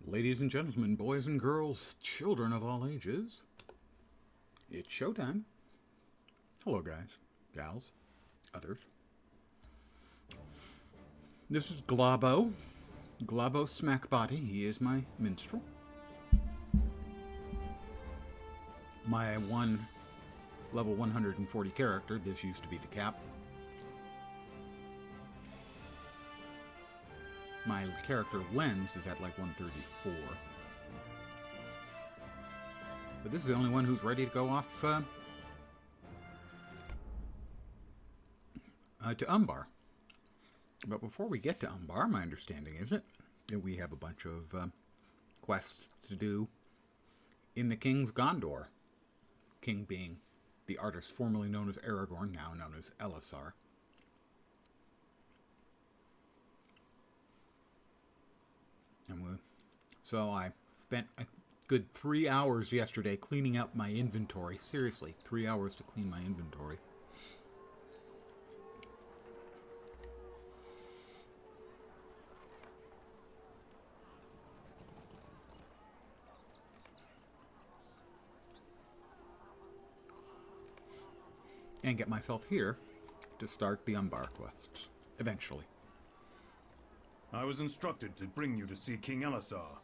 Ladies and gentlemen, boys and girls, children of all ages, it's showtime. Hello, guys, gals, others. This is Globbo Smackbody. He is my minstrel. My level 140 character. This used to be the cap. My character Lens is at like 134. But this is the only one who's ready to go off to Umbar. But before we get to Umbar, my understanding is that we have a bunch of quests to do in the King's Gondor. King being the artist formerly known as Aragorn, now known as Elessar. So I spent a good 3 hours yesterday cleaning up my inventory. Seriously, 3 hours to clean my inventory. And get myself here to start the Umbar quests, eventually. I was instructed to bring you to see King Elessar.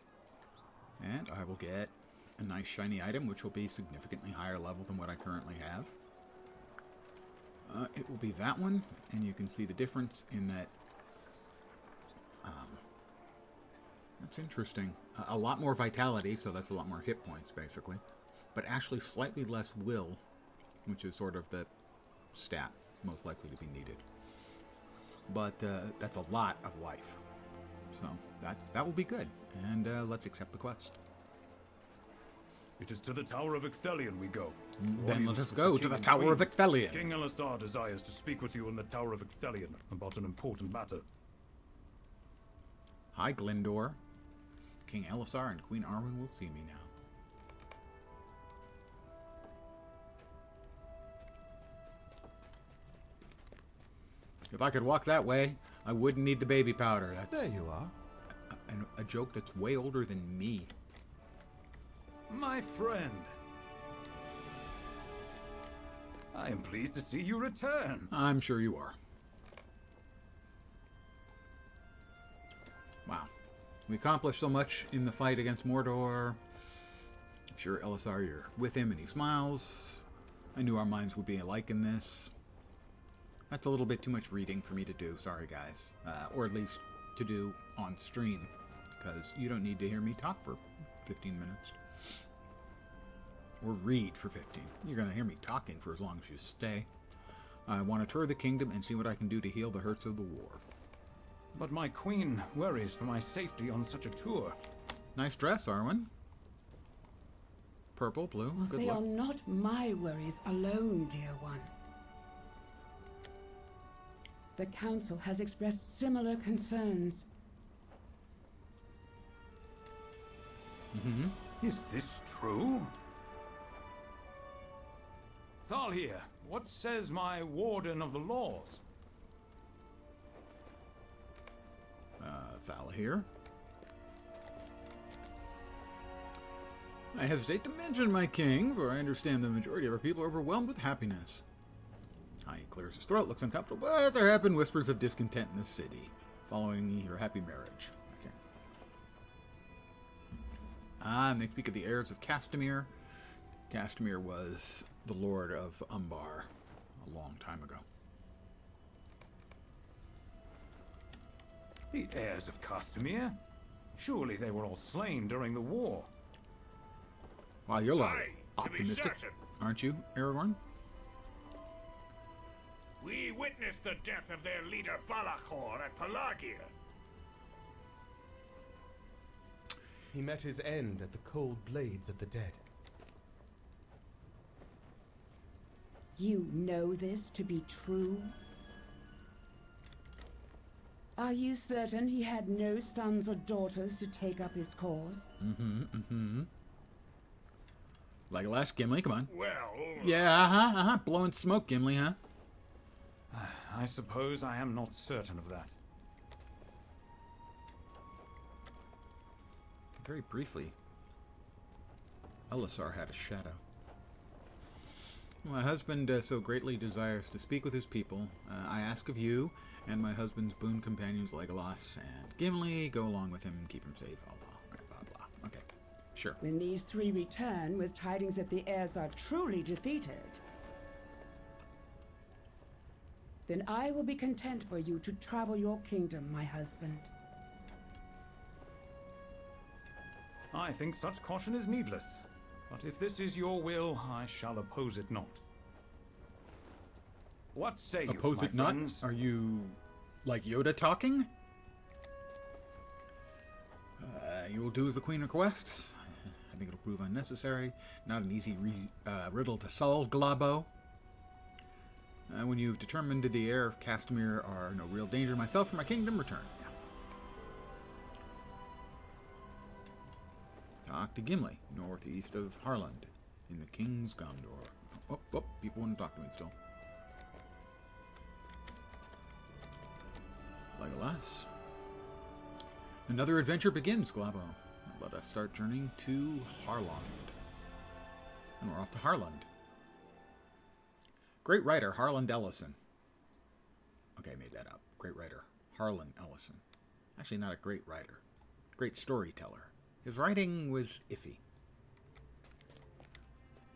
And I will get a nice shiny item, which will be significantly higher level than what I currently have. It will be that one, and you can see the difference in that. That's interesting. A lot more vitality, so that's a lot more hit points, basically. But actually slightly less will, which is sort of the stat most likely to be needed. But that's a lot of life. So that will be good. And let's accept the quest. It is to the Tower of Icthelion we go. Then let us go to the Tower of Icthelion. King Elessar desires to speak with you in the Tower of Icthelion about an important matter. Hi, Glindor. King Elessar and Queen Arwen will see me now. If I could walk that way, I wouldn't need the baby powder. That's there you are. A joke that's way older than me. My friend. I am pleased to see you return. I'm sure you are. Wow. We accomplished so much in the fight against Mordor. I'm sure, Elessar, you're with him and he smiles. I knew our minds would be alike in this. That's a little bit too much reading for me to do, sorry guys. Or at least to do on stream, because you don't need to hear me talk for 15 minutes. Or read for 15. You're going to hear me talking for as long as you stay. I want to tour the kingdom and see what I can do to heal the hurts of the war. But my queen worries for my safety on such a tour. Nice dress, Arwen. Purple, blue, Well, good they luck. are not my worries alone, dear one. The Council has expressed similar concerns. Is this true? Thalhir, what says my Warden of the Laws? Thalhir. I hesitate to mention my king, for I understand the majority of our people are overwhelmed with happiness. He clears his throat, looks uncomfortable, but there have been whispers of discontent in the city following your happy marriage. Okay. And they speak of the heirs of Castamir. Castamir was the lord of Umbar a long time ago. The heirs of Castamir? Surely they were all slain during the war. Well, you're like Aye, to be optimistic, certain. aren't you, Aragorn? We witnessed the death of their leader Balachor at Pelagia. He met his end at the cold blades of the dead. You know this to be true? Are you certain he had no sons or daughters to take up his cause? Like last Gimli, come on. Well, Yeah, blowing smoke, Gimli, huh? I suppose I am not certain of that. Very briefly, Elessar had a shadow. My husband so greatly desires to speak with his people. I ask of you and my husband's boon companions Legolas and Gimli go along with him and keep him safe. Blah, blah, blah, blah. Okay, sure. When these three return with tidings that the heirs are truly defeated, then I will be content for you to travel your kingdom, my husband. I think such caution is needless. But if this is your will, I shall oppose it not. What say you, Oppose my it not? friends? Are you like Yoda talking? You will do as the Queen requests. I think it'll prove unnecessary. Not an easy riddle to solve, Glabo. When you've determined the heir of Castamere are no real danger, myself or my kingdom return. Yeah. Talk to Gimli, northeast of Harland, in the King's Gondor. Oh, people want to talk to me still. Legolas. Another adventure begins, Glabo. Let us start journeying to Harland. And we're off to Harland. Great writer, Harland Ellison. Okay, I made that up. Great writer, Harland Ellison. Actually, not a great writer. Great storyteller. His writing was iffy.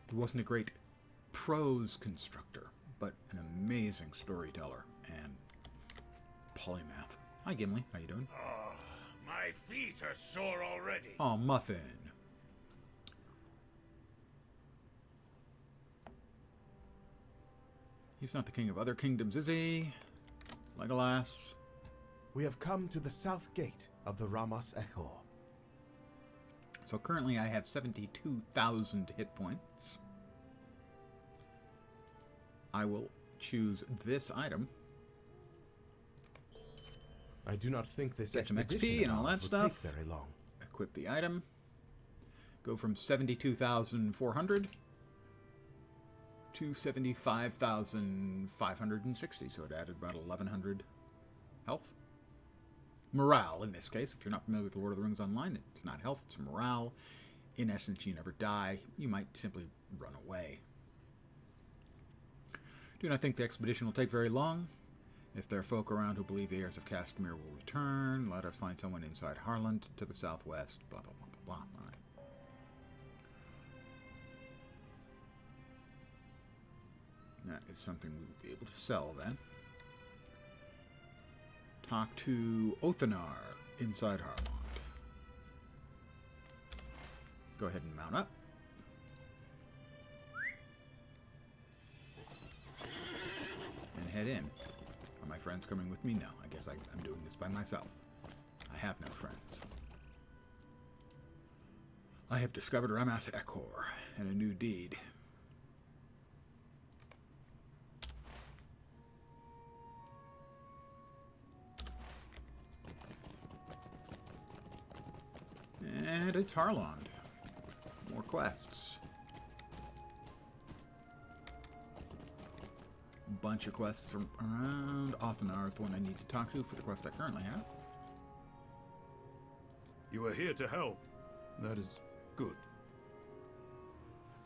He wasn't a great prose constructor, but an amazing storyteller and polymath. Hi, Gimli. How you doing? Oh, my feet are sore already. Oh, Muffin. He's not the king of other kingdoms, is he? Legolas. We have come to the south gate of the Ramas Echor. So currently I have 72,000 hit points. I will choose this item. I do not think this Get some expedition XP and all of that ours will stuff. take very long. Equip the item. Go from 72,400 to 75,560. So it added about 1,100 health. Morale, in this case. If you're not familiar with Lord of the Rings Online, it's not health, it's morale. In essence, you never die. You might simply run away. Do not think the expedition will take very long. If there are folk around who believe the heirs of Castamere will return, let us find someone inside Harland to the southwest. Blah, blah, blah, blah, blah. All right. That is something we will be able to sell then. Talk to Othanar inside Harland. Go ahead and mount up. And head in. Are my friends coming with me? No, I guess I'm doing this by myself. I have no friends. I have discovered Ramas Echor and a new deed. And it's Harland. More quests. Bunch of quests from around. Othanar is the one I need to talk to for the quest I currently have. You are here to help. That is good.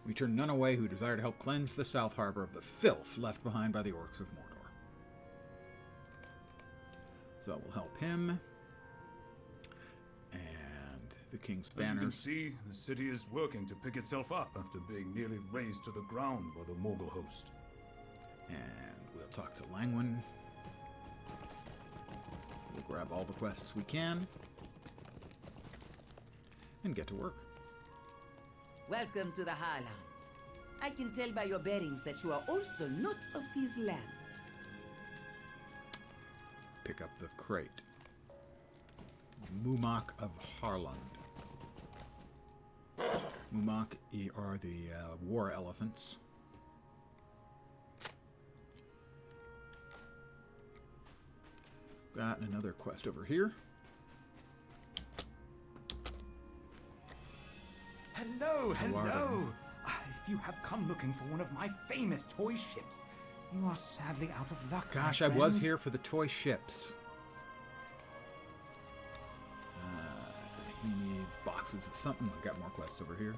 We turn none away who desire to help cleanse the South Harbor of the filth left behind by the orcs of Mordor. So we'll help him. And the king's As you can banners. see, the city is working to pick itself up after being nearly razed to the ground by the Morgul host. And we'll talk to Langwin. We'll grab all the quests we can. And get to work. Welcome to the Highlands. I can tell by your bearings that you are also not of these lands. Pick up the crate. Mumak of Harland. Mumak are the war elephants. Got another quest over here. Hello, How are hello! If you have come looking for one of my famous toy ships, you are sadly out of luck. Gosh, my I was friend. here for the toy ships. He needs boxes of something. I got more quests over here.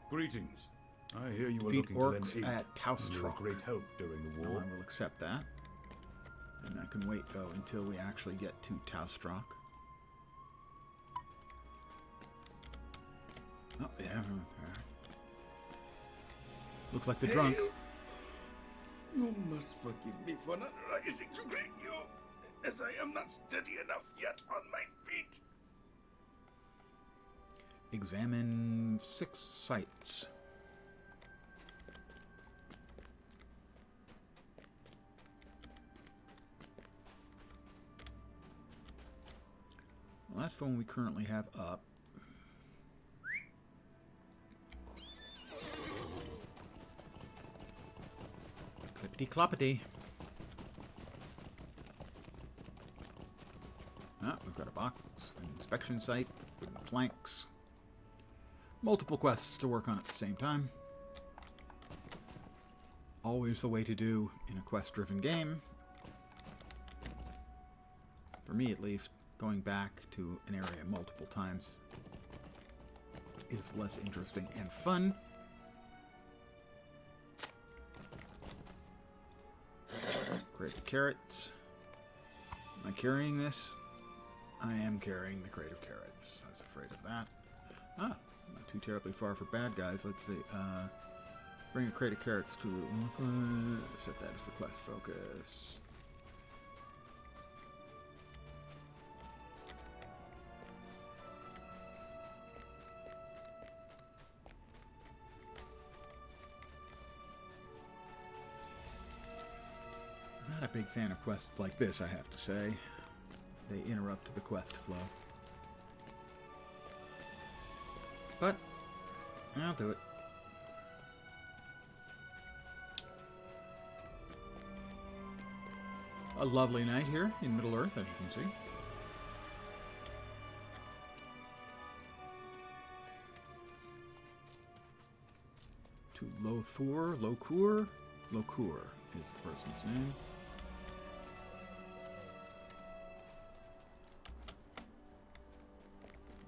Greetings. I hear you were Defeat looking to lend orcs aid. at You were Taustrock. a great help during the Well, war. I will accept that. And I can wait, though, until we actually get to Taustrock. Oh, yeah. Okay. Looks like the drunk. You must forgive me for not rising to greet you, as I am not steady enough yet on my feet. Examine 6 sites. Well, that's the one we currently have up. Clippity-cloppity. Ah, we've got a box, an inspection site, wooden planks. Multiple quests to work on at the same time. Always the way to do in a quest-driven game. For me, at least, going back to an area multiple times is less interesting and fun. Crate of carrots. Am I carrying this? I am carrying the crate of carrots. I was afraid of that. Ah, not too terribly far for bad guys. Let's see. Bring a crate of carrots to... set that as the quest focus. Not a big fan of quests like this, I have to say. They interrupt the quest flow. But, I'll do it. A lovely night here in Middle-earth, as you can see. To Locour is the person's name.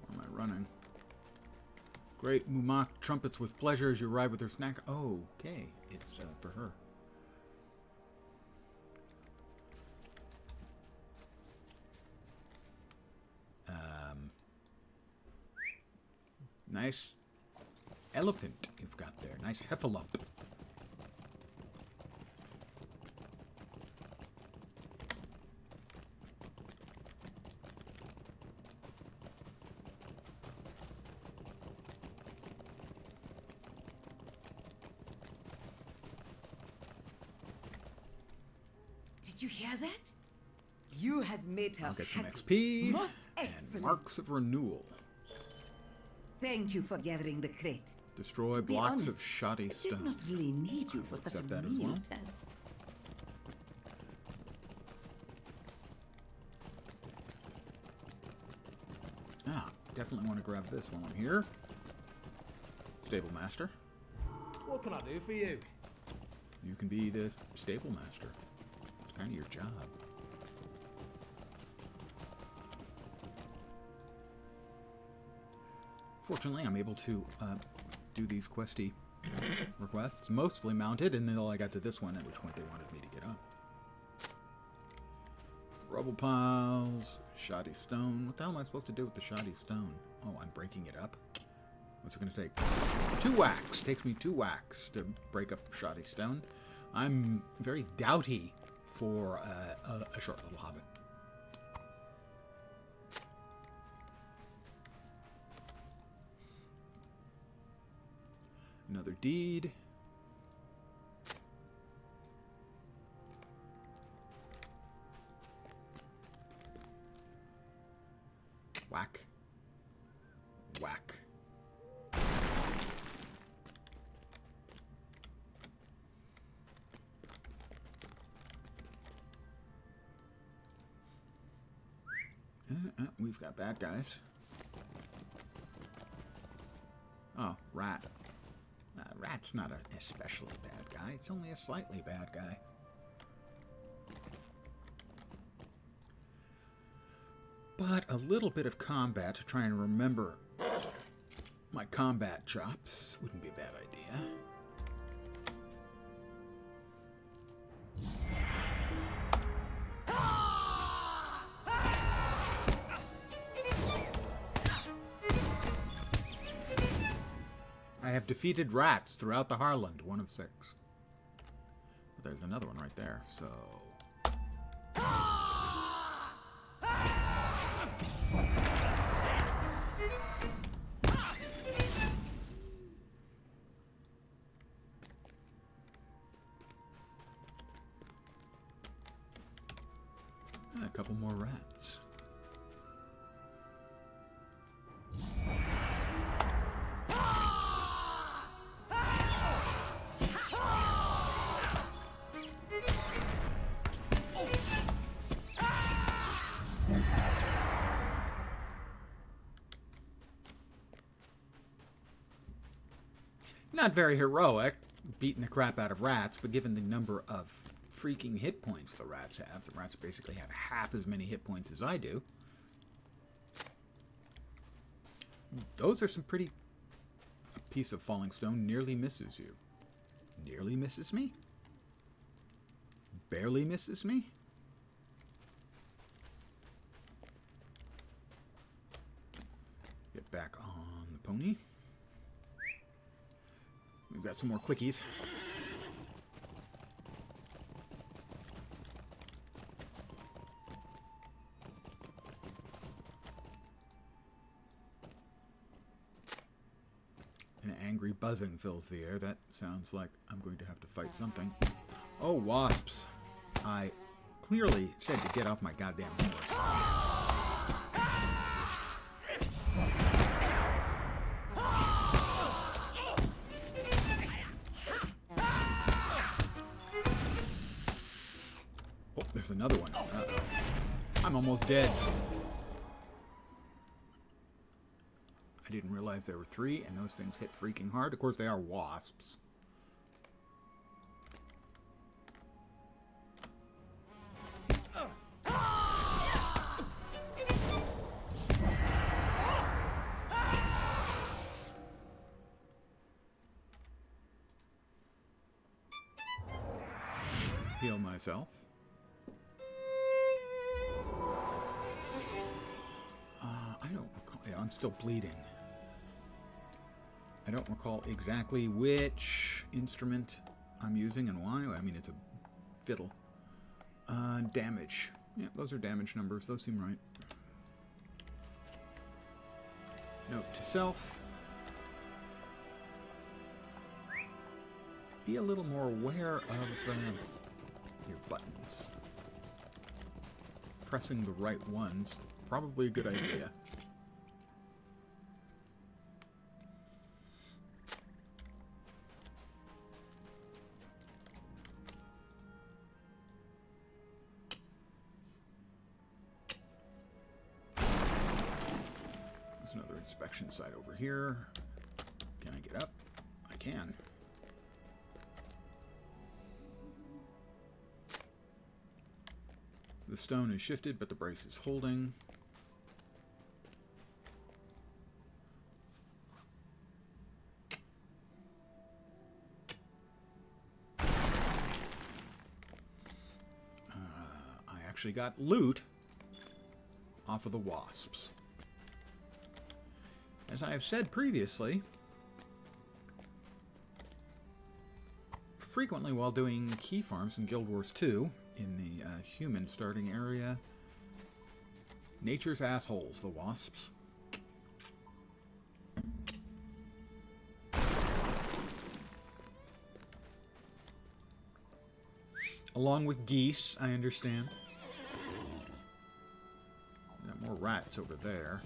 Where am I running? Great Mumak trumpets with pleasure as you arrive with her snack. Oh, okay. It's for her. Nice elephant you've got there. Nice heffalump. Did you hear that? You have made her I'll get some happy. XP Most and excellent. marks of renewal. Thank you for gathering the crate. Destroy Be blocks honest, of shoddy I did stone. not really need you for such a accept that as menial well. task. Ah, definitely want to grab this while I'm here. Stable master. What can I do for you? You can be the stable master. It's kind of your job. Fortunately, I'm able to do these questy requests, mostly mounted, and then I got to this one, at which point they wanted me to get up. Rubble piles, shoddy stone. What the hell am I supposed to do with the shoddy stone? Oh, I'm breaking it up. What's it going to take? 2 whacks. Takes me 2 whacks to break up shoddy stone. I'm very doughty for a short little hobbit. Another deed. Whack. Whack. We've got bad guys. Oh, rat. Rat's not an especially bad guy. It's only a slightly bad guy. a little bit of combat to try and remember my combat chops. Wouldn't be a bad idea. I have defeated rats throughout the Harland, 1 of 6. But there's another one right there, so... A couple more rats. Not very heroic, beating the crap out of rats, but given the number of freaking hit points the rats basically have half as many hit points as I do. Those are some pretty... A piece of falling stone nearly misses you. Nearly misses me? Barely misses me? Get back on the pony. We've got some more clickies. An angry buzzing fills the air. That sounds like I'm going to have to fight something. Oh, wasps. I clearly said to get off my goddamn horse. There's another one. Uh-oh. I'm almost dead. I didn't realize there were 3, and those things hit freaking hard. Of course, they are wasps. Heal myself. I don't recall. Yeah, I'm still bleeding. I don't recall exactly which instrument I'm using and why. I mean, it's a fiddle. Damage. Yeah, those are damage numbers. Those seem right. Note to self. Be a little more aware of your buttons. Pressing the right ones. Probably a good idea. There's another inspection site over here. Can I get up? I can. The stone is shifted, but the brace is holding. I actually got loot off of the wasps. As I have said previously, frequently while doing key farms in Guild Wars 2, in the human starting area, nature's assholes, the wasps. Along with geese, I understand. Got more rats over there.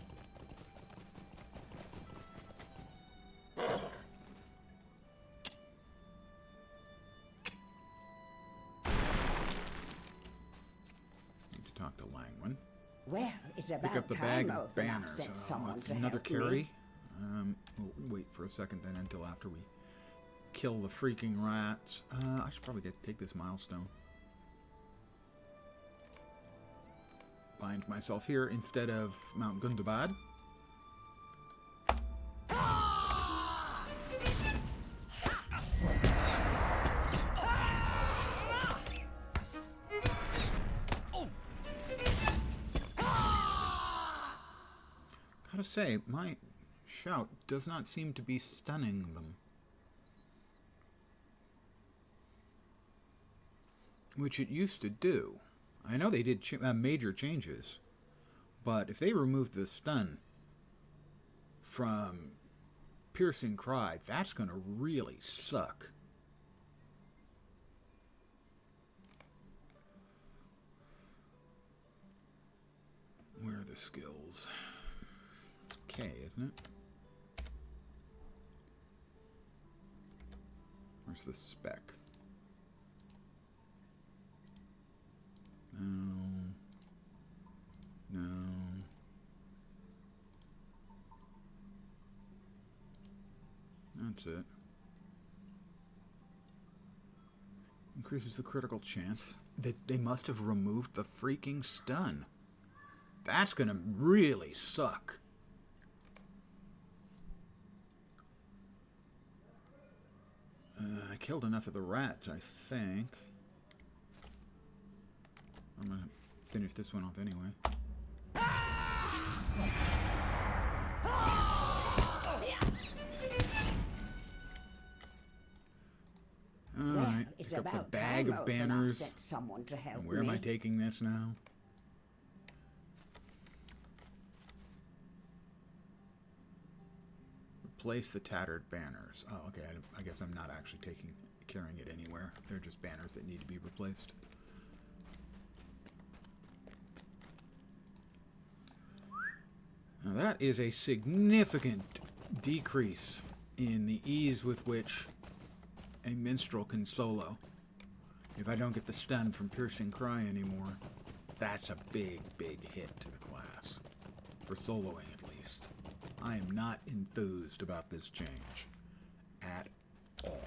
Well, it's about Pick up the time bag of I banners. sent Oh, someone it's to another help me. carry. We'll wait for a second then until after we kill the freaking rats. I should probably take this milestone. bind myself here instead of Mount Gundabad. Gotta say, my shout does not seem to be stunning them. Which it used to do. I know they did major changes, but if they removed the stun from Piercing Cry, that's going to really suck. Where are the skills? It's K, isn't it? Where's the spec? No. No. That's it. Increases the critical chance. They must have removed the freaking stun. That's gonna really suck. I killed enough of the rats, I think. I'm gonna finish this one off anyway. Alright, It's pick up the about bag time of Open banners. sent someone to help And where am I me. taking this now? Replace the tattered banners. Oh, okay. I guess I'm not actually carrying it anywhere. They're just banners that need to be replaced. Now that is a significant decrease in the ease with which a minstrel can solo. If I don't get the stun from Piercing Cry anymore, that's a big, big hit to the class. For soloing, at least. I am not enthused about this change. At all.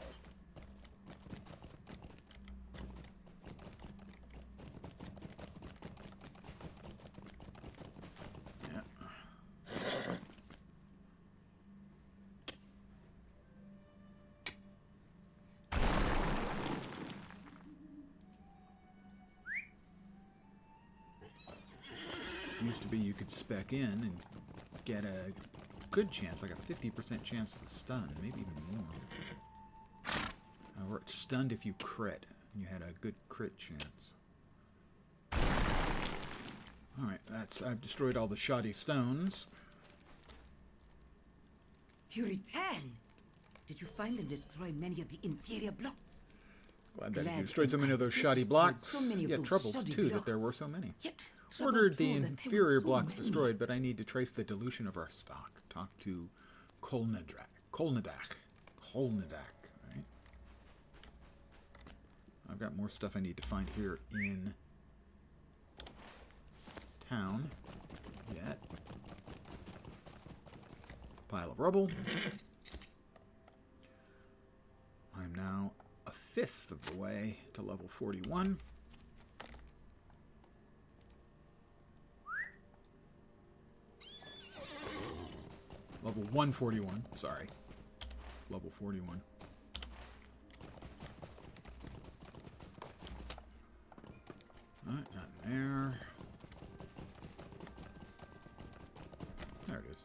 Used to be you could spec in and get a good chance, like a 50% chance of a stun, maybe even more. Or it's stunned if you crit, and you had a good crit chance. Alright, I've destroyed all the shoddy stones. You return. Did you find and destroy many of the inferior blocks? Glad that you Glad destroyed so in many of my those book shoddy destroyed blocks. so many of Yeah, those troubles shoddy too that there were blocks. so many. Yet, trouble Ordered the too that there were inferior so blocks many. destroyed, but I need to trace the dilution of our stock. Talk to Kolnadak. Right? I've got more stuff I need to find here in town. Yet. Pile of rubble. I'm now a fifth of the way to level 41. Level 141, sorry. Level 41. Alright, not in there. There it is.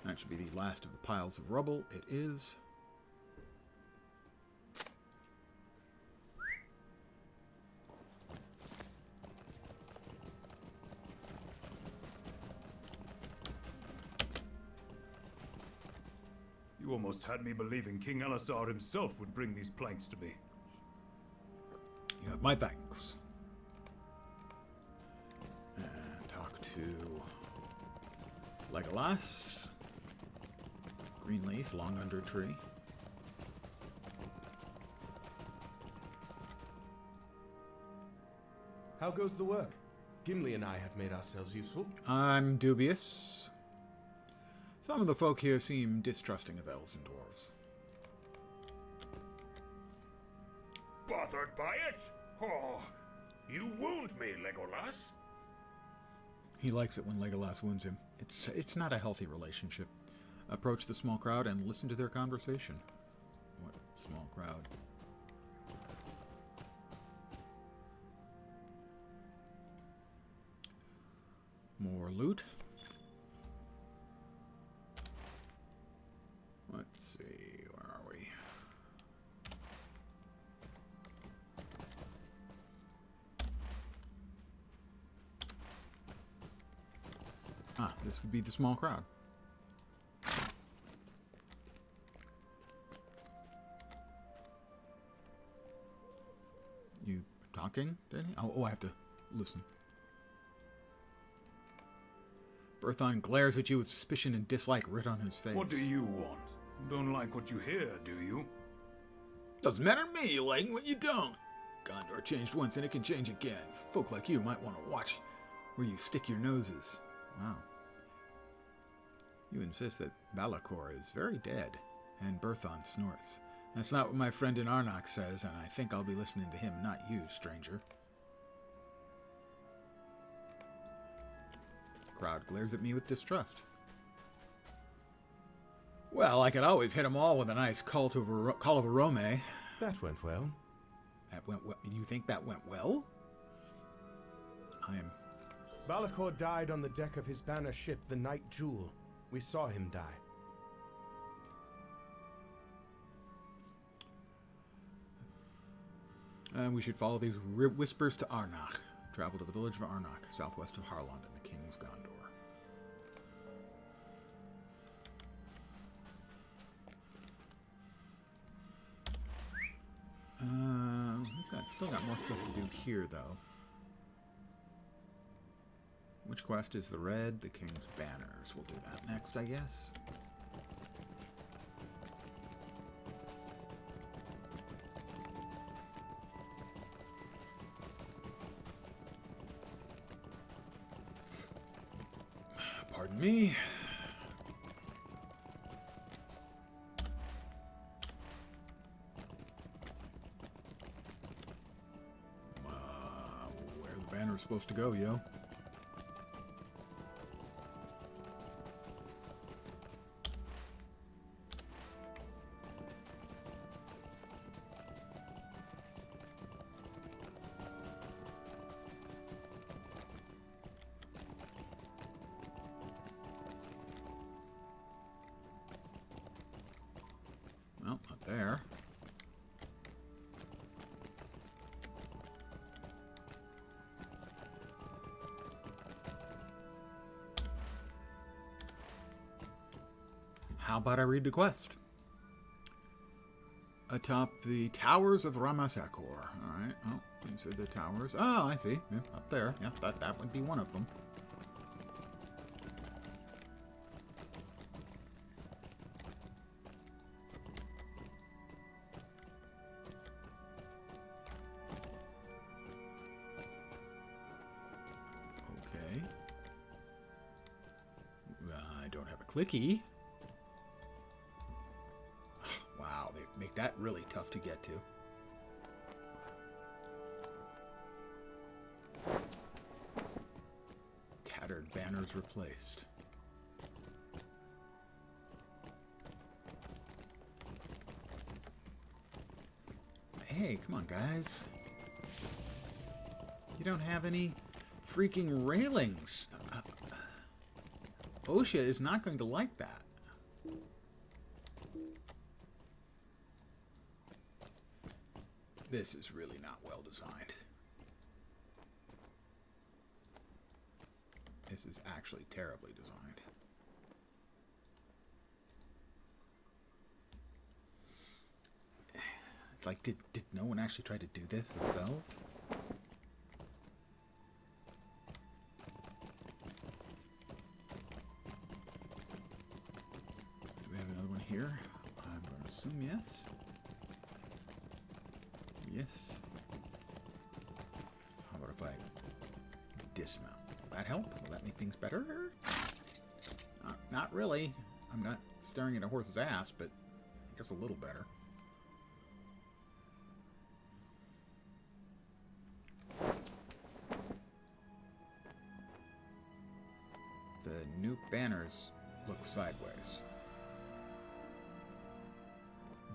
That should be the last of the piles of rubble. It is. You almost had me believing King Elessar himself would bring these planks to me. You have my thanks. And talk to Legolas. Greenleaf, long under tree. How goes the work? Gimli and I have made ourselves useful. I'm dubious. Some of the folk here seem distrusting of elves and dwarves. Bothered by it? Oh, you wound me, Legolas. He likes it when Legolas wounds him. It's not a healthy relationship. Approach the small crowd and listen to their conversation. What small crowd? More loot. Let's see, where are we? Ah, this would be the small crowd. You talking, Danny? Oh, I have to listen. Berthon glares at you with suspicion and dislike writ on his face. What do you want? Don't like what you hear, do you? Doesn't matter to me, you like what you don't. Gondor changed once and it can change again. Folk like you might want to watch where you stick your noses. Wow. You insist that Balakor is very dead, and Berthon snorts. That's not what my friend in Arnok says, and I think I'll be listening to him, not you, stranger. The crowd glares at me with distrust. Well, I could always hit them all with a nice call of Arome. That went well. That went well. You think that went well? I am... Balakor died on the deck of his banner ship, the Night Jewel. We saw him die. We should follow these whispers to Arnok. Travel to the village of Arnok, southwest of Harlond in the King's Gondor. Still got more stuff to do here, though. Which quest is the red? The King's Banners. We'll do that next, I guess. Pardon me. Where the banner's supposed to go, yo? Well, not there. How about I read the quest? Atop the towers of Ramasakor. Alright, oh, these are the towers. Oh, I see. Yeah, up there. Yeah, that would be one of them. Okay. I don't have a clicky. Wow, they make that really tough to get to. Tattered banners replaced. Hey, come on, guys. You don't have any freaking railings. Osha is not going to like that. This is really not well designed. This is actually terribly designed. It's like, did no one actually try to do this themselves? Do we have another one here? I'm going to assume yes. Yes. How about if I dismount? Will that help? Will that make things better? Not really. I'm not staring at a horse's ass, but I guess a little better. The new banners look sideways.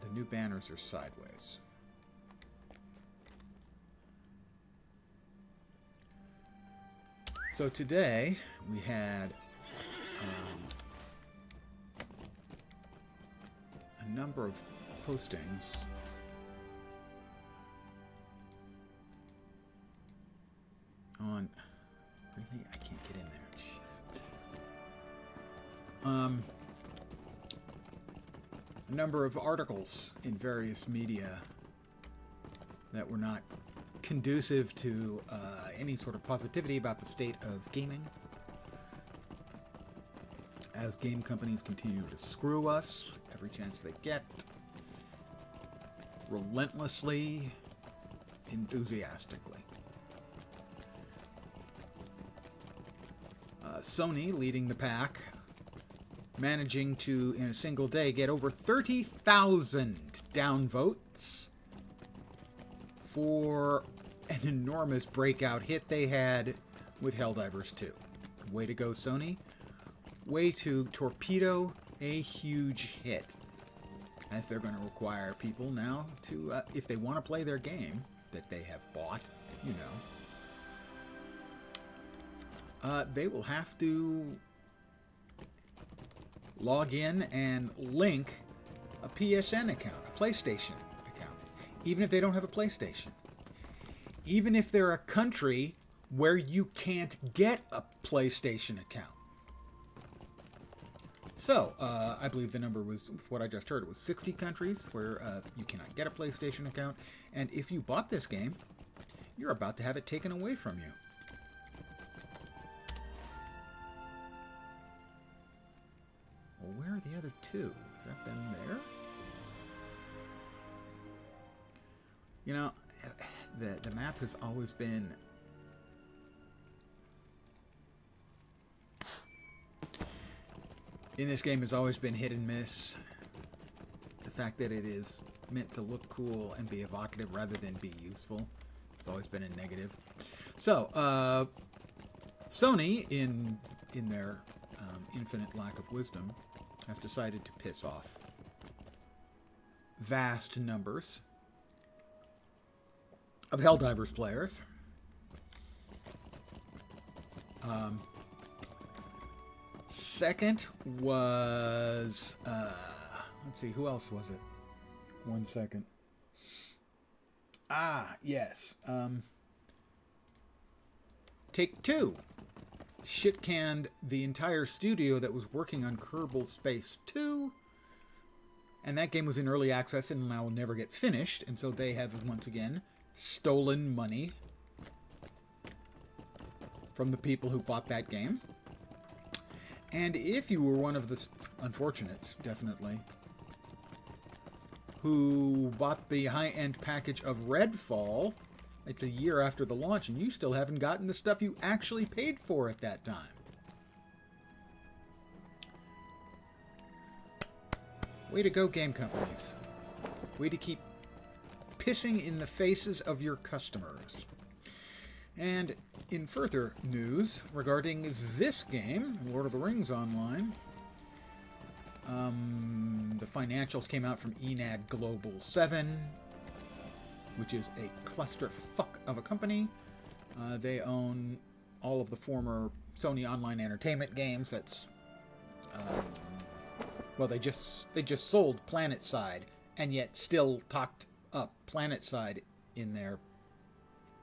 The new banners are sideways. So today we had a number of postings on. Really, I can't get in there. Jeez. A number of articles in various media that were not conducive to any sort of positivity about the state of gaming, as game companies continue to screw us every chance they get, relentlessly, enthusiastically. Sony leading the pack, managing to, in a single day, get over 30,000 downvotes for an enormous breakout hit they had with Helldivers 2. Way to go, Sony. Way to torpedo a huge hit. As they're going to require people now to, if they want to play their game that they have bought, you know, they will have to log in and link a PSN account, a PlayStation account, even if they don't have a PlayStation. Even if they're a country where you can't get a PlayStation account. So, I believe the number was, what I just heard, it was 60 countries where you cannot get a PlayStation account. And if you bought this game, you're about to have it taken away from you. Well, where are the other two? Has that been there? You know, the map has always been in this game has always been hit and miss. The fact that it is meant to look cool and be evocative rather than be useful has always been a negative. So, Sony, in their infinite lack of wisdom, has decided to piss off vast numbers of Helldivers players. Second was, let's see, who else was it? 1 second. Yes. Take-Two shit-canned the entire studio that was working on Kerbal Space 2. And that game was in early access and now will never get finished. And so they have, once again, stolen money from the people who bought that game. And if you were one of the unfortunates, definitely, who bought the high-end package of Redfall, it's a year after the launch, and you still haven't gotten the stuff you actually paid for at that time. Way to go, game companies. Way to keep pissing in the faces of your customers. And in further news regarding this game, Lord of the Rings Online, the financials came out from Enad Global 7, which is a clusterfuck of a company. They own all of the former Sony Online Entertainment games. That's, well, they just sold PlanetSide, and yet still talked up PlanetSide in their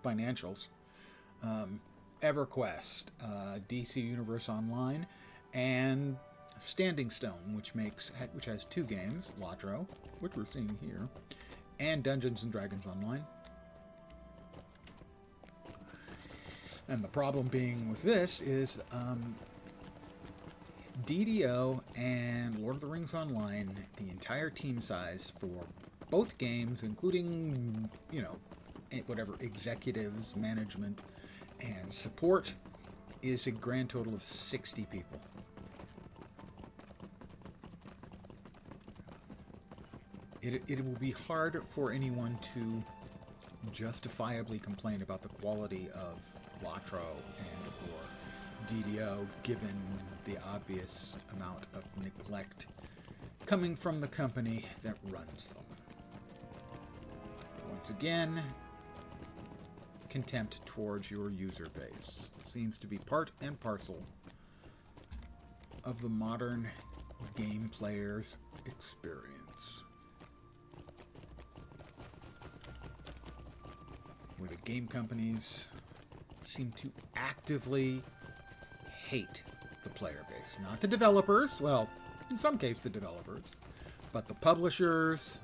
financials. EverQuest, DC Universe Online, and Standing Stone, which has 2 games, LotRO, which we're seeing here, and Dungeons and Dragons Online. And the problem being with this is DDO and Lord of the Rings Online, the entire team size for both games, including, you know, whatever executives, management, and support, is a grand total of 60 people. It will be hard for anyone to justifiably complain about the quality of LotRO and or DDO, given the obvious amount of neglect coming from the company that runs them. Once again, contempt towards your user base seems to be part and parcel of the modern game player's experience. Where the game companies seem to actively hate the player base. Not the developers, well, in some cases the developers, but the publishers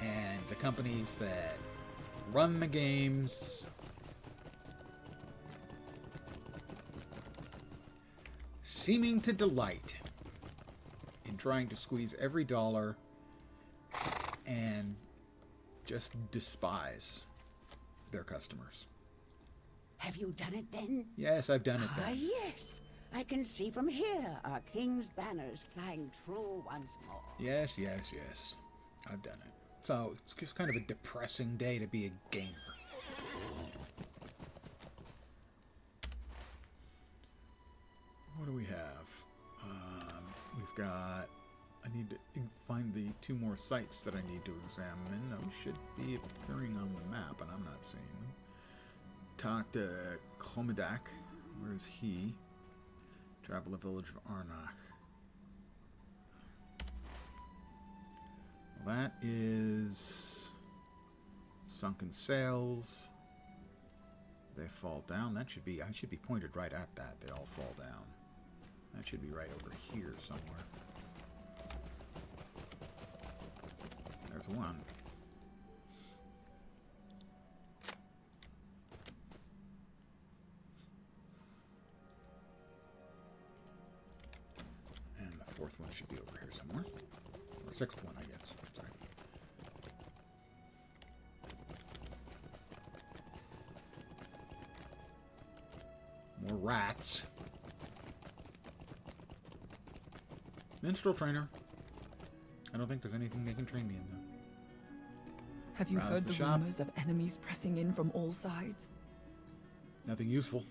and the companies that run the games. Seeming to delight in trying to squeeze every dollar and just despise their customers. Have you done it then? Yes, I've done it Ah, then. yes. I can see from here our king's banners flying true once more. Yes, yes, yes. I've done it. So, it's just kind of a depressing day to be a gamer. What do we have? We've got... I need to find the 2 more sites that I need to examine. Those should be appearing on the map, and I'm not seeing them. Talk to Komodak. Where is he? Travel the village of Arnach. Well, that is sunken sails. They fall down. That should be... I should be pointed right at that. They all fall down. That should be right over here somewhere. There's one. And the 4th one should be over here somewhere. Or 6th one, I guess. Sorry. More rats. Minstrel trainer. I don't think there's anything they can train me in, though. Have you Rouse heard the the shop. rumors of enemies pressing in from all sides? Nothing useful.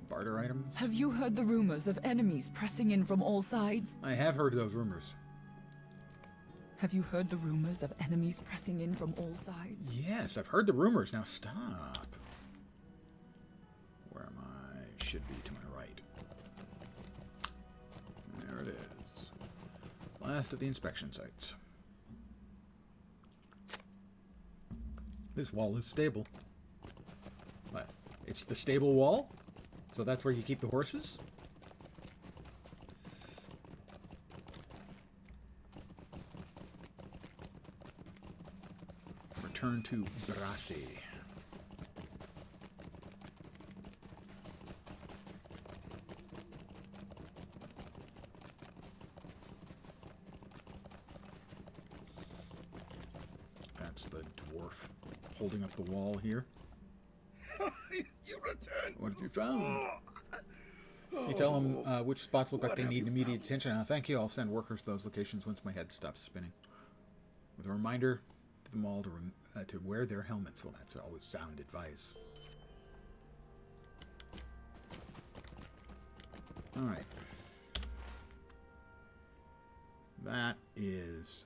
Barter items? Have you heard the rumors of enemies pressing in from all sides? I have heard those rumors. Have you heard the rumors of enemies pressing in from all sides? Yes, I've heard the rumors. Now stop. Where am I? Should be to my right. There it is. Last of the inspection sites. This wall is stable. What? It's the stable wall? So that's where you keep the horses? Return to Brasi. That's the dwarf holding up the wall here. You returned. What have you found? You tell them which spots look like they need immediate attention. Thank you. I'll send workers to those locations once my head stops spinning. With a reminder to them all to wear their helmets. Well, that's always sound advice. All right. That is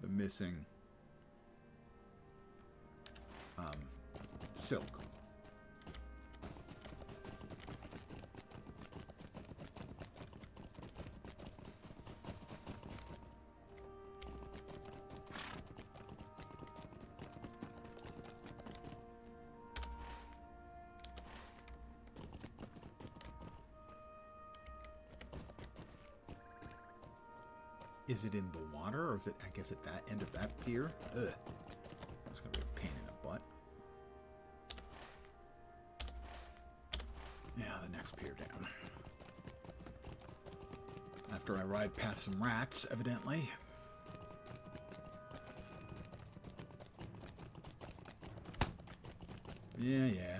the missing silk. Is it in the water, or is it, I guess, at that end of that pier? Ugh. It's going to be a pain in the butt. Yeah, the next pier down. After I ride past some rats, evidently. Yeah, yeah.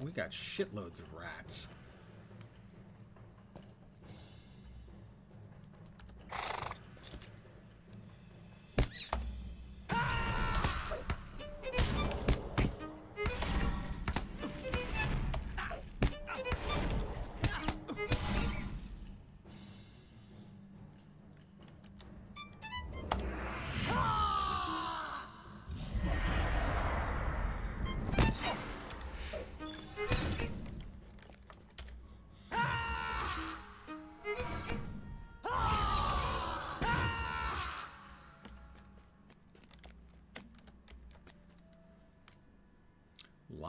We got shitloads of rats.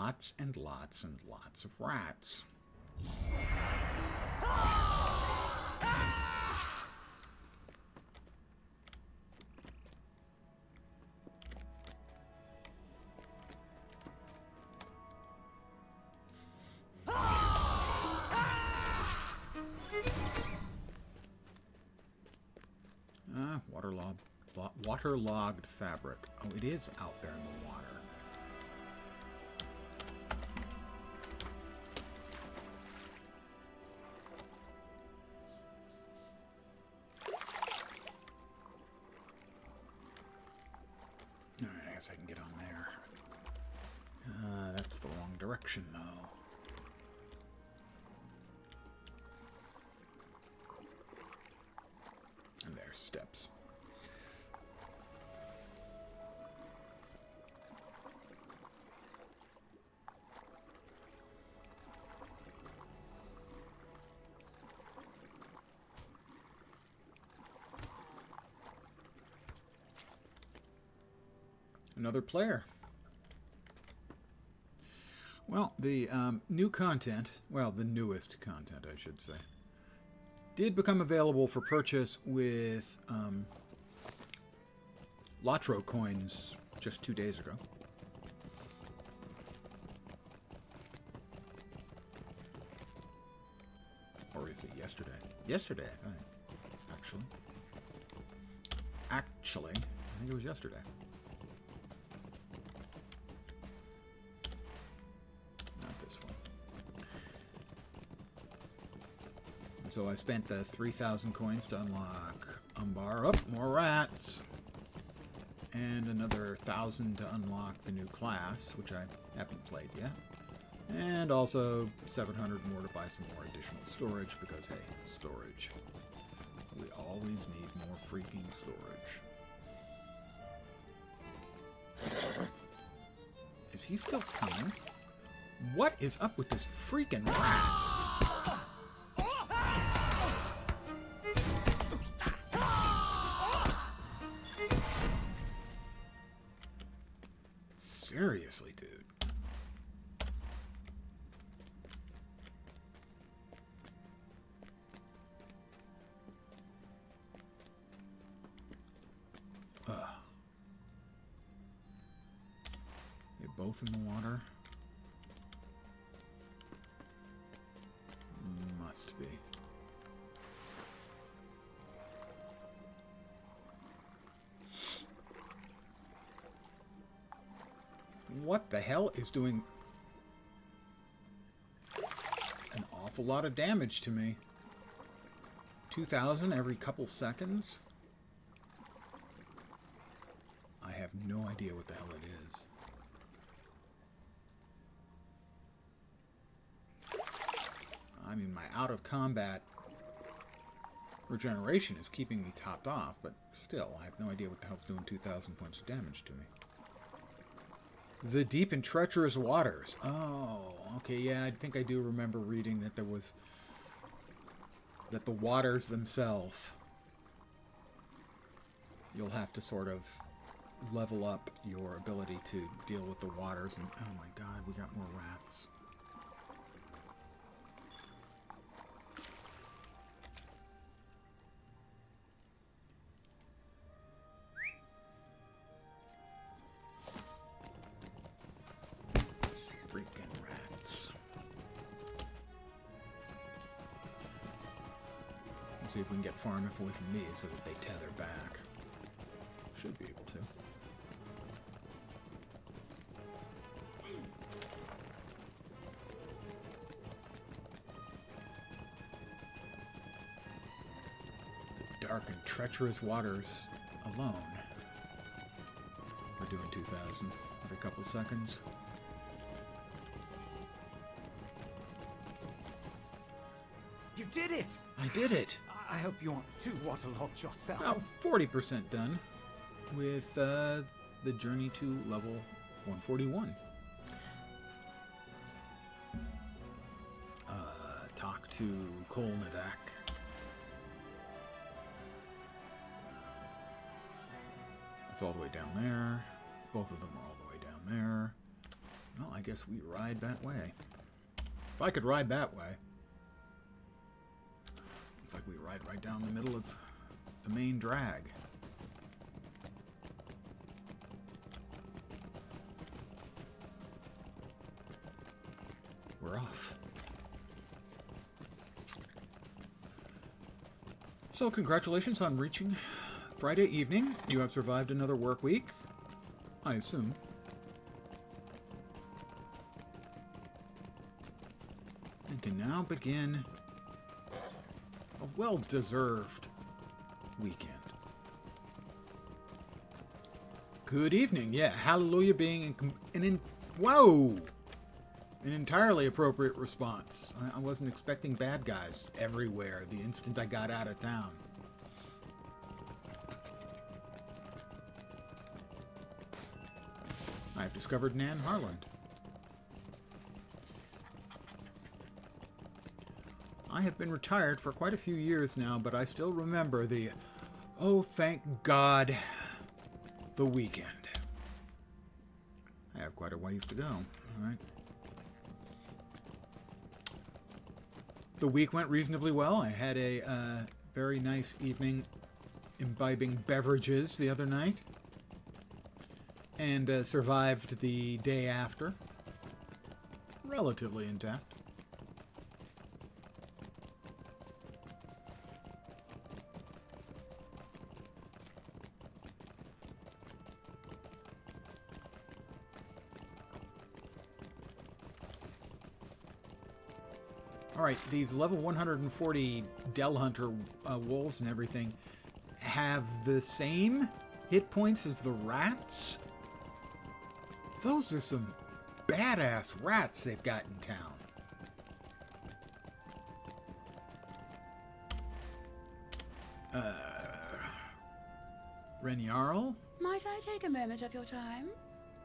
lots and lots and lots of rats. Waterlogged fabric. Oh, it is out there in the water. Alright, I guess I can get on there. That's the wrong direction, though. And there's steps. Another player. Well, the new content, well, the newest content, I should say, did become available for purchase with LotRO coins just 2 days ago. Or is it yesterday? Yesterday, I think, actually. Actually, I think it was yesterday. So I spent the 3,000 coins to unlock Umbar. Oh, more rats! And another 1,000 to unlock the new class, which I haven't played yet. And also 700 more to buy some more additional storage, because, hey, storage. We always need more freaking storage. Is he still coming? What is up with this freaking rat? Seriously, dude. They're both in the water. Must be. What the hell is doing an awful lot of damage to me? 2,000 every couple seconds? I have no idea what the hell it is. I mean, my out of combat regeneration is keeping me topped off, but still, I have no idea what the hell's doing 2,000 points of damage to me. The deep and treacherous waters. Oh, okay, yeah, I think I do remember reading that there was... that the waters themselves, you'll have to sort of level up your ability to deal with the waters. And oh my god, we got more rats. See if we can get far enough away from me so that they tether back. Should be able to. The dark and treacherous waters alone. We're doing 2,000 every couple seconds. You did it! I did it! I hope you aren't too waterlogged yourself. About 40% done with the journey to level 141. Talk to Kolnadak. That's all the way down there. Both of them are all the way down there. Well, I guess we ride that way. If I could ride that way. Looks like we ride right down the middle of the main drag. We're off. So, congratulations on reaching Friday evening. You have survived another work week, I assume. And can now begin a well-deserved weekend. Good evening. Yeah, hallelujah being whoa! An entirely appropriate response. I wasn't expecting bad guys everywhere the instant I got out of town. I've discovered Nan Harland. I have been retired for quite a few years now, but I still remember the, oh thank God, the weekend. I have quite a ways to go, all right? The week went reasonably well. I had a very nice evening imbibing beverages the other night. And survived the day after. Relatively intact. Alright, these level 140 Del Hunter wolves and everything have the same hit points as the rats? Those are some badass rats they've got in town. Renyarl? Might I take a moment of your time?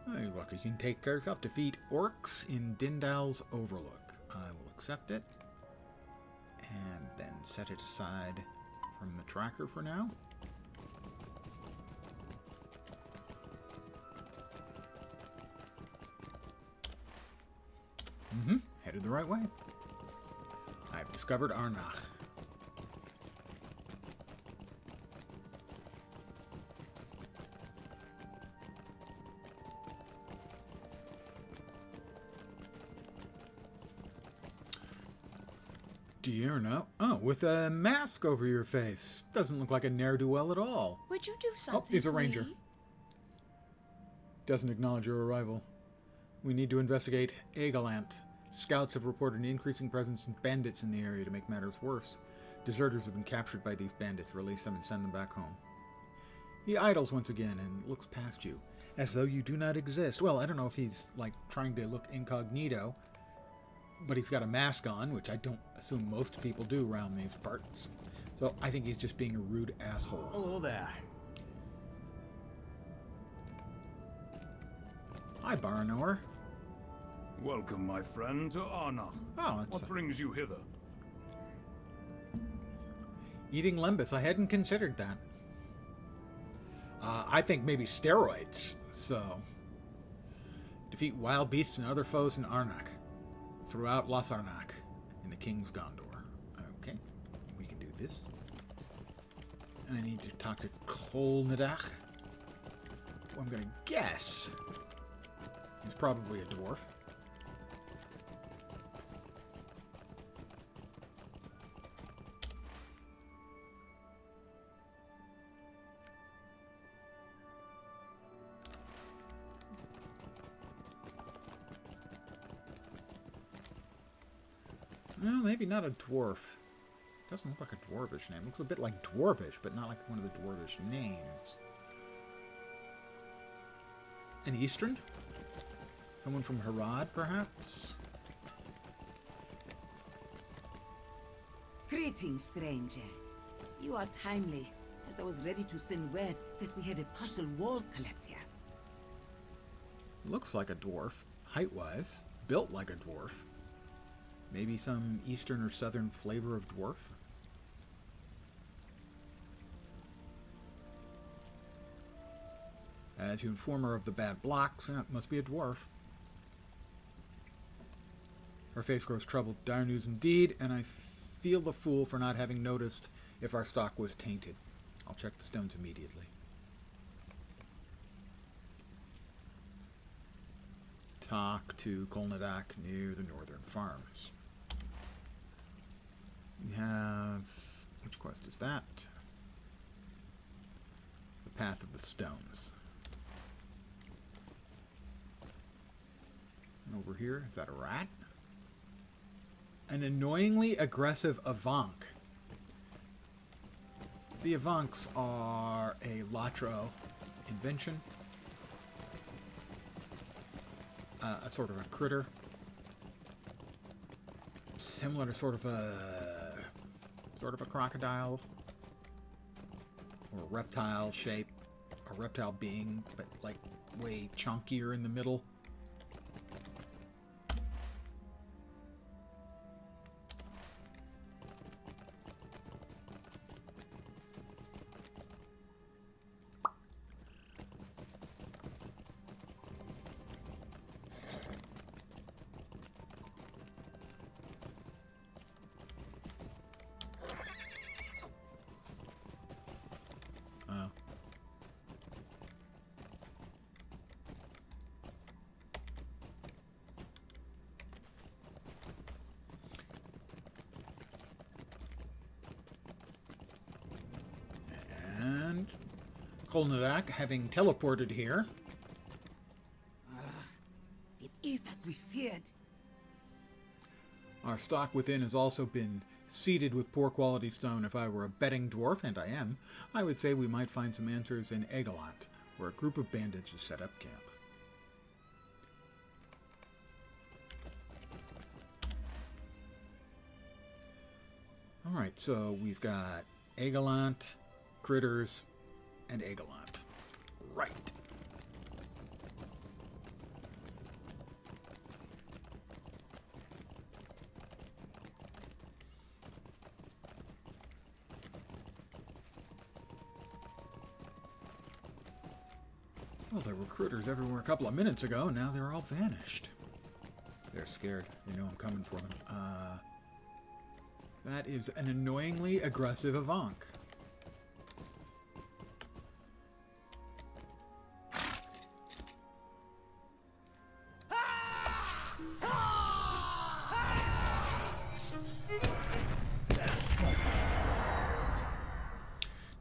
Oh, look, you can take care of yourself. Defeat orcs in Dindal's Overlook. I will accept it. And then set it aside from the tracker for now. Headed the right way. I've discovered Arnach. Do you know? Oh, with a mask over your face. Doesn't look like a ne'er-do-well at all. Would you do something? Oh, he's a for ranger. me? Doesn't acknowledge your arrival. We need to investigate Egalant. Scouts have reported an increasing presence of bandits in the area. To make matters worse, deserters have been captured by these bandits. Release them and send them back home. He idles once again and looks past you, as though you do not exist. Well, I don't know if he's, like, trying to look incognito, but he's got a mask on, which I don't assume most people do around these parts. So I think he's just being a rude asshole. Hello there. Hi, Baranor. Welcome, my friend, to Arnach. Oh, it's What brings you hither? eating Lembas. I hadn't considered that. I think maybe steroids. So, defeat wild beasts and other foes in Arnach. Throughout Los Arnach in the King's Gondor. Okay, we can do this. And I need to talk to Kolnadach. Well, I'm gonna guess he's probably a dwarf. Well, maybe not a dwarf. Doesn't look like a dwarvish name. Looks a bit like dwarvish, but not like one of the dwarvish names. An Eastern? Someone from Harad, perhaps? Greetings, stranger. You are timely, as I was ready to send word that we had a partial wall collapse here. Looks like a dwarf, height-wise. Built like a dwarf. Maybe some eastern or southern flavor of dwarf? As you inform her of the bad blocks, it must be a dwarf. Her face grows troubled. Dire news indeed, and I feel the fool for not having noticed if our stock was tainted. I'll check the stones immediately. Talk to Kolnadak near the northern farms. We have... which quest is that? The Path of the Stones. And over here, is that a rat? An annoyingly aggressive Avank. The Avanks are a LotRO invention. A sort of a critter. Similar to sort of a crocodile. Or a reptile shape. A reptile being, but like way chunkier in the middle. Kolnadak, having teleported here. It is as we feared. Our stock within has also been seeded with poor quality stone. If I were a betting dwarf, and I am, I would say we might find some answers in Egalant, where a group of bandits has set up camp. Alright, so we've got Egalant, critters, and Egalant. Right. Well, there were critters everywhere a couple of minutes ago, and now they're all vanished. They're scared. They know I'm coming for them. That is an annoyingly aggressive Avank.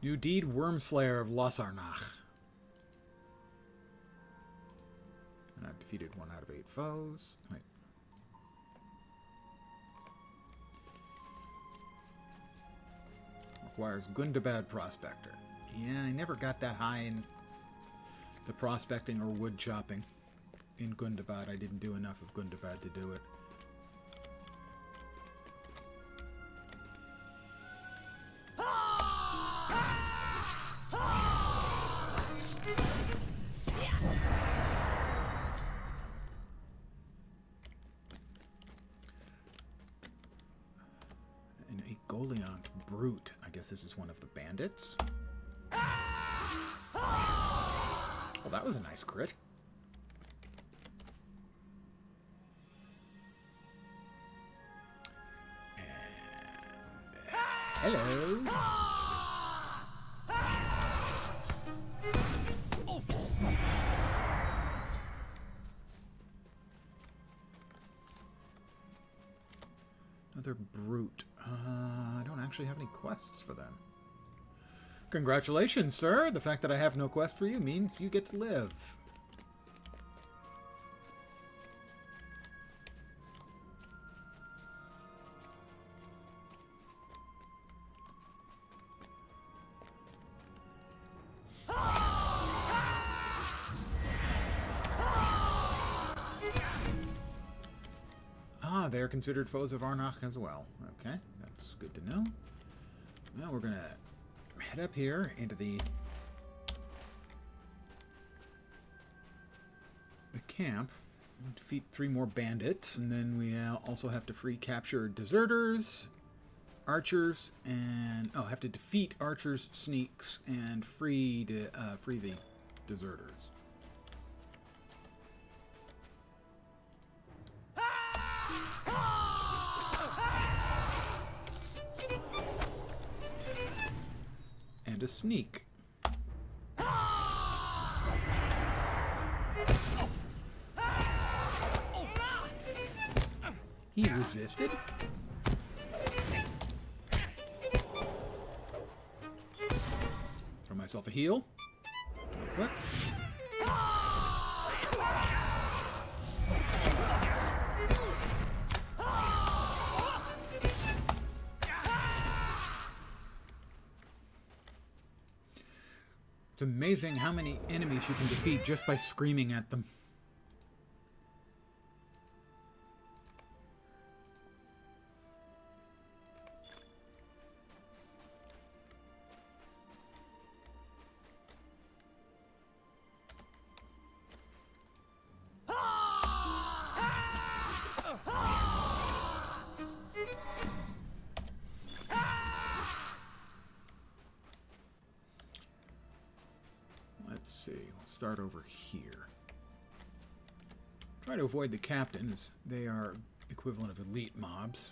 New deed, Wormslayer of Losarnach. And I've defeated 1 out of 8 foes. Wait. Requires Gundabad Prospector. Yeah, I never got that high in the prospecting or wood chopping. In Gundabad, I didn't do enough of Gundabad to do it. Goliant Brute. I guess this is one of the bandits. Well, that was a nice crit. And, hello. Another brute. I don't actually have any quests for them. Congratulations, sir. The fact that I have no quest for you means you get to live. They're considered foes of Arnach as well. Okay, that's good to know. Well, we're gonna head up here into the camp, defeat 3 more bandits, and then we also have to free captured deserters, archers, and have to defeat archers, sneaks, and free the deserters. And a sneak. He resisted. Throw myself a heal. Real quick. It's amazing how many enemies you can defeat just by screaming at them. Let's see, we'll start over here. Try to avoid the captains. They are equivalent of elite mobs.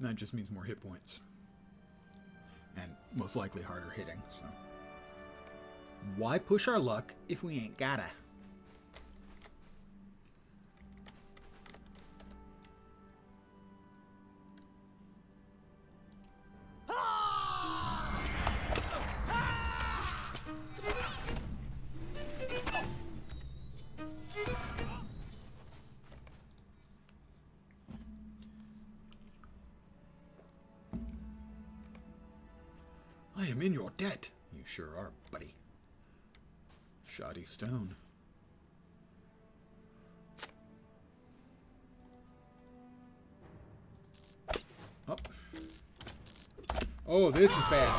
That just means more hit points. And most likely harder hitting, so. Why push our luck if we ain't gotta? I am in your debt. You sure are, buddy. Shoddy stone. Oh. Oh, this is bad.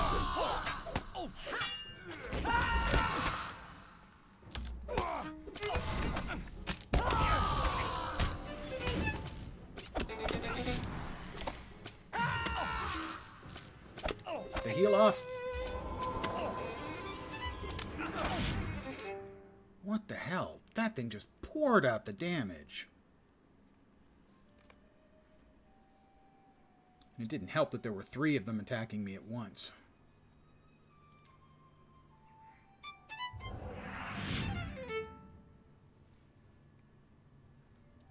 The heal off. What the hell? That thing just poured out the damage. It didn't help that there were 3 of them attacking me at once.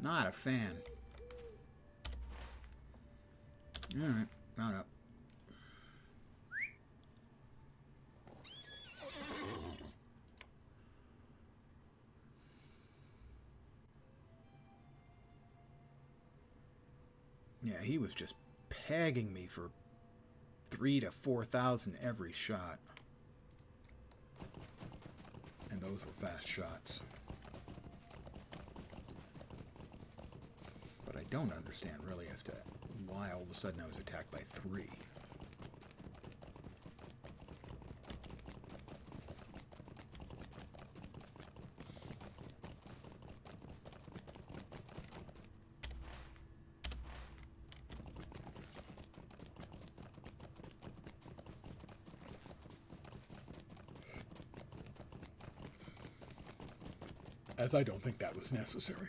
Not a fan. Alright, mount up. Yeah, he was just pegging me for 3,000 to 4,000 every shot. And those were fast shots. But I don't understand really as to why all of a sudden I was attacked by 3. As I don't think that was necessary.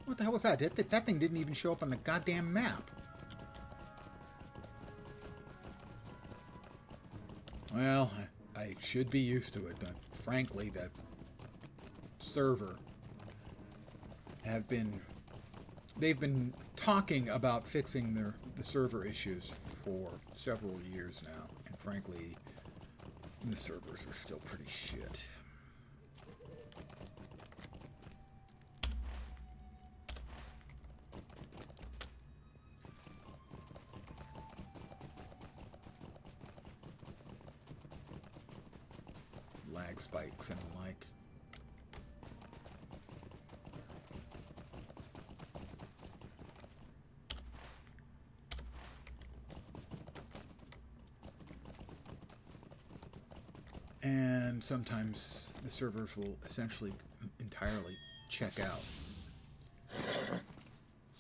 What the hell was that? That thing didn't even show up on the goddamn map. Well, I should be used to it, but frankly, that server they've been talking about fixing the server issues for several years now, and frankly, the servers are still pretty shit. Lag spikes and the like. And sometimes the servers will essentially entirely check out.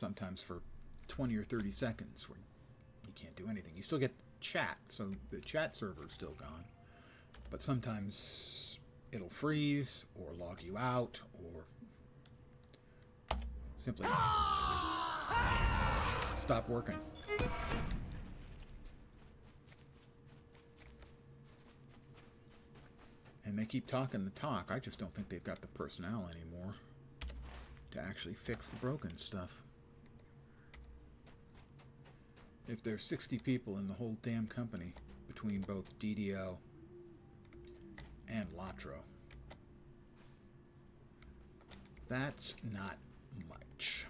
sometimes for 20 or 30 seconds where you can't do anything. You still get chat, so the chat server's still gone. But sometimes it'll freeze or log you out or simply stop working. And they keep talking the talk. I just don't think they've got the personnel anymore to actually fix the broken stuff. If there's 60 people in the whole damn company between both DDO and LotRO, that's not much.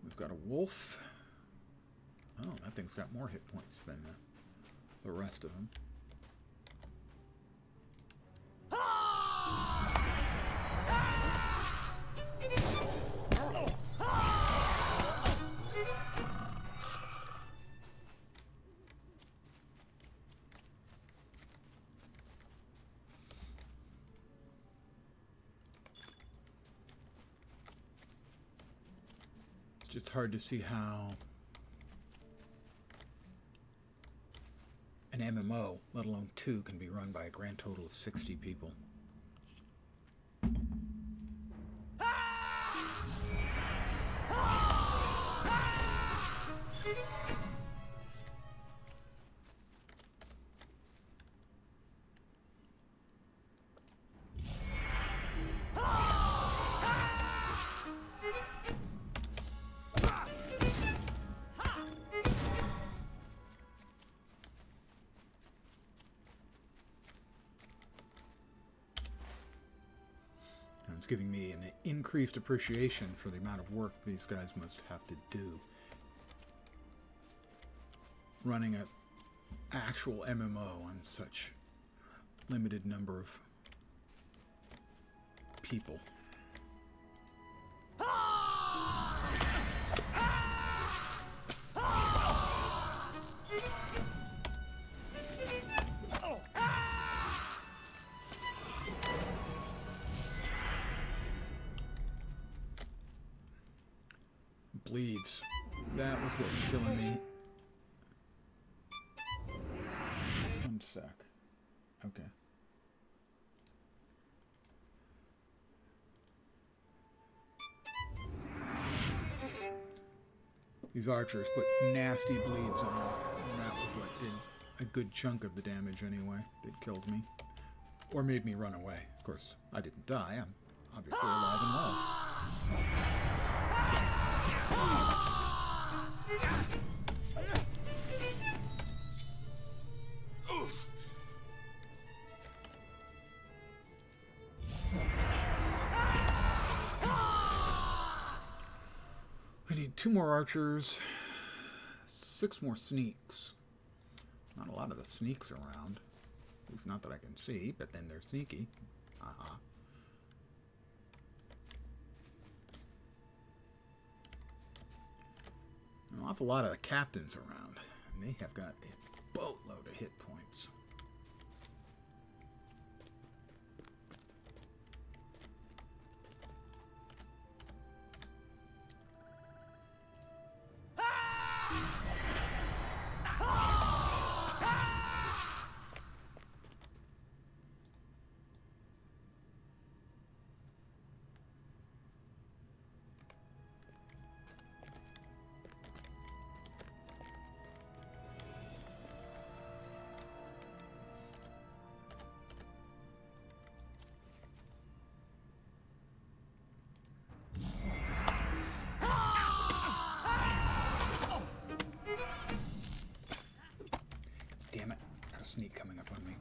We've got a wolf. Oh, that thing's got more hit points than the rest of them. It's just hard to see how an MMO, let alone 2, can be run by a grand total of 60 people. It's giving me an increased appreciation for the amount of work these guys must have to do running an actual MMO on such limited number of people. Bleeds. That was what was killing me. One sec. Okay. These archers put nasty bleeds on. And that was what did a good chunk of the damage anyway. That killed me. Or made me run away. Of course, I didn't die. I'm obviously alive and well. We need 2 more archers, 6 more sneaks. Not a lot of the sneaks around. At least not that I can see, but then they're sneaky. Aha. An awful lot of the captains around, and they have got a boatload of hit points. Damn it, got a sneak coming up on me.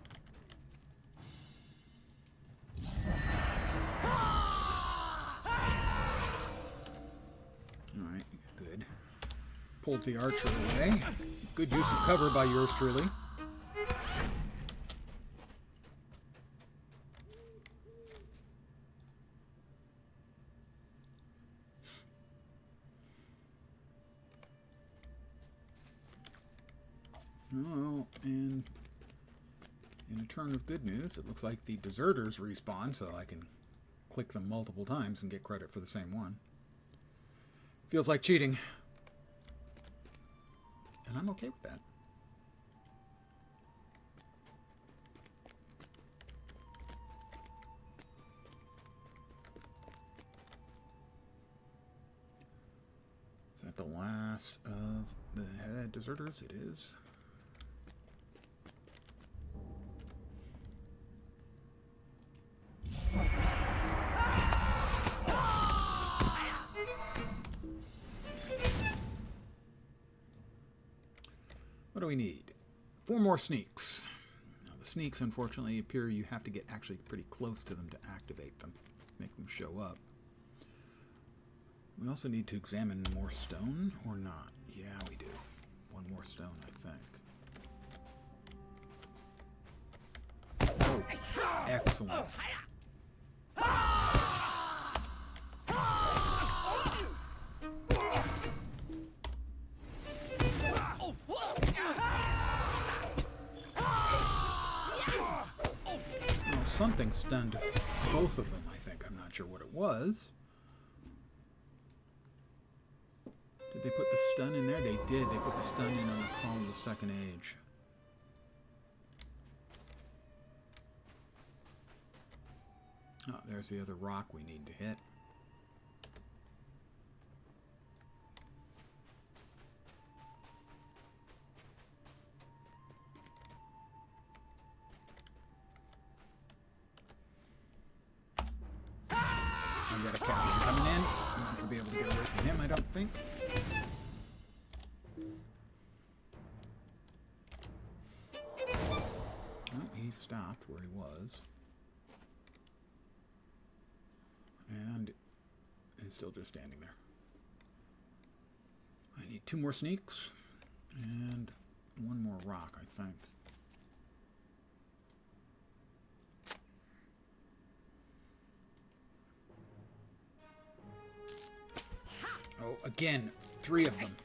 Alright, good. Pulled the archer away. Good use of cover by yours truly. Oh, and turn of good news. It looks like the deserters respawn, so I can click them multiple times and get credit for the same one. Feels like cheating. And I'm okay with that. Is that the last of the deserters? It is. What do we need? 4 more sneaks. Now, the sneaks, unfortunately, appear you have to get actually pretty close to them to activate them, make them show up. We also need to examine more stone, or not? Yeah, we do. 1 more stone, I think. Oh, excellent. Well, something stunned both of them, I think. I'm not sure what it was. Did they put the stun in there? They did. They put the stun in on the Call of the Second Age. Oh, there's the other rock we need to hit. I've got a captain coming in. I'm not going to be able to get away from him, I don't think. Oh, he stopped where he was. And is still just standing there. I need 2 more sneaks. And 1 more rock, I think. Oh, again, 3 of them.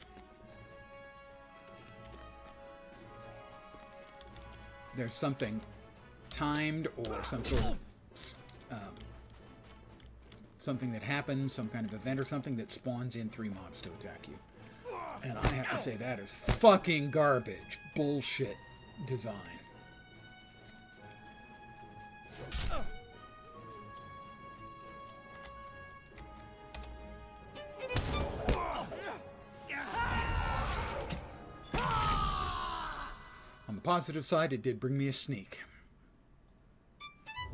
There's something timed or some sort of something that happens, some kind of event or something that spawns in 3 mobs to attack you. And I have to say that is fucking garbage. Bullshit design. On the positive side, it did bring me a sneak.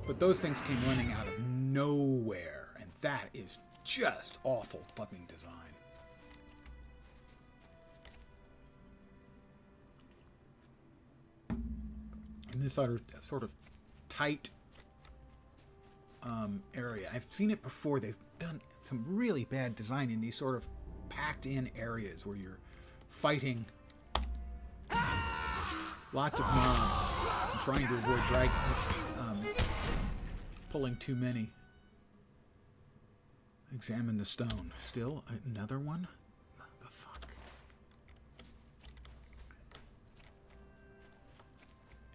But those things came running out of nowhere, and that is just awful fucking design. In this sort of tight area, I've seen it before. They've done some really bad design in these sort of packed-in areas where you're fighting lots of mobs and trying to avoid pulling too many. Examine the stone. Still another one? What the fuck?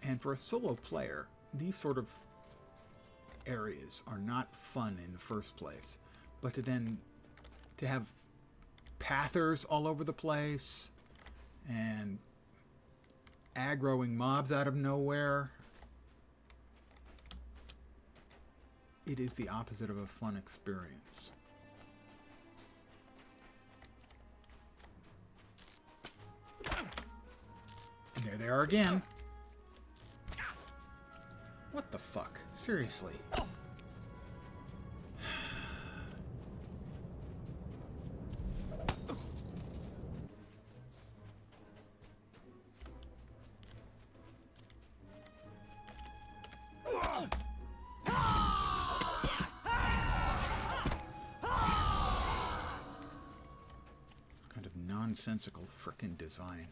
And for a solo player, these sort of areas are not fun in the first place. But to have pathers all over the place and aggroing mobs out of nowhere, it is the opposite of a fun experience. And there they are again. What the fuck? Seriously. Nonsensical frickin' design.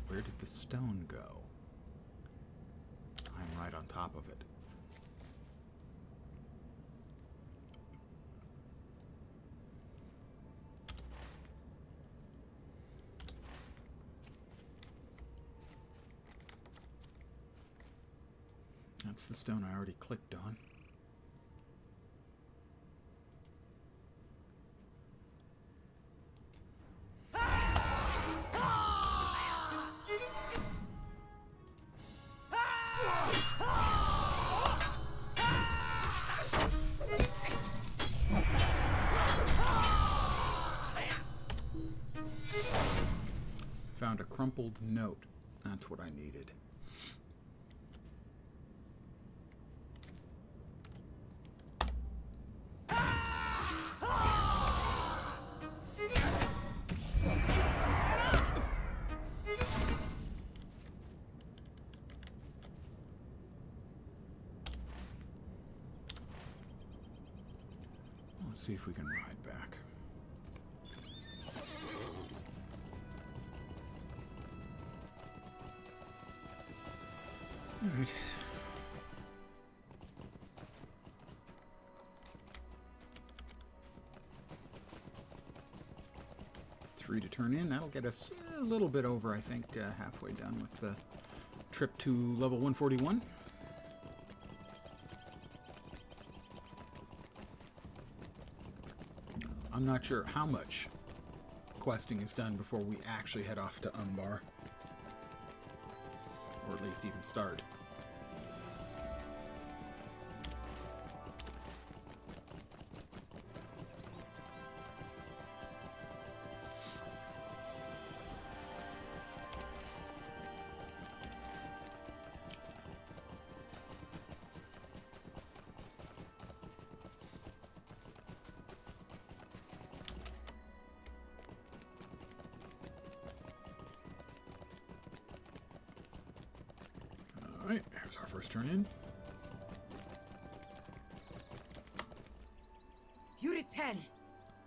Where did the stone go? I'm right on top of it. That's the stone I already clicked on. Found a crumpled note. That's what I needed. Let's see if we can ride back. All right. Three to turn in. That'll get us a little bit over, I think, halfway done with the trip to level 141. I'm not sure how much questing is done before we actually head off to Umbar. Or at least even start. Alright, here's our first turn in. You return.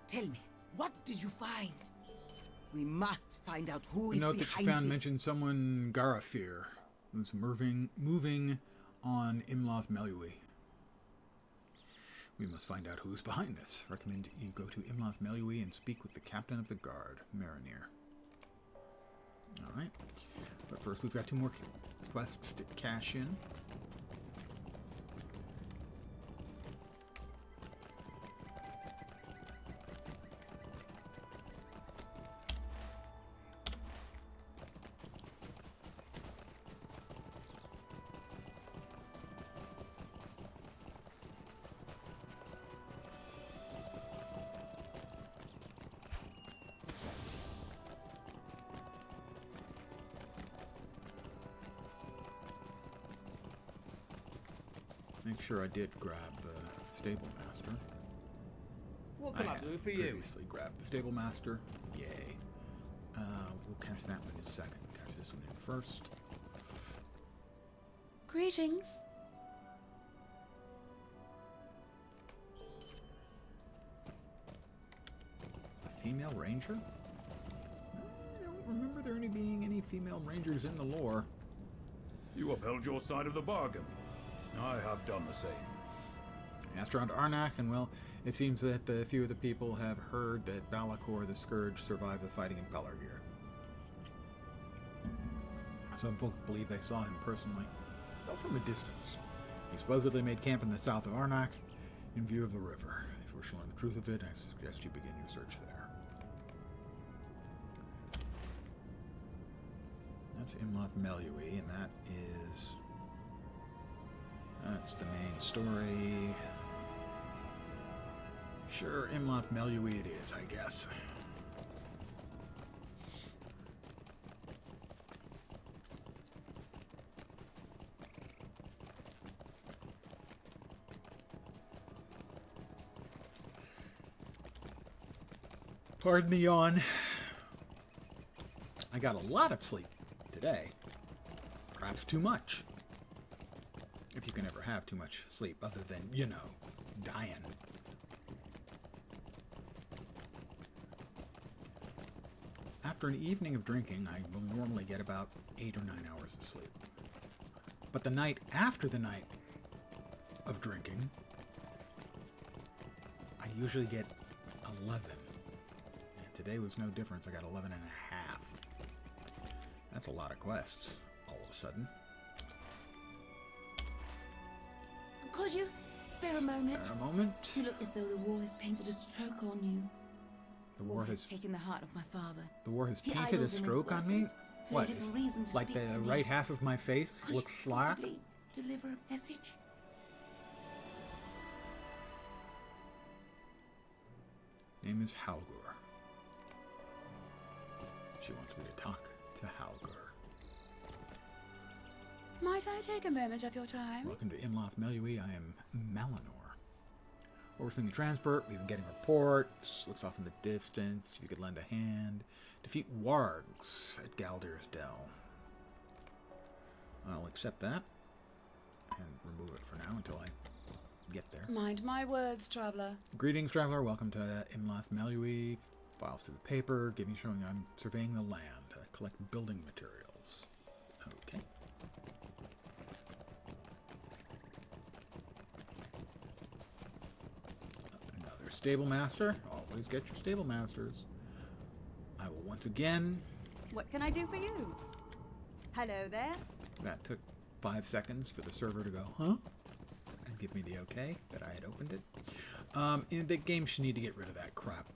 Tell me, what did you find? We must find out who The is note that behind you found this. mentioned someone Garafir who's moving on Imloth Melui. We must find out who's behind this. Recommend you go to Imloth Melui and speak with the captain of the guard, Marinir. Alright. But first we've got two more quests to cash in. Make sure I did grab the stable master. What can I had do for you? previously grabbed the stable master. Yay. We'll catch that one in a second. Catch this one in first. Greetings. A female ranger? I don't remember there being any female rangers in the lore. You upheld your side of the bargain. I have done the same. Asked around Arnak, and well, it seems that a few of the people have heard that Balakor the Scourge survived the fighting in Pelargir. Some folk believe they saw him personally, though from a distance. He supposedly made camp in the south of Arnak, in view of the river. If we're showing the truth of it, I suggest you begin your search there. That's Imloth Melui, and that's the main story. Sure, Imloth Melui it is, I guess. Pardon the yawn. I got a lot of sleep today. Perhaps too much. If you can ever have too much sleep other than, you know, dying. After an evening of drinking, I will normally get about 8 or 9 hours of sleep. But the night after the night of drinking, I usually get 11. And today was no difference. I got 11 and a half. That's a lot of quests, all of a sudden. Could you spare a moment? Spare a moment. You look as though the war has painted a stroke on you. The war has taken the heart of my father. The war has He painted a idles in his stroke on me? workers for What? little reason to Like speak the to me. right half of my face Could looks you slack? possibly deliver a message? Name is Halgur. She wants me to talk to Halgur. Might I take a moment of your time? Welcome to Imloth Melui. I am Malinor. Overseeing the transport, we've been getting reports. Looks off in the distance. If you could lend a hand. Defeat wargs at Galdir's Dell. I'll accept that. And remove it for now until I get there. Mind my words, traveler. Greetings, traveler. Welcome to Imloth Melui. Files through the paper. Showing I'm surveying the land. Collect building materials. Okay. Another stable master. Always get your stable masters. I will once again. What can I do for you? Hello there. That took 5 seconds for the server to go, huh? And give me the okay that I had opened it. In the game should need to get rid of that crap.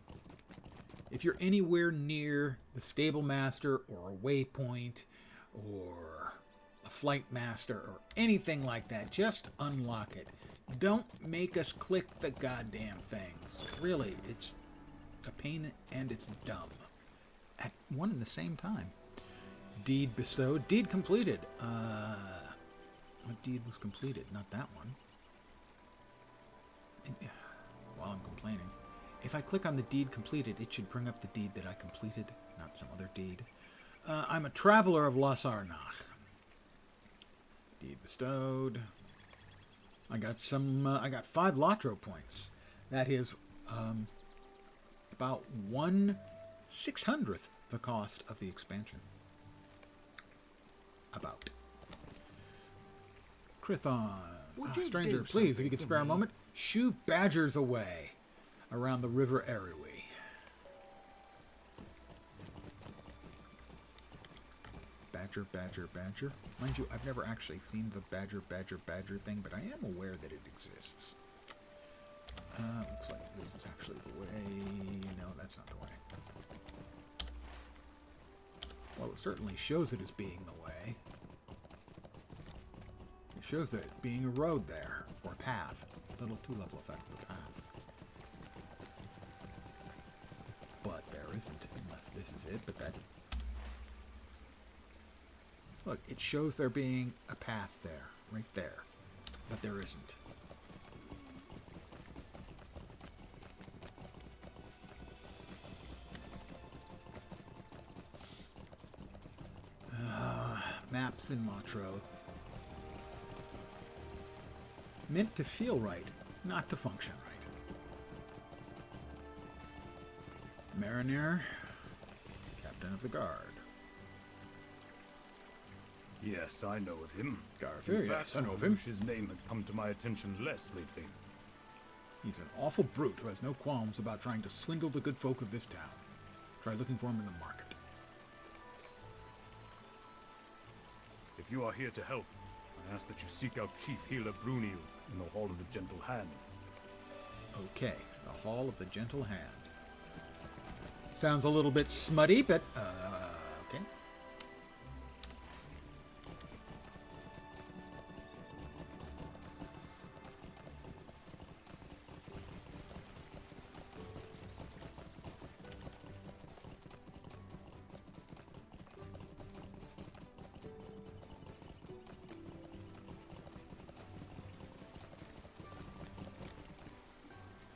If you're anywhere near the stable master or a waypoint or a flight master or anything like that, just unlock it. Don't make us click the goddamn things. Really, it's a pain and it's dumb. At one and the same time. Deed bestowed. Deed completed. What deed was completed? Not that one. While I'm complaining. If I click on the deed completed, it should bring up the deed that I completed, not some other deed. I'm a traveler of Losarnach. Deed bestowed. I got 5 LotRO points. That is about 1/600th the cost of the expansion. About. Krithon. Stranger, please, if you could spare a moment, shoo badgers away around the river Eriwi. Badger, badger, badger. Mind you, I've never actually seen the badger, badger, badger thing, but I am aware that it exists. Looks like this is actually the way. No, that's not the way. Well, it certainly shows it as being the way. It shows that it being a road there, or a path. Little 2-level effect of the path. But there isn't, unless this is it, but that... Look, it shows there being a path there, right there. But there isn't. Maps in LotRO. Meant to feel right, not to function right. Mariner, captain of the guard. Yes, I know of him. Garfir, In yes, fact, I know of him. wish his name had come to my attention less lately. He's an awful brute who has no qualms about trying to swindle the good folk of this town. Try looking for him in the market. If you are here to help, I ask that you seek out Chief Healer Brunil in the Hall of the Gentle Hand. Okay, the Hall of the Gentle Hand. Sounds a little bit smutty, but, okay.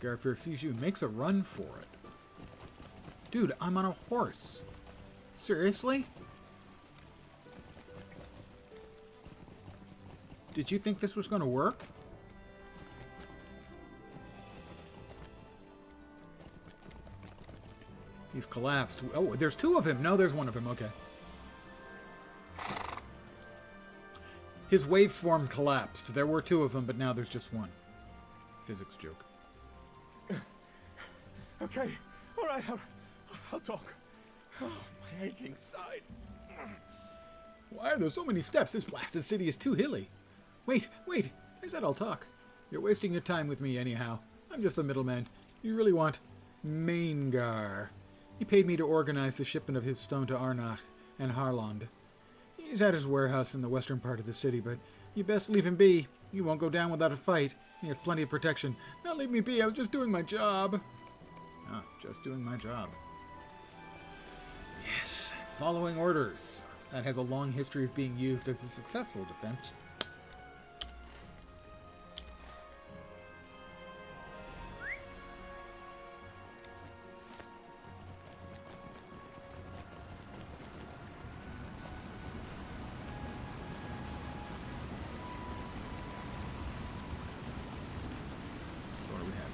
Garfir sees you and makes a run for it. Dude, I'm on a horse. Seriously? Did you think this was going to work? He's collapsed. Oh, there's 2 of him. No, there's 1 of him. Okay. His waveform collapsed. There were two of them, but now there's just one. Physics joke. Okay, all right, I'll talk. Oh, my aching side. Why are there so many steps? This blasted city is too hilly. Wait. I said I'll talk. You're wasting your time with me anyhow. I'm just the middleman. You really want Maingar. He paid me to organize the shipment of his stone to Arnach and Harland. He's at his warehouse in the western part of the city, but you best leave him be. You won't go down without a fight. He has plenty of protection. Now leave me be. I was just doing my job. Ah, just doing my job. Yes, following orders. That has a long history of being used as a successful defense. What do we have?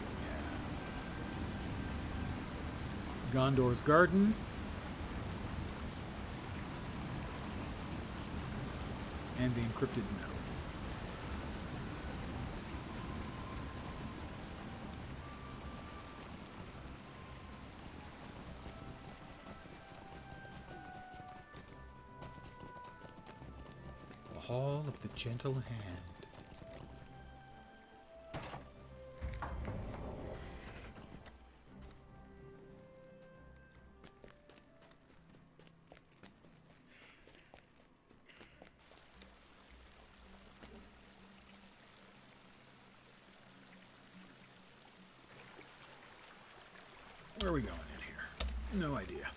We have Gondor's Garden. And the encrypted note. The Hall of the Gentle Hand. Where are we going in here? No idea.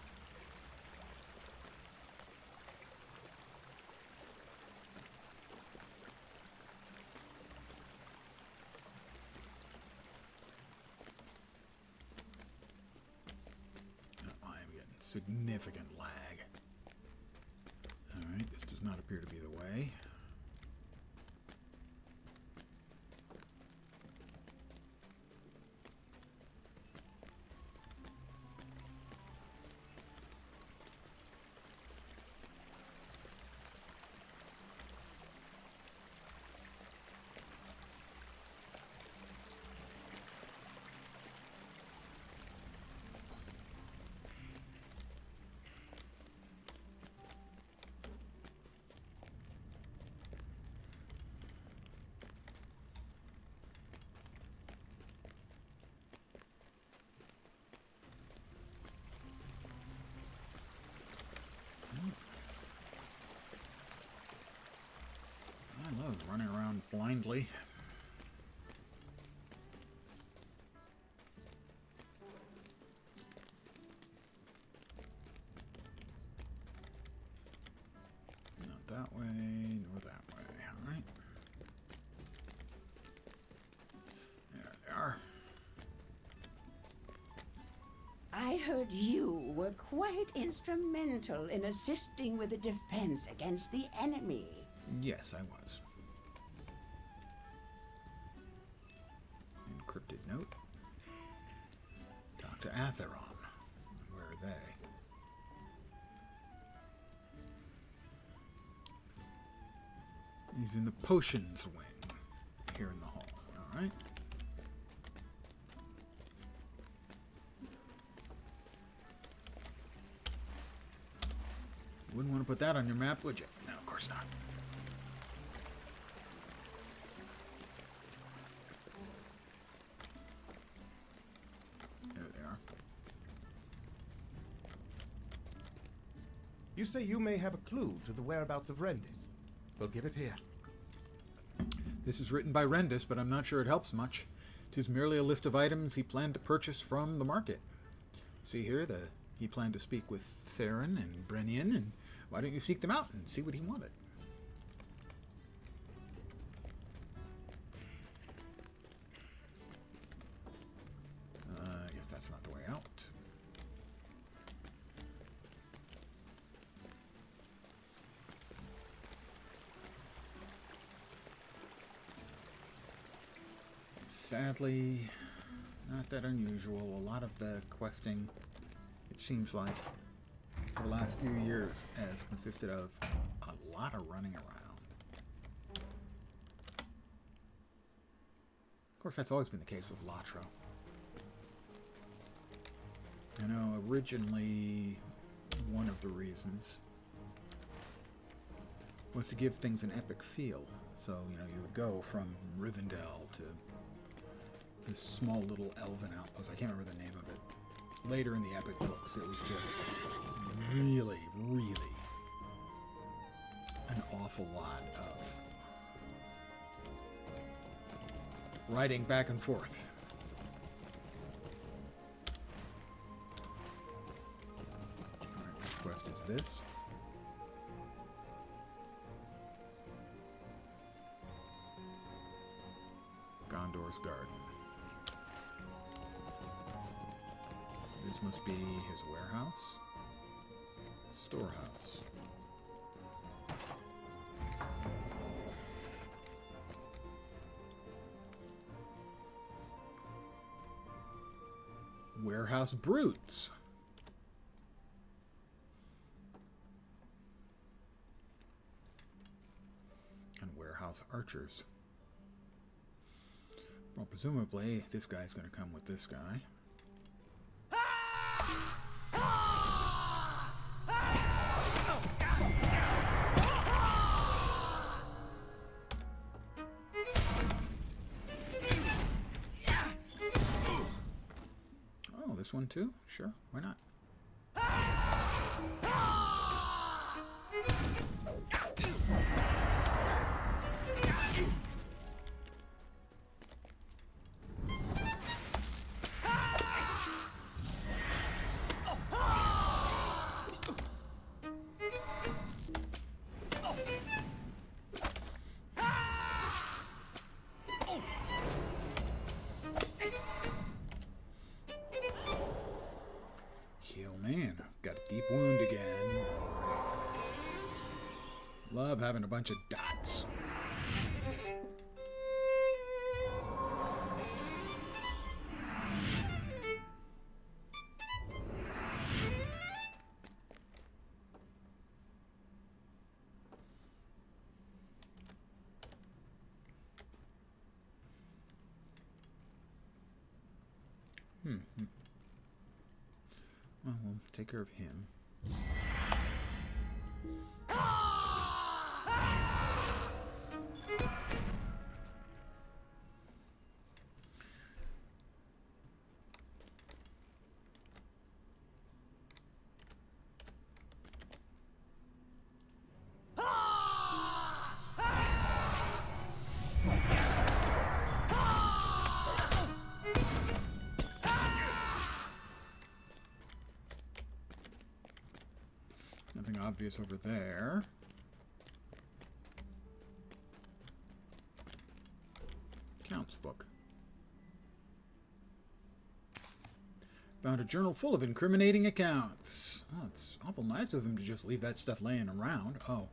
Oh, I am getting significant lag. Alright, this does not appear to be the way. I love running around blindly. Not that way, nor that way. All right. There they are. I heard you were quite instrumental in assisting with the defense against the enemy. Yes, I was. Encrypted note. Talk to Atheron. Where are they? He's in the potions wing. Here in the hall. Alright. Wouldn't want to put that on your map, would you? No, of course not. There they are. You say you may have a clue to the whereabouts of Rendis. Well, give it here. This is written by Rendis, but I'm not sure it helps much. 'Tis merely a list of items he planned to purchase from the market. See here, he planned to speak with Theron and Brennian, and why don't you seek them out and see what he wanted? I guess that's not the way out. Sadly, not that unusual. A lot of the questing, it seems like, for the last few years has consisted of a lot of running around. course, that's always been the case with LotRO. I know originally one of the reasons was to give things an epic feel. So, you know, you would go from Rivendell to this small little elven outpost. I can't remember the name of it. Later in the epic books, it was just really, really an awful lot of riding back and forth. Alright, which quest is this? Gondor's Garden. This must be his warehouse? Storehouse. Warehouse brutes. And warehouse archers. Well, presumably this guy's going to come with this guy. Oh, this one too? Sure, why not? Wound again. Love having a bunch of dots. Well, we'll take care of him. Nothing obvious over there. Accounts book. Found a journal full of incriminating accounts. Oh, it's awful nice of him to just leave that stuff laying around. Oh.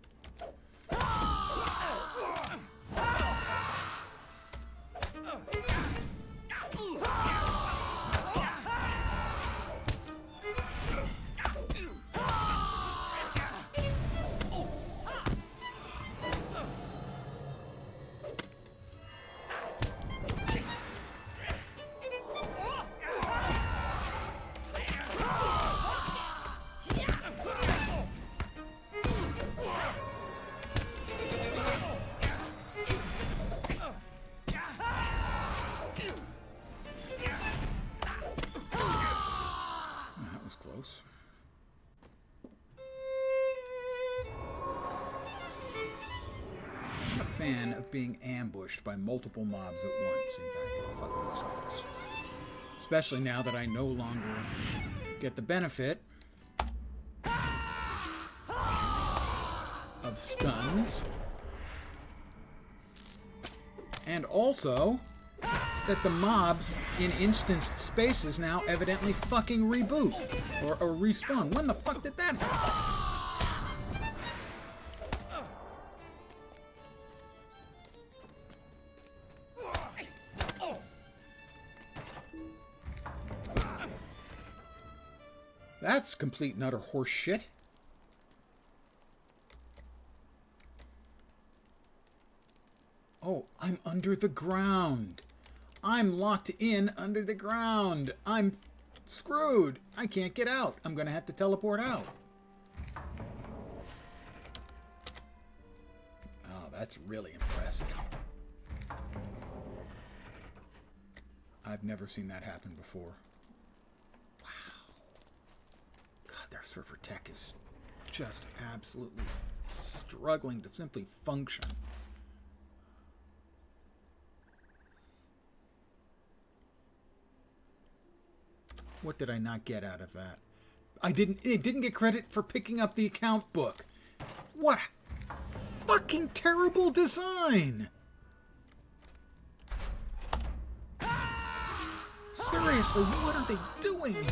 Fan of being ambushed by multiple mobs at once. In fact, it fucking sucks. Especially now that I no longer get the benefit of stuns. And also that the mobs in instanced spaces now evidently fucking reboot. Or respawn. When the fuck did that happen? That's complete and utter horse shit. Oh, I'm under the ground. I'm locked in under the ground. I'm screwed. I can't get out. I'm going to have to teleport out. Oh, that's really impressive. I've never seen that happen before. Wow. God, their server tech is just absolutely struggling to simply function. What did I not get out of that? It didn't get credit for picking up the account book. What a fucking terrible design! Seriously, what are they doing here?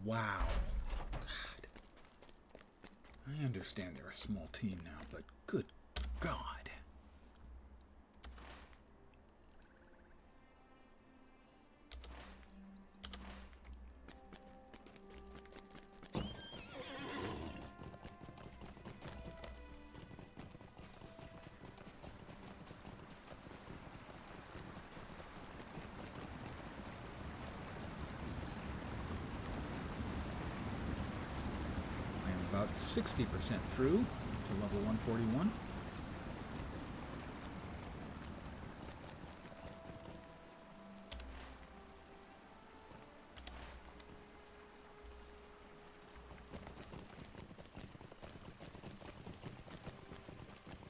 Wow. God. I understand they're a small team now, but good God. About 60% through to level 141.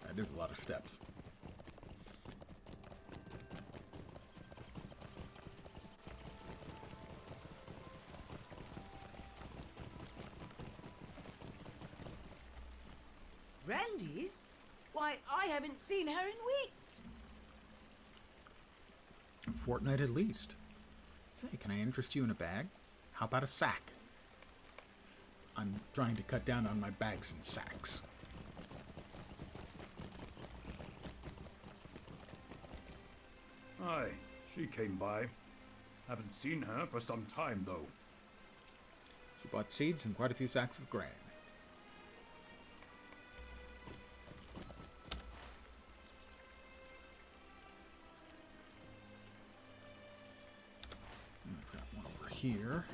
That is a lot of steps. Randy's? Why, I haven't seen her in weeks. A fortnight at least. Say, can I interest you in a bag? How about a sack? I'm trying to cut down on my bags and sacks. Aye, she came by. Haven't seen her for some time, though. She bought seeds and quite a few sacks of grain. I've got one over here.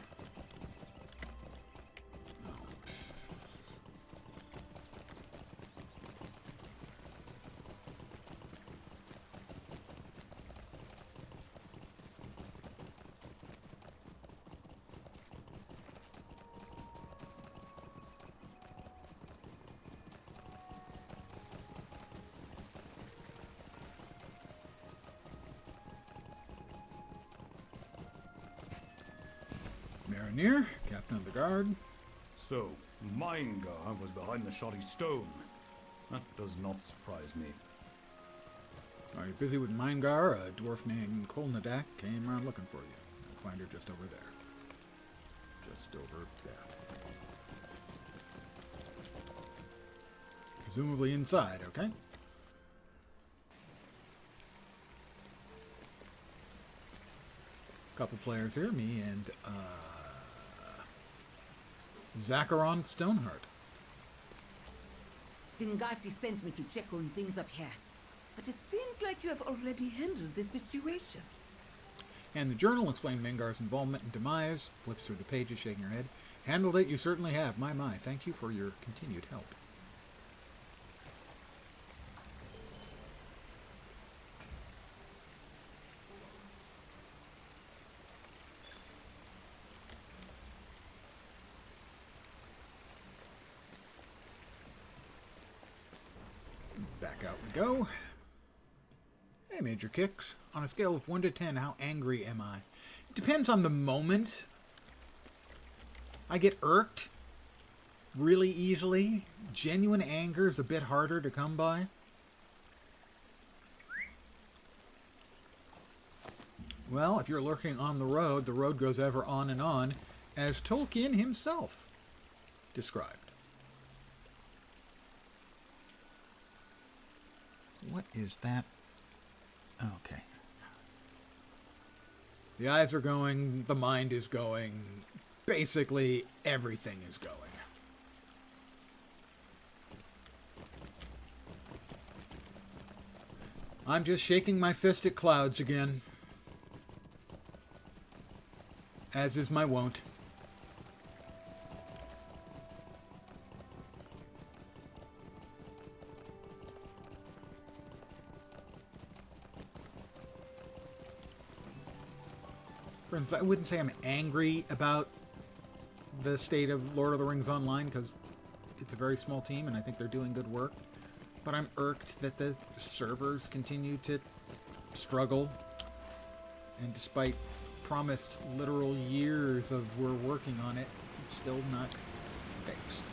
Mariner, captain of the guard. So, Maingar was behind the shoddy stone. That does not surprise me. Are you busy with Maingar? A dwarf named Kolnadak came around looking for you. You'll find her just over there. Just over there. Presumably inside, okay? Couple players here, me and Zacharon Stoneheart. Dingasi sent me to check on things up here. But it seems like you have already handled the situation. And the journal explained Mengar's involvement in demise. Flips through the pages, shaking her head. Handled it, you certainly have. My. Thank you for your continued help. Back out we go. Hey, Major Kicks. On a scale of 1 to 10, how angry am I? It depends on the moment. I get irked really easily. Genuine anger is a bit harder to come by. Well, if you're lurking on the road goes ever on and on, as Tolkien himself described. What is that? Okay. The eyes are going, the mind is going, basically everything is going. I'm just shaking my fist at clouds again. As is my wont. For instance, I wouldn't say I'm angry about the state of Lord of the Rings Online, because it's a very small team and I think they're doing good work. But I'm irked that the servers continue to struggle. And despite promised literal years of we're working on it, it's still not fixed.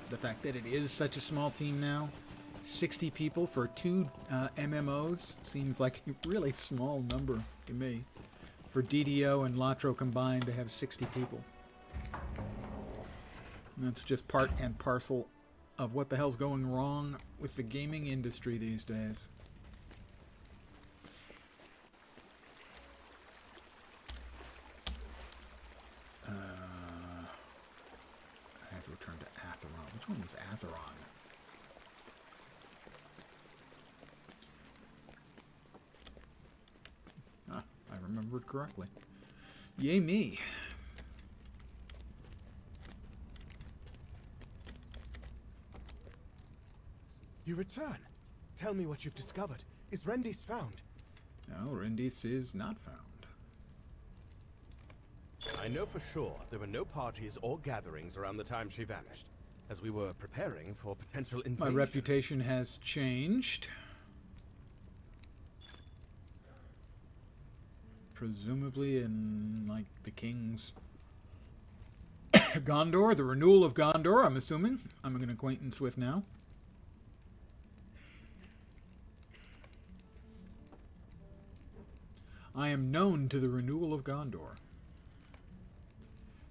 The fact that it is such a small team now, 60 people for 2 MMOs, seems like a really small number to me. For DDO and LotRO combined to have 60 people. And that's just part and parcel of what the hell's going wrong with the gaming industry these days. I have to return to Atheron. Which one was Atheron? Ah, I remembered correctly. Yay me. You return. Tell me what you've discovered. Is Rendis found? No, Rendis is not found. I know for sure there were no parties or gatherings around the time she vanished, as we were preparing for potential invasion. My reputation has changed. Presumably in, like, the King's Gondor, the renewal of Gondor, I'm assuming. I'm an acquaintance with now. I am known to the renewal of Gondor.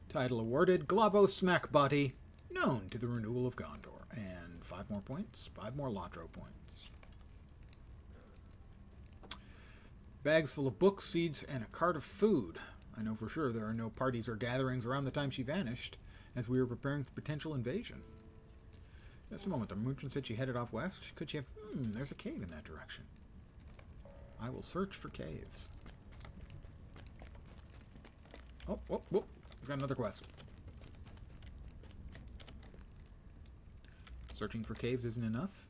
Title awarded, Globbo Smackbody, known to the renewal of Gondor. And 5 more points, 5 more LotRO points. Bags full of books, seeds, and a cart of food. I know for sure there are no parties or gatherings around the time she vanished, as we were preparing for potential invasion. Just a moment, the merchant said she headed off west. Could she have... there's a cave in that direction. I will search for caves. Oh, whoop, whoop. We've got another quest. Searching for caves isn't enough.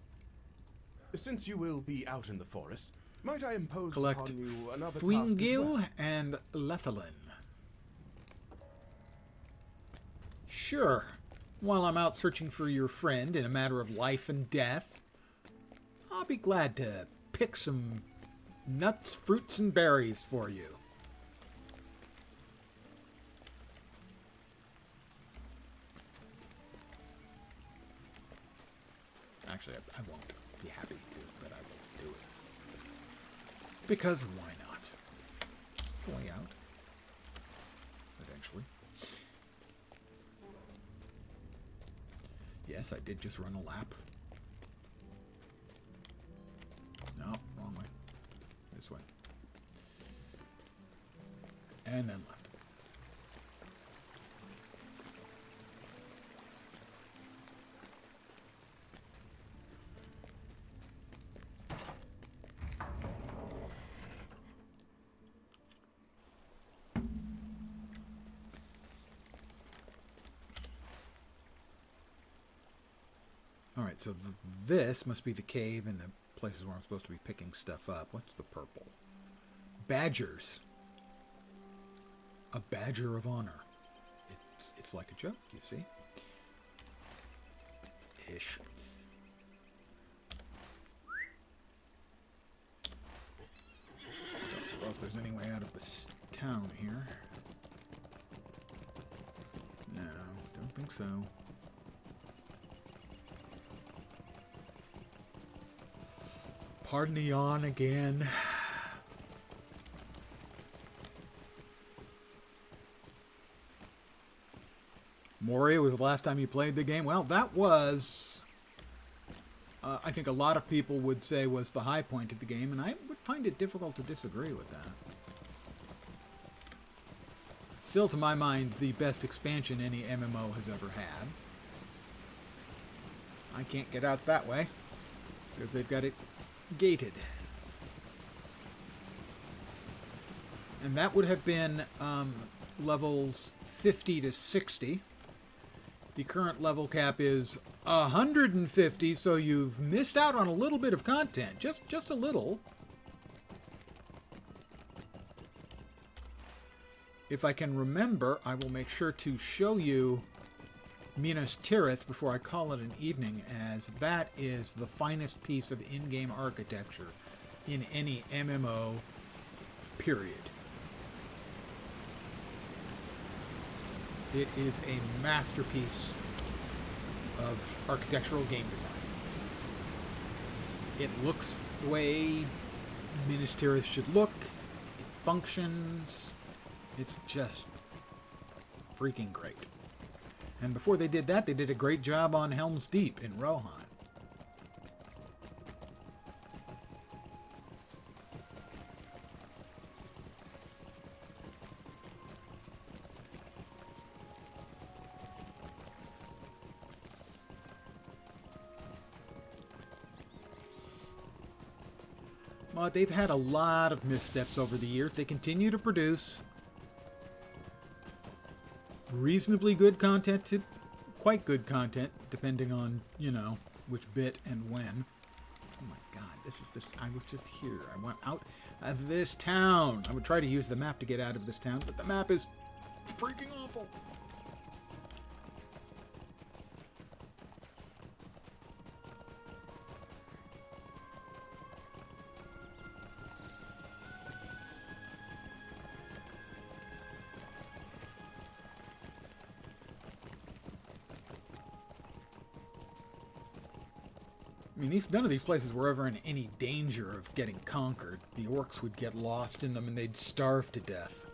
Since you will be out in the forest, might I impose Collect upon you another task as Thwingil well? and Lethalin. Sure. While I'm out searching for your friend in a matter of life and death, I'll be glad to pick some nuts, fruits, and berries for you. Actually, I won't be happy to, but I will do it. Because why not? It's the way out. Eventually. Yes, I did just run a lap. No, wrong way. This way. And then left. Alright, so this must be the cave and the places where I'm supposed to be picking stuff up. What's the purple? Badgers. A badger of honor. It's like a joke, you see? Ish. Don't suppose there's any way out of this town here. No, don't think so. Pardon the yawn again. area was the last time you played the game. Well, that was, I think a lot of people would say was the high point of the game, and I would find it difficult to disagree with that. Still, to my mind, the best expansion any MMO has ever had. I can't get out that way, because they've got it gated. And that would have been levels 50 to 60. The current level cap is 150, so you've missed out on a little bit of content. Just a little. If I can remember, I will make sure to show you Minas Tirith before I call it an evening, as that is the finest piece of in-game architecture in any MMO, period. It is a masterpiece of architectural game design. It looks the way Minas Tirith should look. It functions. It's just freaking great. And before they did that, they did a great job on Helm's Deep in Rohan. But they've had a lot of missteps over the years. They continue to produce reasonably good content to quite good content, depending on, you know, which bit and when. Oh my god, I was just here. I went out of this town. I would try to use the map to get out of this town, but the map is freaking awful. I mean, none of these places were ever in any danger of getting conquered. The orcs would get lost in them and they'd starve to death.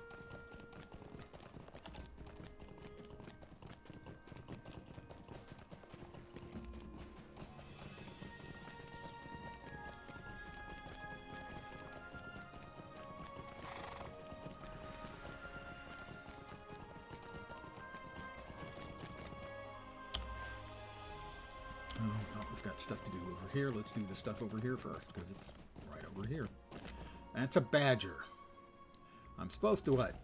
Stuff to do over here. Let's do the stuff over here first, because it's right over here. That's a badger. I'm supposed to what?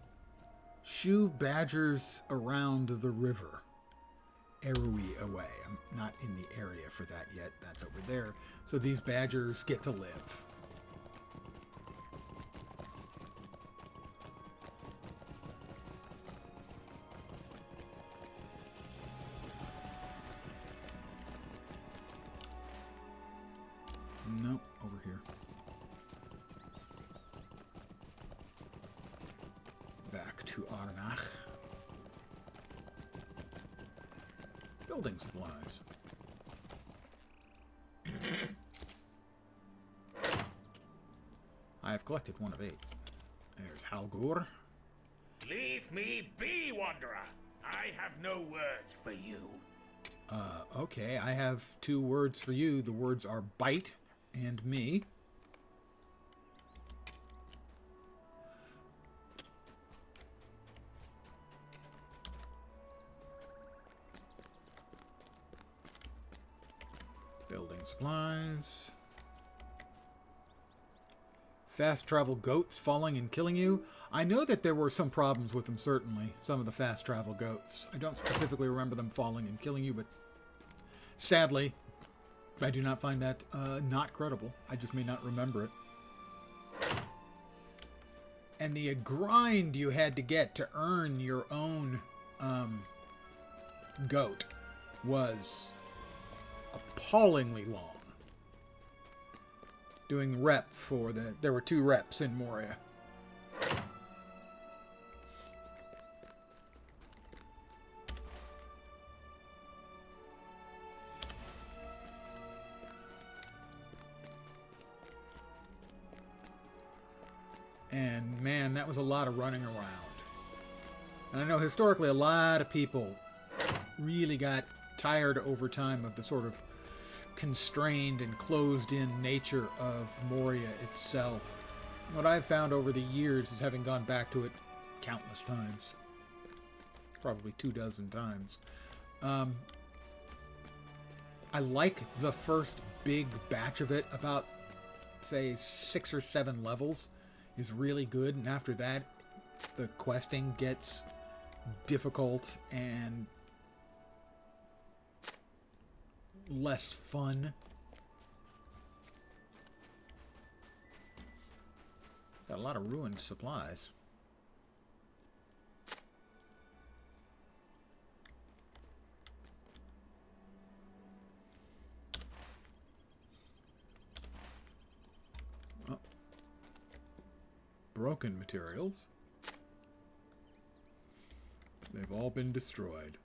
Shoo badgers around the river. Arrowy away. I'm not in the area for that yet. That's over there. So these badgers get to live. Nope, over here. Back to Arnach. Building supplies. I have collected one of 8. There's Halgur. Leave me be, Wanderer. I have no words for you. Okay, I have 2 words for you. The words are bite and me. Building supplies. Fast travel goats falling and killing you. I know that there were some problems with them, certainly. Some of the fast travel goats. I don't specifically remember them falling and killing you, but sadly, I do not find that not credible. I just may not remember it. And the grind you had to get to earn your own goat was appallingly long. Doing the rep for there were 2 reps in Moria. And man, that was a lot of running around. And I know historically a lot of people really got tired over time of the sort of constrained and closed-in nature of Moria itself. What I've found over the years is, having gone back to it countless times, probably 24 times, I like the first big batch of it, about, say, 6 or 7 levels, is really good, and after that, the questing gets difficult and less fun. Got a lot of ruined supplies. Oh. Broken materials. They've all been destroyed.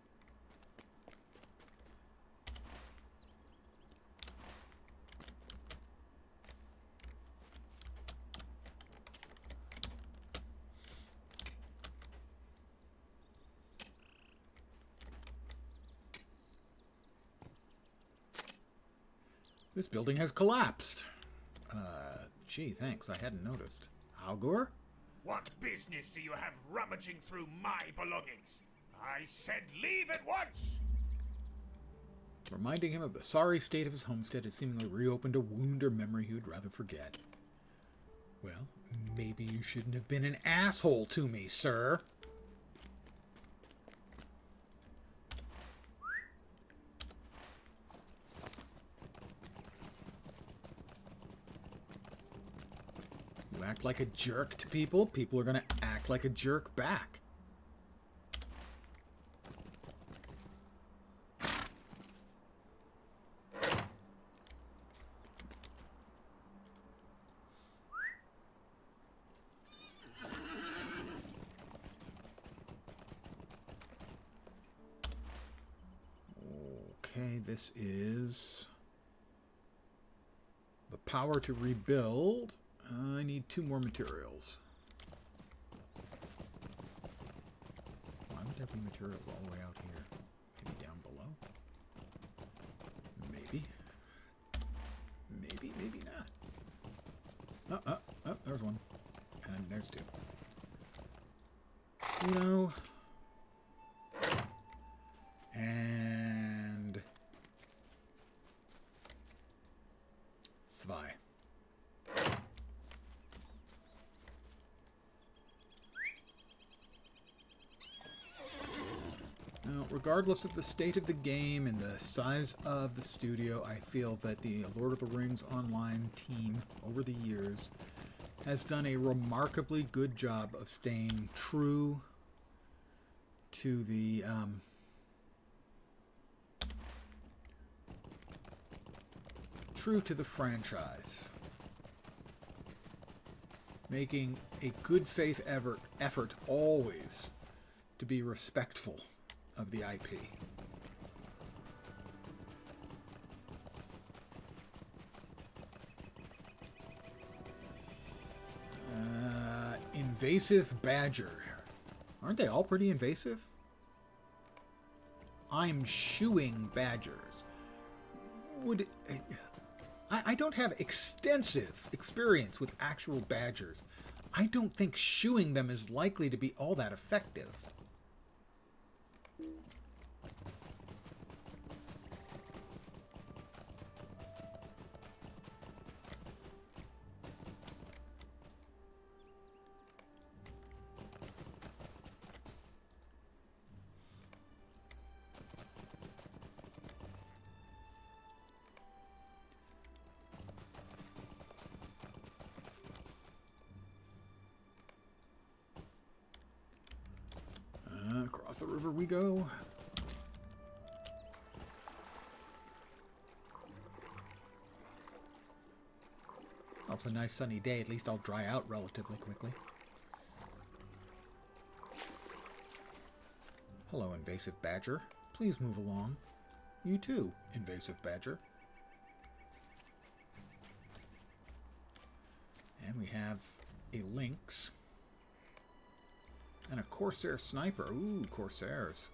This building has collapsed. Gee, thanks. I hadn't noticed. Algor? What business do you have rummaging through my belongings? I said leave at once! Reminding him of the sorry state of his homestead had seemingly reopened a wound or memory he would rather forget. Well, maybe you shouldn't have been an asshole to me, sir. You act like a jerk to people, people are going to act like a jerk back. Okay, this is the power to rebuild. I need 2 more materials. Why would there be materials all the way out here? Maybe down below? Maybe. Maybe, maybe not. Oh, there's one. And there's 2. Uno. And Zwei. Now, regardless of the state of the game and the size of the studio, I feel that the Lord of the Rings Online team over the years has done a remarkably good job of staying true to the franchise, making a good faith effort always to be respectful of the IP. Invasive badger. Aren't they all pretty invasive? I'm shooing badgers. I don't have extensive experience with actual badgers. I don't think shooing them is likely to be all that effective. Across the river we go. Well, it's a nice sunny day. At least I'll dry out relatively quickly. Hello, invasive badger. Please move along. You too, invasive badger. And we have a lynx. And a Corsair sniper. Ooh, Corsairs.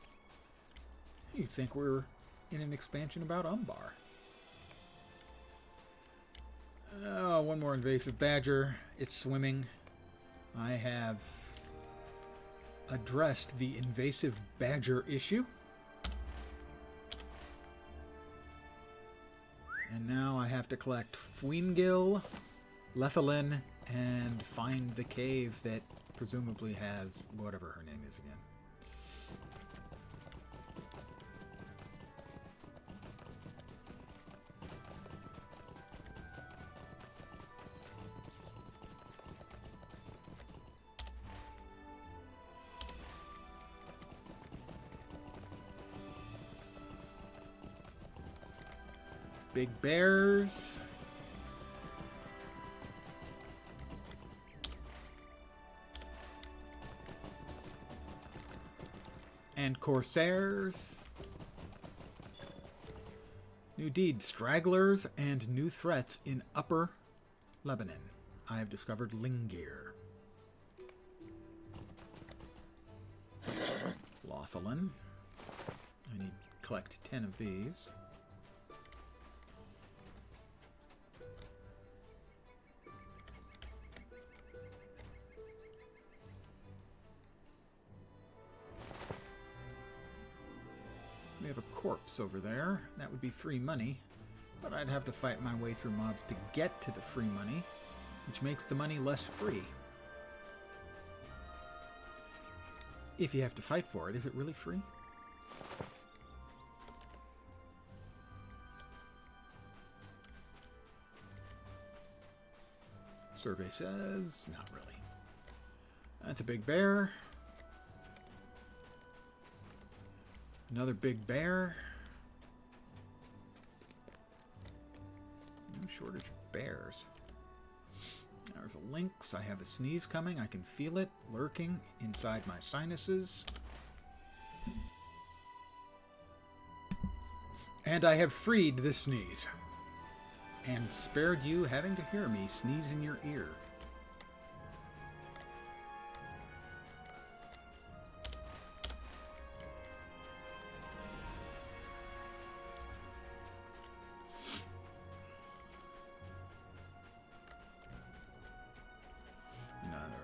You think we're in an expansion about Umbar. Oh, one more invasive badger. It's swimming. I have addressed the invasive badger issue. And now I have to collect Fwingil, Lethalin, and find the cave that presumably has whatever her name is again. Big bears. And corsairs. New deed, stragglers and new threats in Upper Lebanon. I have discovered Lingir. Lothalin. I need to collect 10 of these. We have a corpse over there. That would be free money. But I'd have to fight my way through mobs to get to the free money, which makes the money less free. If you have to fight for it, is it really free? Survey says, not really. That's a big bear. Another big bear. No shortage of bears. There's a lynx. I have a sneeze coming. I can feel it lurking inside my sinuses. And I have freed the sneeze. And spared you having to hear me sneeze in your ear.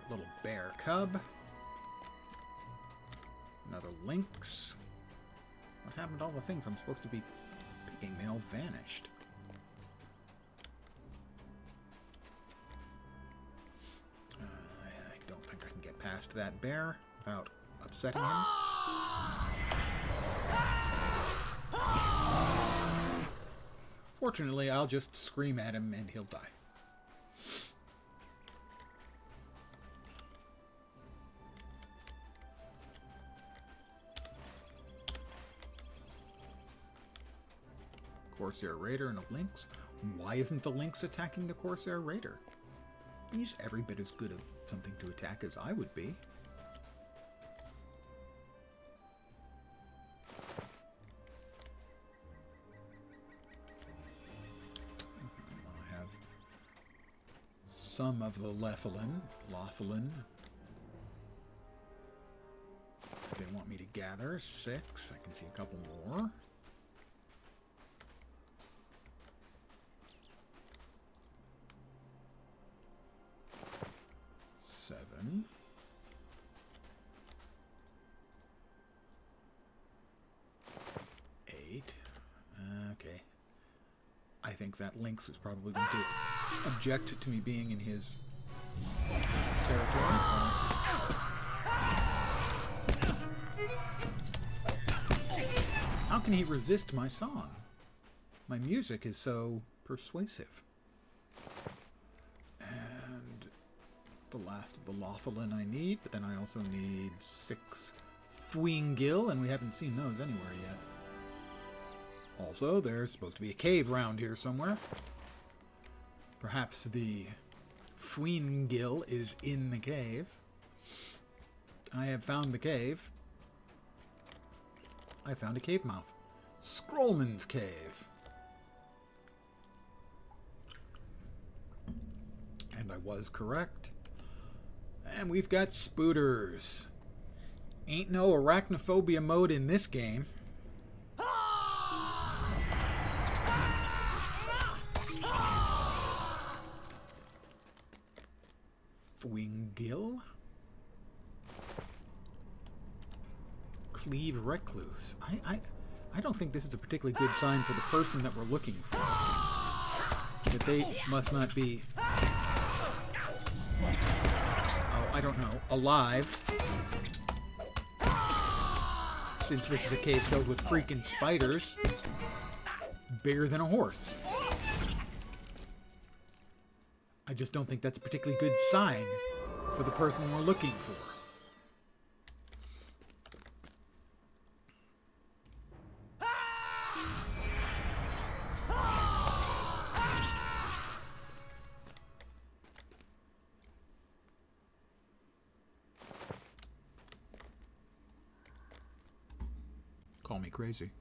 Little bear cub. Another lynx. What happened to all the things I'm supposed to be picking? They all vanished. I don't think I can get past that bear without upsetting him. Fortunately, I'll just scream at him and he'll die. Corsair Raider and a lynx. Why isn't the lynx attacking the Corsair Raider? He's every bit as good of something to attack as I would be. I have some of the Lethalin. They want me to gather 6. I can see a couple more. Okay. I think that lynx is probably going to object to me being in his territory, so... How can he resist my song? My music is so persuasive. And the last of the Lothalin I need, but then I also need 6 Fwingil, and we haven't seen those anywhere yet. Also, there's supposed to be a cave round here somewhere. Perhaps the Fwingil is in the cave. I have found the cave. I found a cave mouth. Scrollman's Cave. And I was correct. And we've got spooters. Ain't no arachnophobia mode in this game. Fwingil. Cleave Recluse. I don't think this is a particularly good sign for the person that we're looking for. That they must not be, I don't know, alive. Since this is a cave filled with freaking spiders. Bigger than a horse. I just don't think that's a particularly good sign for the person we're looking for. Call me crazy.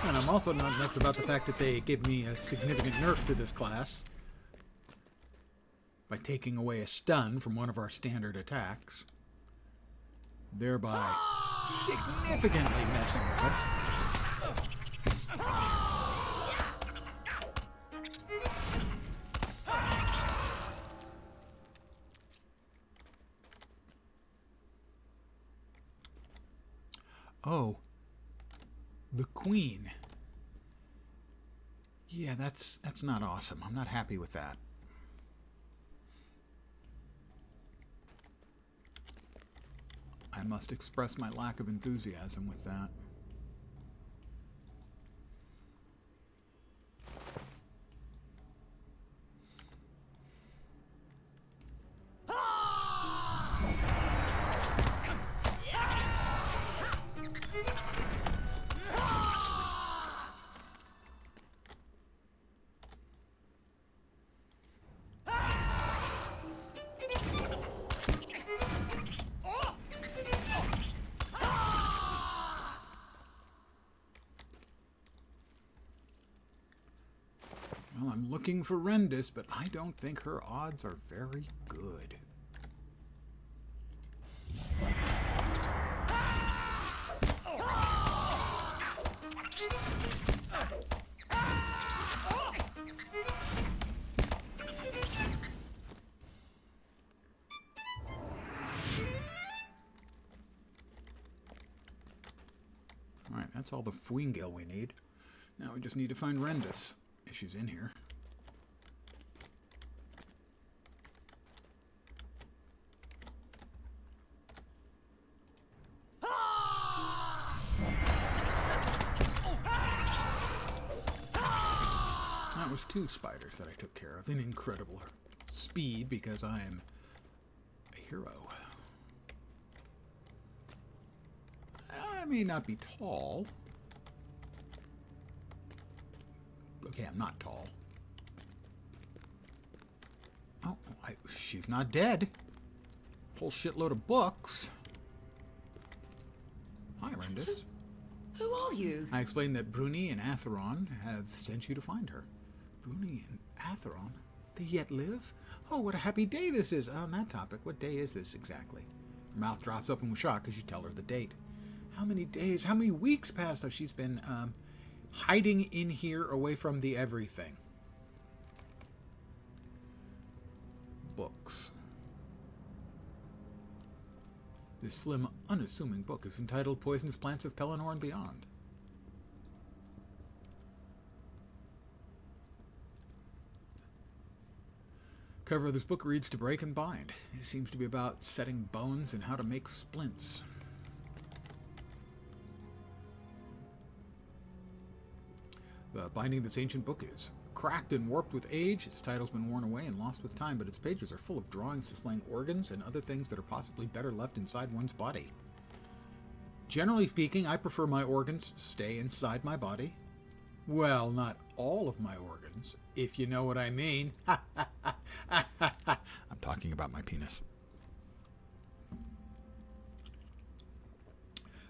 And I'm also not nuts about the fact that they gave me a significant nerf to this class by taking away a stun from one of our standard attacks, thereby significantly messing with us. Oh, the Queen. Yeah, that's not awesome. I'm not happy with that. I must express my lack of enthusiasm with that. Well, I'm looking for Rendis, but I don't think her odds are very good. Alright, that's all the Fwingil we need. Now we just need to find Rendis, if she's in here. That was 2 spiders that I took care of in incredible speed because I am a hero. I may not be tall. Okay, I'm not tall. Oh, she's not dead. Whole shitload of books. Hi, Rendis. Who are you? I explained that Bruni and Atheron have sent you to find her. Bruni and Atheron? They yet live? Oh, what a happy day this is. On that topic, what day is this exactly? Her mouth drops open with shock as you tell her the date. How many days, how many weeks past have she's been, hiding in here away from the everything? Books. This slim, unassuming book is entitled Poisonous Plants of Pelennor and Beyond. Cover of this book reads To Break and Bind. It seems to be about setting bones and how to make splints. The binding of this ancient book is cracked and warped with age. Its title's been worn away and lost with time, but its pages are full of drawings displaying organs and other things that are possibly better left inside one's body. Generally speaking, I prefer my organs stay inside my body. Well, not all of my organs, if you know what I mean. I'm talking about my penis.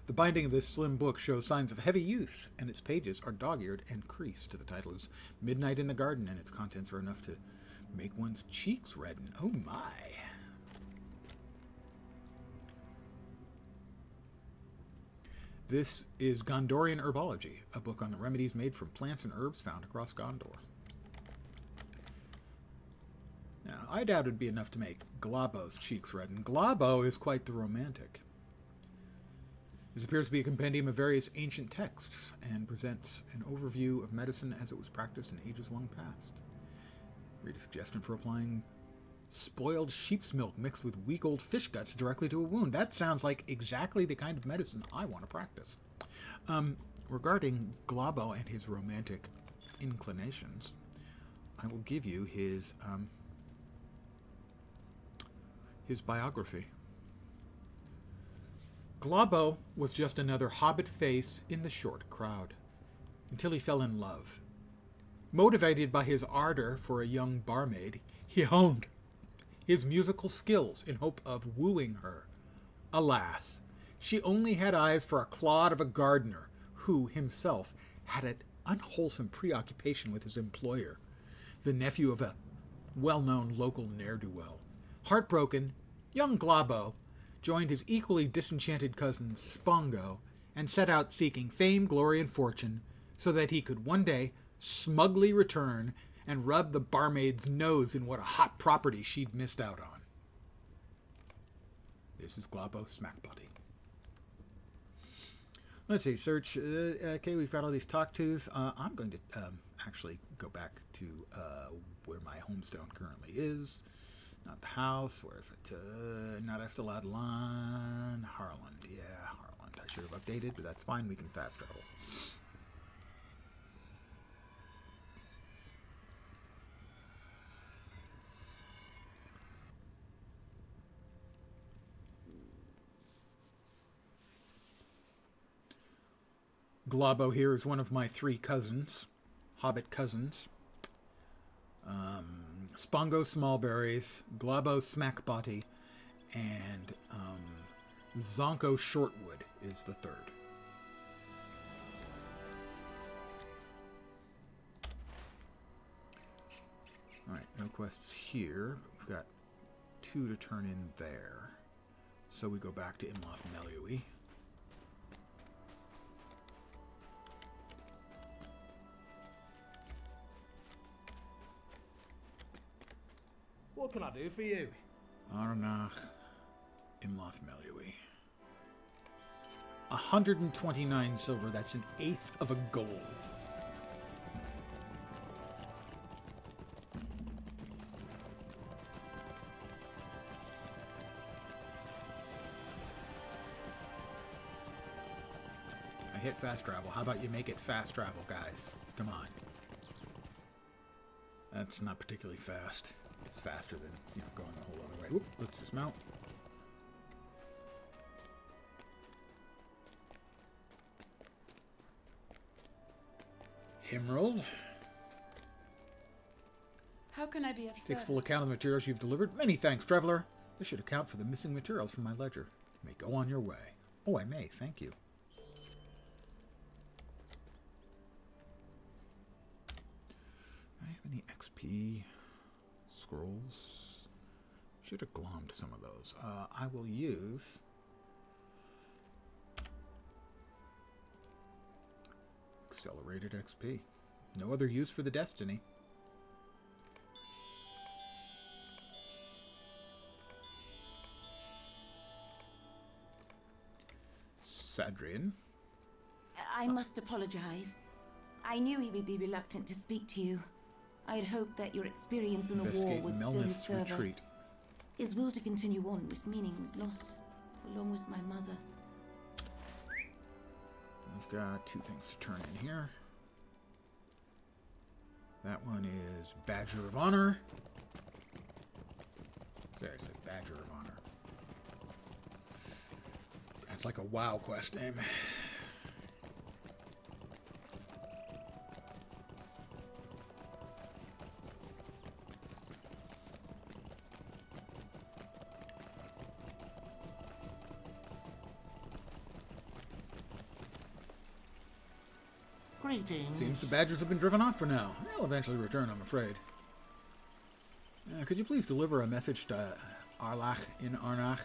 The binding of this slim book shows signs of heavy use, and its pages are dog-eared and creased. The title is Midnight in the Garden, and its contents are enough to make one's cheeks redden. Oh my. This is Gondorian Herbology, a book on the remedies made from plants and herbs found across Gondor. Now, I doubt it'd be enough to make Glabo's cheeks redden. Glabo is quite the romantic. This appears to be a compendium of various ancient texts and presents an overview of medicine as it was practiced in ages long past. Read a suggestion for applying spoiled sheep's milk mixed with week old fish guts directly to a wound. That sounds like exactly the kind of medicine I want to practice. Regarding Glabo and his romantic inclinations, I will give you his biography. Glabo was just another hobbit face in the short crowd, until he fell in love. Motivated by his ardor for a young barmaid, he honed his musical skills in hope of wooing her. Alas, she only had eyes for a clod of a gardener, who himself had an unwholesome preoccupation with his employer, the nephew of a well-known local ne'er-do-well. Heartbroken, young Glabo joined his equally disenchanted cousin Spongo and set out seeking fame, glory, and fortune so that he could one day smugly return and rub the barmaid's nose in what a hot property she'd missed out on. This is Glabo Smackbody. Let's see, search. Okay, we've got all these talk tos. I'm going to actually go back to where my homestone currently is. Not the house. Where is it? Not Esteladlan. Harland. Yeah, Harland. I should have updated, but that's fine. We can fast travel. Glabo here is one of my 3 cousins, hobbit cousins. Spongo Smallberries, Glabo Smackbody, and Zonko Shortwood is the 3rd. Alright, no quests here. We've got 2 to turn in there. So we go back to Imloth Melui. What can I do for you? Arnach, Imloth Melui. 129 silver, that's 1/8 of a gold. I hit fast travel. How about you make it fast travel, guys? Come on. That's not particularly fast. It's faster than, going the whole other way. Oop, let's dismount. Emerald. How can I be of Takes service? full account of the materials you've delivered. Many thanks, traveler. This should account for the missing materials from my ledger. You may go on your way. Oh, I may. Thank you. Do I have any XP scrolls? Should have glommed some of those. I will use accelerated XP. No other use for the destiny. Sadrian. I must apologize. I knew he would be reluctant to speak to you. I had hoped that your experience in the war Investigate would stir his Melnith's fervor. retreat. His will to continue on with meaning was lost, along with my mother. We've got 2 things to turn in here. That one is Badger of Honor. Seriously, Badger of Honor. That's like a WoW quest name. Greetings. Seems the badgers have been driven off for now. They'll eventually return, I'm afraid. Could you please deliver a message to Arlach in Arnach?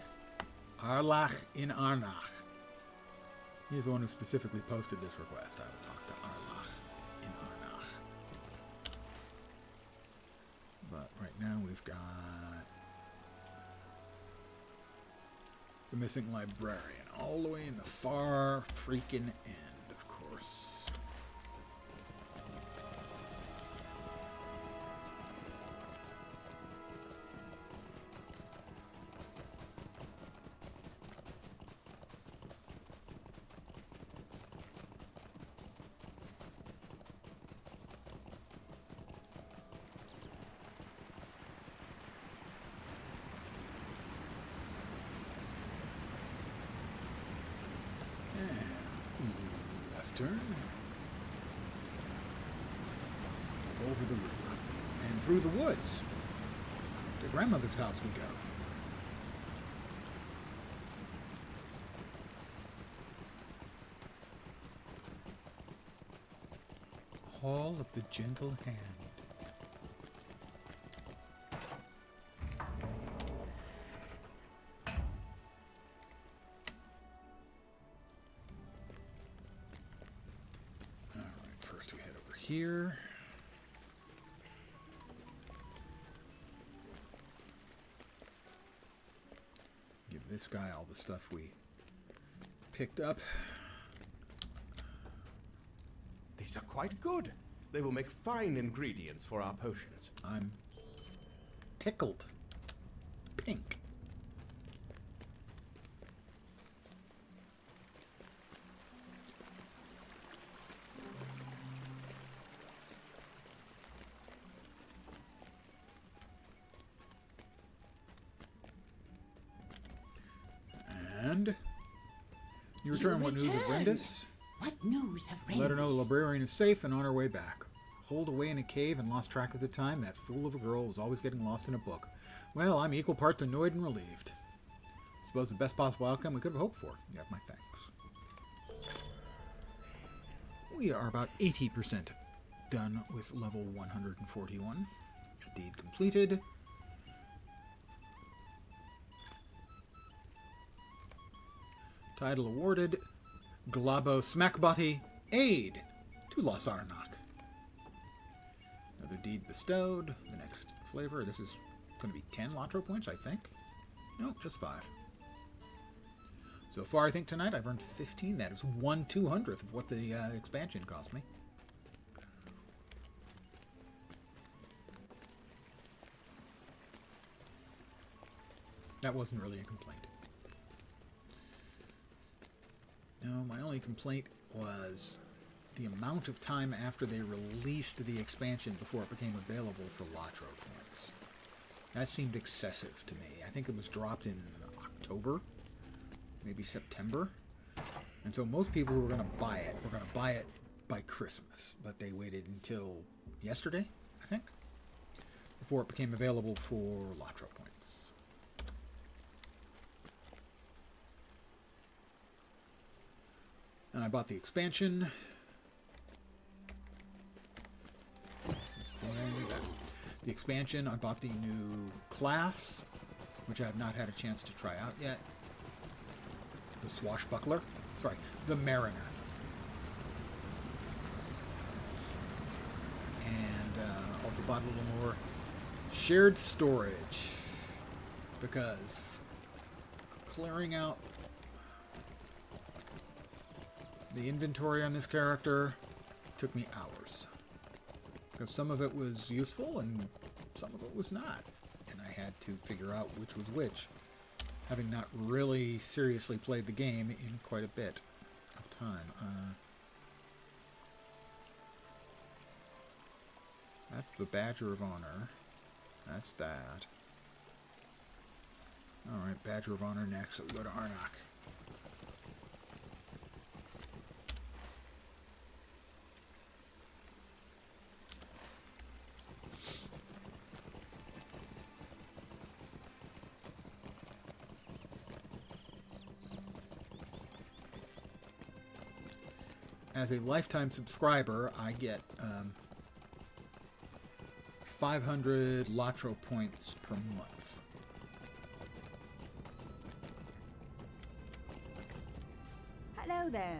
Arlach in Arnach. He's the one who specifically posted this request. I will talk to Arlach in Arnach. But right now we've got the missing librarian, all the way in the far freaking end, of course. Turn over the river and through the woods. To grandmother's house we go. Hall of the Gentle Hand. Here. Give this guy all the stuff we picked up. These are quite good. They will make fine ingredients for our potions. I'm tickled. Pink. And you return. What news of Rendis? What news of Rendis? Let her know the librarian is safe and on her way back. Holed away in a cave and lost track of the time, that fool of a girl was always getting lost in a book. Well, I'm equal parts annoyed and relieved. Suppose the best possible outcome we could have hoped for. You have my thanks. We are about 80% done with level 141. A deed completed. Title awarded. Glabo Smackbody Aid to Los Arnak. Another deed bestowed. The next flavor. This is going to be 10 LotRO points, I think. No, just 5. So far, I think tonight I've earned 15. That is 1/200th of what the expansion cost me. That wasn't really a complaint. No, my only complaint was the amount of time after they released the expansion before it became available for LotRO points. That seemed excessive to me. I think it was dropped in October, maybe September. And so most people who were going to buy it were going to buy it by Christmas. But they waited until yesterday, I think, before it became available for LotRO points. And I bought the expansion. The expansion, I bought the new class, which I have not had a chance to try out yet. The Swashbuckler. Sorry, the Mariner. And also bought a little more shared storage, because clearing out the inventory on this character took me hours, because some of it was useful and some of it was not, and I had to figure out which was which, having not really seriously played the game in quite a bit of time. That's the Badger of Honor. That's that. Alright, Badger of Honor next, so we go to Arnak. As a lifetime subscriber, I get 500 LotRO points per month. Hello there.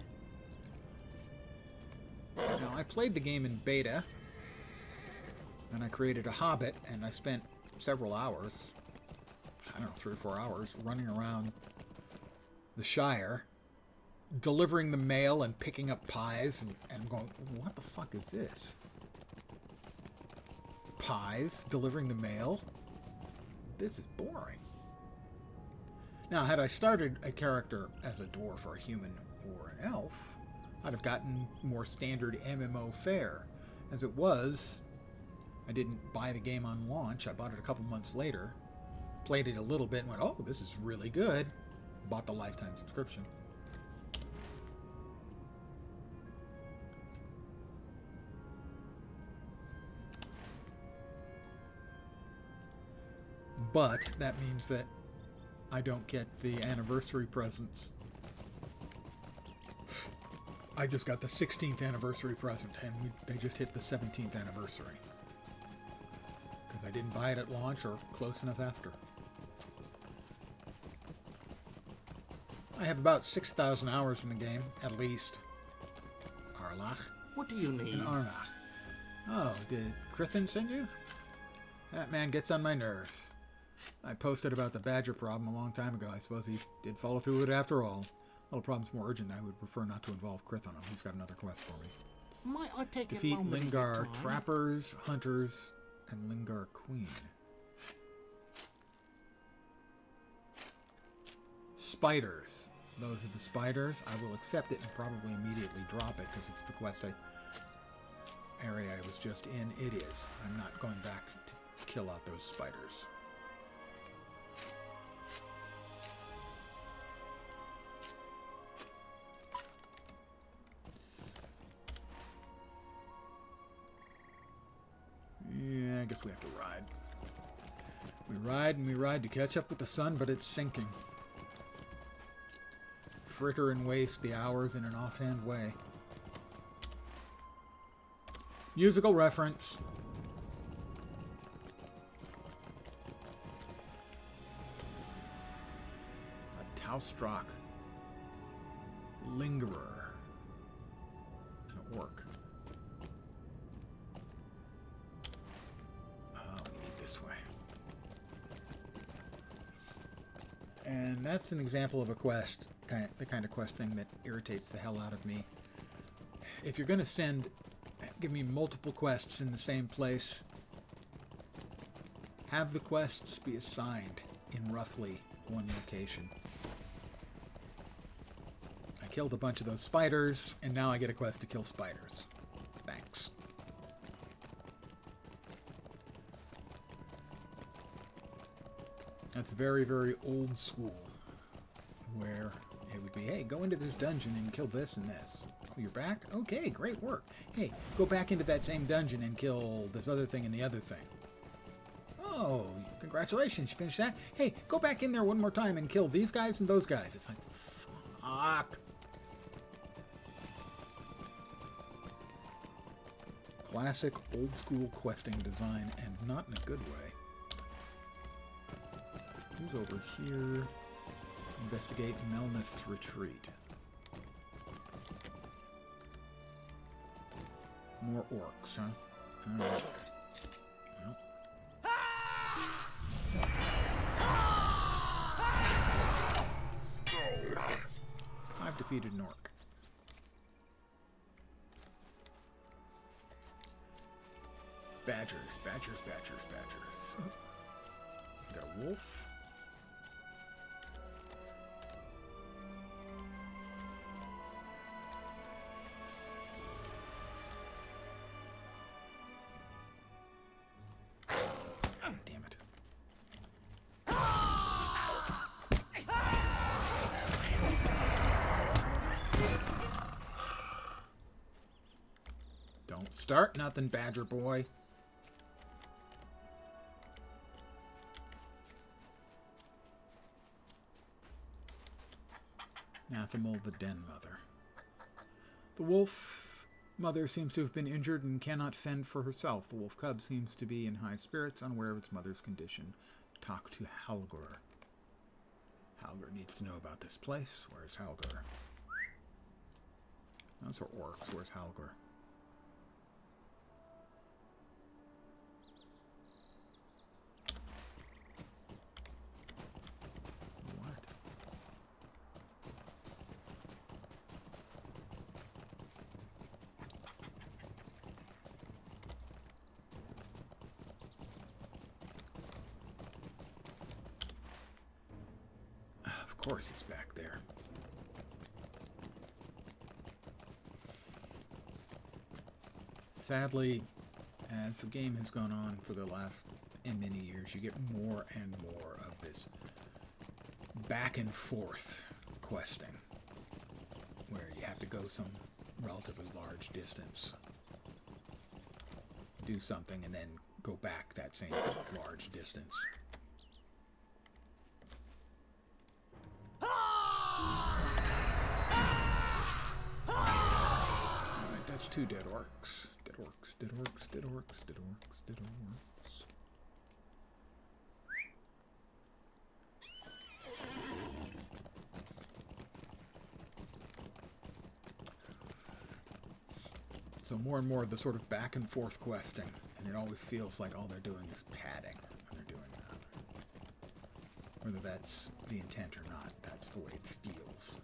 Now, I played the game in beta, and I created a hobbit, and I spent several hours, I don't know, 3 or 4 hours, running around the Shire, delivering the mail and picking up pies, and going, what the fuck is this? Pies? Delivering the mail? This is boring. Now, had I started a character as a dwarf or a human or an elf, I'd have gotten more standard MMO fare. As it was, I didn't buy the game on launch. I bought it a couple months later, played it a little bit, and went, oh, this is really good. Bought the lifetime subscription. But that means that I don't get the anniversary presents. I just got the 16th anniversary present, and they just hit the 17th anniversary. Because I didn't buy it at launch or close enough after. I have about 6,000 hours in the game, at least. Arlach. What do you need? And Arnach. Oh, did Crithin send you? That man gets on my nerves. I posted about the badger problem a long time ago. I suppose he did follow through with it after all. Well, the problem's more urgent. I would prefer not to involve Crith on him. He's got another quest for me. Might I take Defeat a moment Lingar of time? trappers, hunters, and Lingar queen. Spiders. Those are the spiders. I will accept it and probably immediately drop it because it's the quest area I was just in. It is. I'm not going back to kill out those spiders. Yeah, I guess we have to ride. We ride and we ride to catch up with the sun, but it's sinking. Fritter and waste the hours in an offhand way. Musical reference. A Taustrock Lingerer. An orc. We need this way. And that's an example of a quest. The kind of quest thing that irritates the hell out of me. If you're going to give me multiple quests in the same place, have the quests be assigned in roughly one location. I killed a bunch of those spiders, and now I get a quest to kill spiders. Thanks. That's very, very old school, where it would be, hey, go into this dungeon and kill this and this. Oh, you're back? Okay, great work. Hey, go back into that same dungeon and kill this other thing and the other thing. Oh, congratulations, you finished that? Hey, go back in there one more time and kill these guys and those guys. It's like, fuck. Classic old school questing design, and not in a good way. Who's over here? Investigate Melnith's retreat. More orcs, huh? Alright. Well. I've defeated an orc. Badgers, badgers, badgers, badgers. Oh. Got a wolf. Damn it. Don't start nothing, Badger Boy. Nathamal the Den Mother. The wolf mother seems to have been injured and cannot fend for herself. The wolf cub seems to be in high spirits, unaware of its mother's condition. Talk to Halgur. Halgur needs to know about this place. Where's Halgur? Those are orcs. Where's Halgor? What? Of course he's back there. Sadly, as the game has gone on for the last many years, you get more and more of this back and forth questing, where you have to go some relatively large distance, do something, and then go back that same large distance. Alright, that's 2 dead orcs. Dead orcs, dead orcs, dead orcs, dead orcs, dead orcs. So more and more of the sort of back and forth questing, and it always feels like all they're doing is padding when they're doing that. Whether that's the intent or not, that's the way it feels.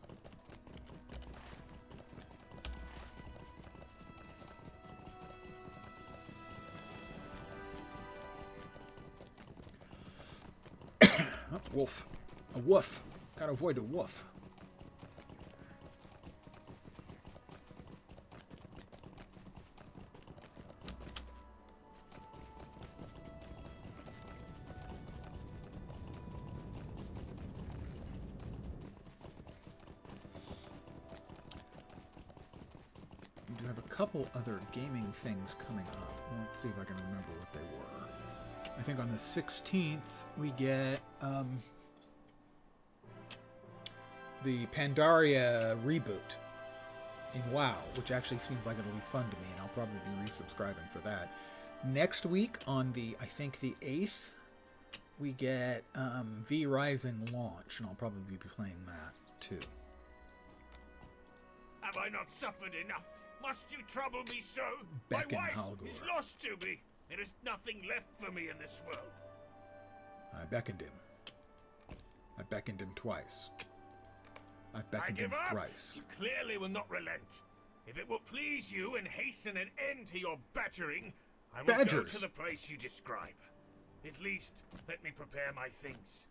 Oh, wolf. A woof. Gotta avoid a woof. We do have a couple other gaming things coming up. Let's see if I can remember what they were. I think on the 16th we get the Pandaria reboot in WoW, which actually seems like it'll be fun to me, and I'll probably be resubscribing for that. Next week, on the, I think the 8th, we get V Rising launch, and I'll probably be playing that too. Have I not suffered enough? Must you trouble me so? Beckon My wife Halgor. is lost to me. There is nothing left for me in this world. I beckoned him. I beckoned him twice. I've beckoned I give him up. thrice. You clearly will not relent. If it will please you and hasten an end to your badgering, I will go Badgers. to the place you describe. At least, let me prepare my things.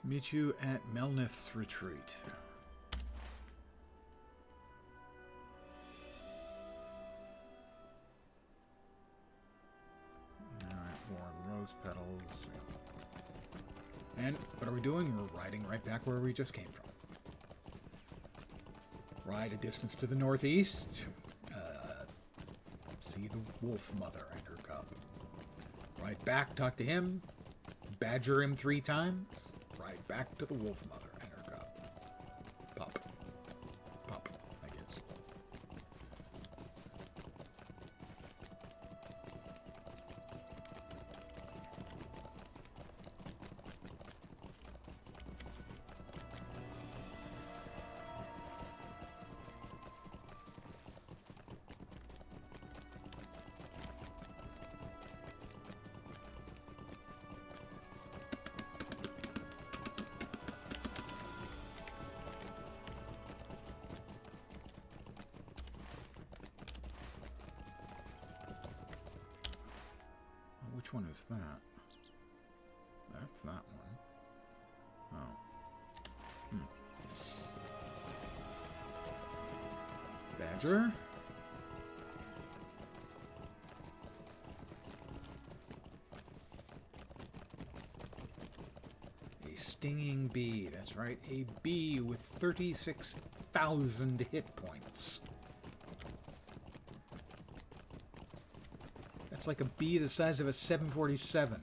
To meet you at Melnith's retreat. Alright, worn rose petals. And what are we doing? We're riding right back where we just came from. Ride a distance to the northeast. See the wolf mother and her cub. Ride back, talk to him. Badger him 3 times. Ride back to the wolf mother and her cub. Pup. Pup, I guess. Which one is that? That's that one. Oh. Badger? A stinging bee. That's right. A bee with 36,000 hit points. It's like a bee the size of a 747.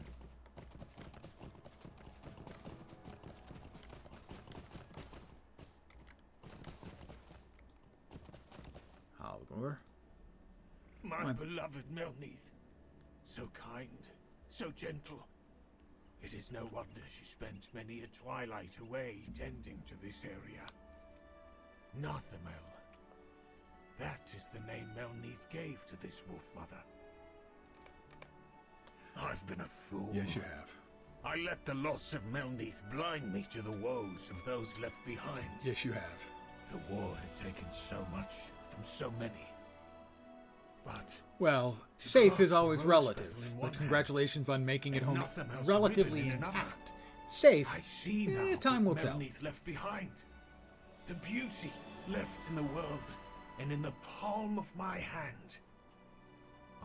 Halgor. My beloved Melneath. So kind, so gentle. It is no wonder she spent many a twilight away tending to this area. Narthamel. That is the name Melneath gave to this wolf mother. I've been a fool. Yes, you have. I let the loss of Melneath blind me to the woes of those left behind. Yes, you have. The war had taken so much from so many. But well, safe is always relative, but congratulations on making it home relatively intact. Safe, I see now time will tell. Melneath left behind. The beauty left in the world and in the palm of my hand.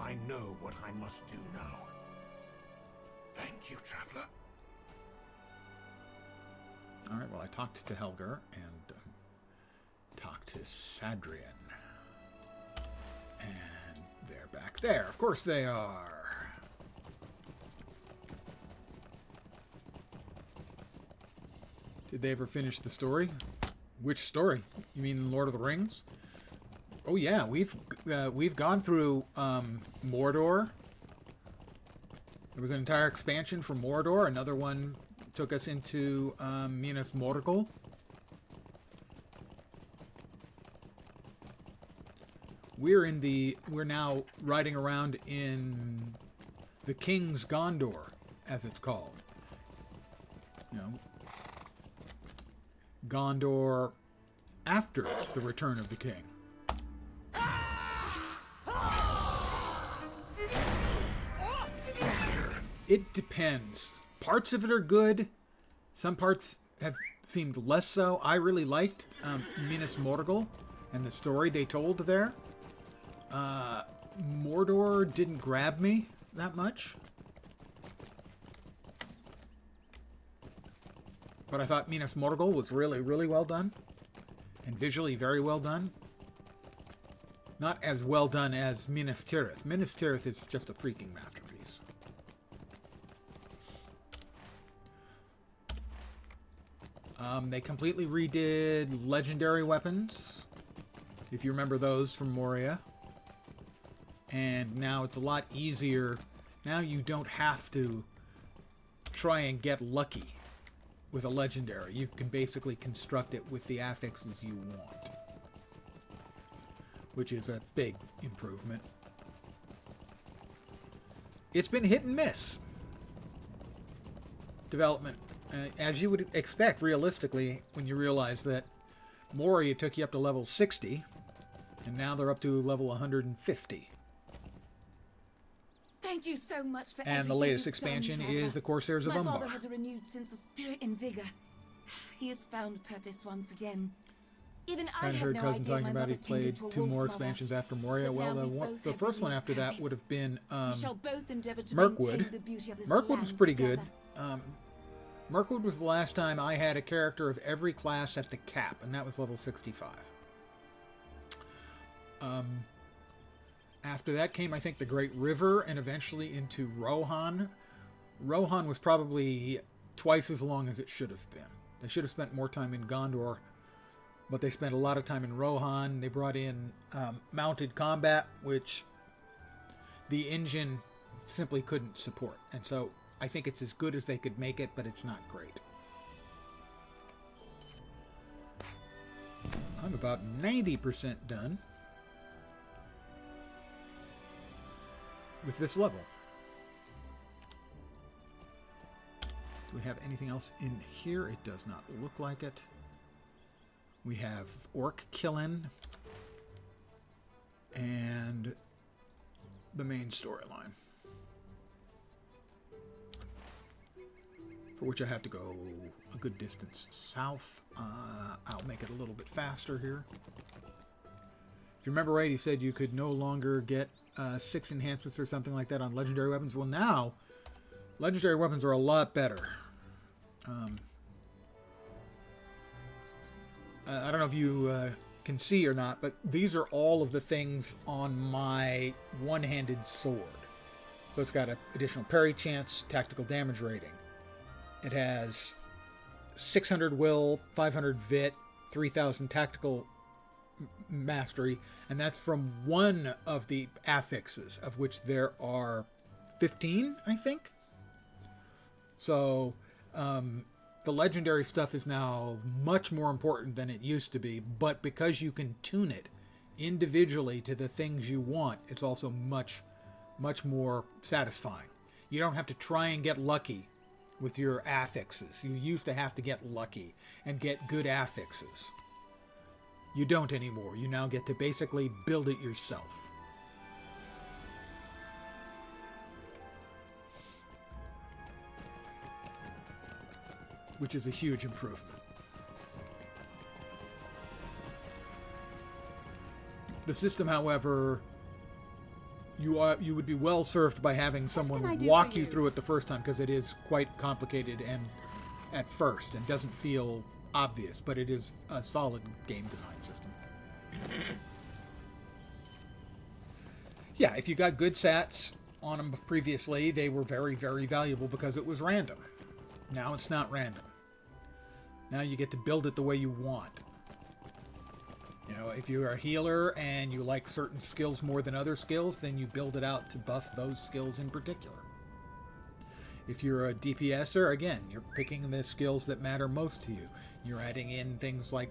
I know what I must do now. Thank you, traveler. All right, well, I talked to Helger and talked to Sadrian. And they're back there. Of course they are. Did they ever finish the story? Which story? You mean Lord of the Rings? Oh yeah, we've gone through Mordor. There was an entire expansion for Mordor. Another one took us into Minas Morgul. We're now riding around in the King's Gondor, as it's called. You know, Gondor after the Return of the King. It depends. Parts of it are good. Some parts have seemed less so. I really liked Minas Morgul and the story they told there. Mordor didn't grab me that much. But I thought Minas Morgul was really, really well done. And visually very well done. Not as well done as Minas Tirith. Minas Tirith is just a freaking masterpiece. They completely redid legendary weapons, if you remember those from Moria. And now it's a lot easier. Now you don't have to try and get lucky with a legendary. You can basically construct it with the affixes you want, which is a big improvement. It's been hit and miss. Development, as you would expect realistically, when you realize that Moria took you up to level 60, and now they're up to level 150. Thank you so much for and the latest expansion is the Corsairs of Umbar. My father has a renewed sense of spirit and vigor. He has found purpose once again. Even I had heard no Cousin talking about he played to 2 more expansions after Moria. Well, the first one after that would have been Mirkwood. Mirkwood was pretty good. Mirkwood was the last time I had a character of every class at the cap, and that was level 65. After that came, I think, the Great River, and eventually into Rohan. Rohan was probably twice as long as it should have been. They should have spent more time in Gondor, but they spent a lot of time in Rohan. They brought in mounted combat, which the engine simply couldn't support. And so I think it's as good as they could make it, but it's not great. I'm about 90% done with this level. Do we have anything else in here? It does not look like it. We have orc killing and the main storyline, for which I have to go a good distance south. I'll make it a little bit faster here. If you remember right, he said you could no longer get 6 enhancements or something like that on legendary weapons. Well, now legendary weapons are a lot better. I don't know if you can see or not, but these are all of the things on my one-handed sword. So it's got an additional parry chance, tactical damage rating. It has 600 will, 500 vit, 3000 tactical mastery, and that's from one of the affixes, of which there are 15, I think. So the legendary stuff is now much more important than it used to be, but because you can tune it individually to the things you want, it's also much more satisfying. You don't have to try and get lucky with your affixes. You used to have to get lucky and get good affixes. You don't anymore. You now get to basically build it yourself. Which is a huge improvement. The system, however, you would be well served by having someone walk you through it the first time, because it is quite complicated and at first and doesn't feel obvious, but it is a solid game design system. Yeah, if you got good sats on them previously, they were very, very valuable because it was random. Now it's not random. Now you get to build it the way you want. You know, if you're a healer and you like certain skills more than other skills, then you build it out to buff those skills in particular. If you're a DPSer, again, you're picking the skills that matter most to you. You're adding in things like,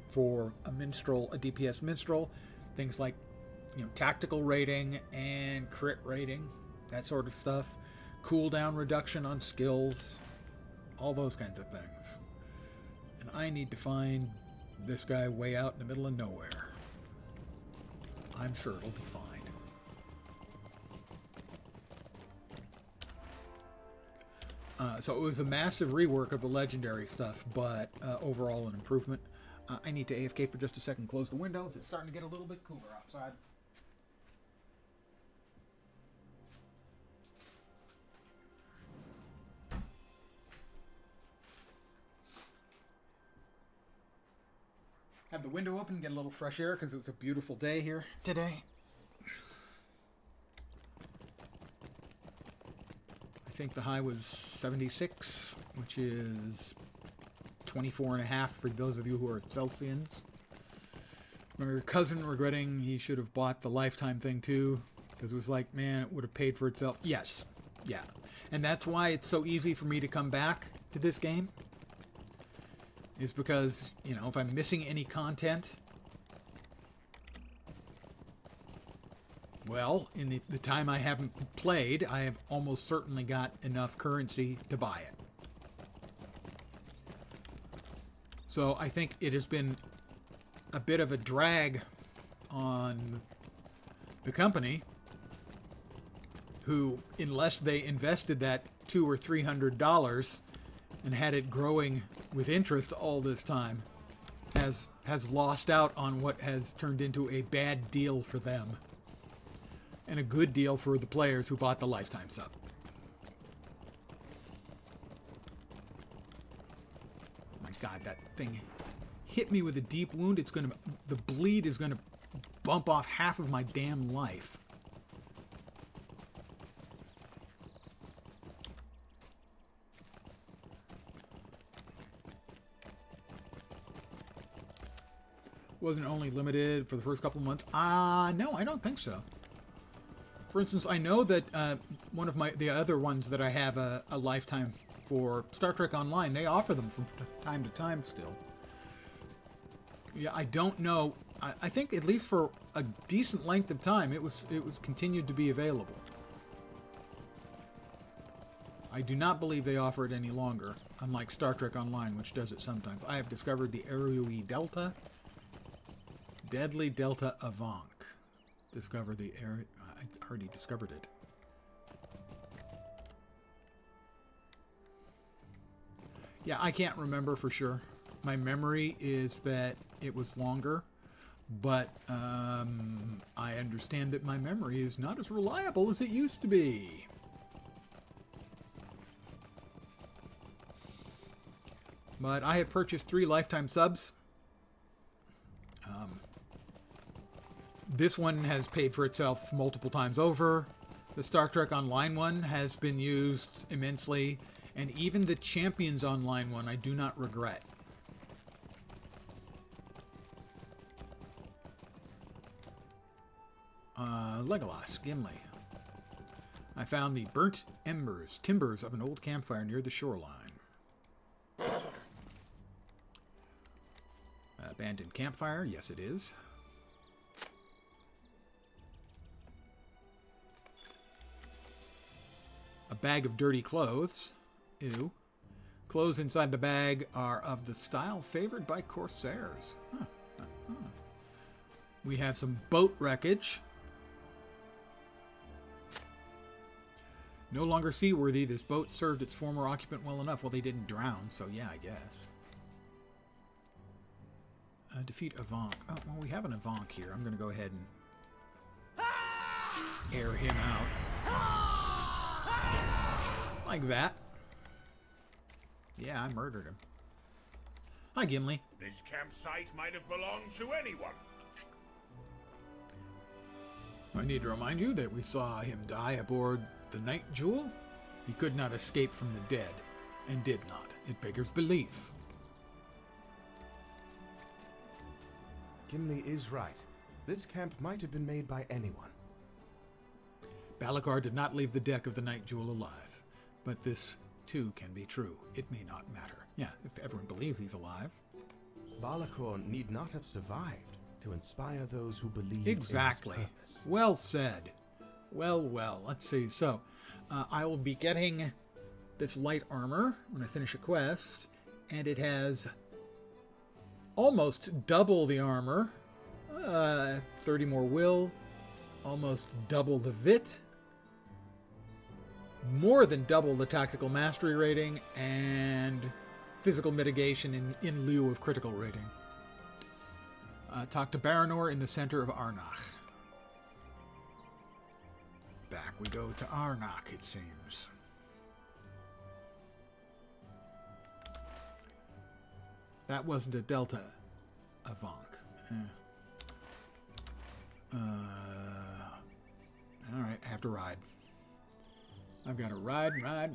for a minstrel, a DPS minstrel, things like, you know, tactical rating and crit rating, that sort of stuff. Cooldown reduction on skills, all those kinds of things. And I need to find this guy way out in the middle of nowhere. I'm sure it'll be fine. So it was a massive rework of the legendary stuff, but overall an improvement. I need to AFK for just a second, close the windows. It's starting to get a little bit cooler outside. Have the window open and get a little fresh air because it was a beautiful day here today. I think the high was 76, which is 24.5 for those of you who are Celsians. Remember your cousin regretting he should have bought the lifetime thing too, because it was like, man, it would have paid for itself. Yes, yeah. And that's why it's so easy for me to come back to this game. Is because, you know, if I'm missing any content, well, in the time I haven't played, I have almost certainly got enough currency to buy it. So I think it has been a bit of a drag on the company, who, unless they invested that $200 or $300 and had it growing with interest all this time, has lost out on what has turned into a bad deal for them and a good deal for the players who bought the lifetime sub. My God, that thing hit me with a deep wound. The bleed is gonna bump off half of my damn life. Wasn't only limited for the first couple of months. No, I don't think so. For instance, I know that one of the other ones that I have a lifetime for, Star Trek Online, they offer them from time to time still. Yeah, I don't know. I think at least for a decent length of time, it was continued to be available. I do not believe they offer it any longer, unlike Star Trek Online, which does it sometimes. I have discovered the Arui Delta. Deadly Delta Avant. Discover the area. I already discovered it. Yeah, I can't remember for sure. My memory is that it was longer, but I understand that my memory is not as reliable as it used to be. But I have purchased 3 lifetime subs. This one has paid for itself multiple times over. The Star Trek Online one has been used immensely, and even the Champions Online one I do not regret. Legolas, Gimli. I found the burnt timbers of an old campfire near the shoreline. Abandoned campfire, yes it is. A bag of dirty clothes. Ew. Clothes inside the bag are of the style favored by corsairs. Huh. We have some boat wreckage. No longer seaworthy, this boat served its former occupant well enough. Well, they didn't drown, so yeah, I guess. Defeat Avank. Oh, well, we have an Avank here. I'm going to go ahead and air him out. Like that. Yeah, I murdered him. Hi, Gimli. This campsite might have belonged to anyone. I need to remind you that we saw him die aboard the Night Jewel. He could not escape from the dead, and did not. It beggars belief. Gimli is right. This camp might have been made by anyone. Balakar did not leave the deck of the Night Jewel alive. But this, too, can be true. It may not matter. Yeah, if everyone believes he's alive. Balakor need not have survived to inspire those who believe exactly. in his purpose. Well said. Well, let's see. So, I will be getting this light armor when I finish a quest, and it has almost double the armor, 30 more will, almost double the VIT, more than double the tactical mastery rating, and physical mitigation in lieu of critical rating. Talk to Baranor in the center of Arnach. Back we go to Arnach, it seems. That wasn't a Delta Avank. Alright, I have to ride. I've got to ride. Ride.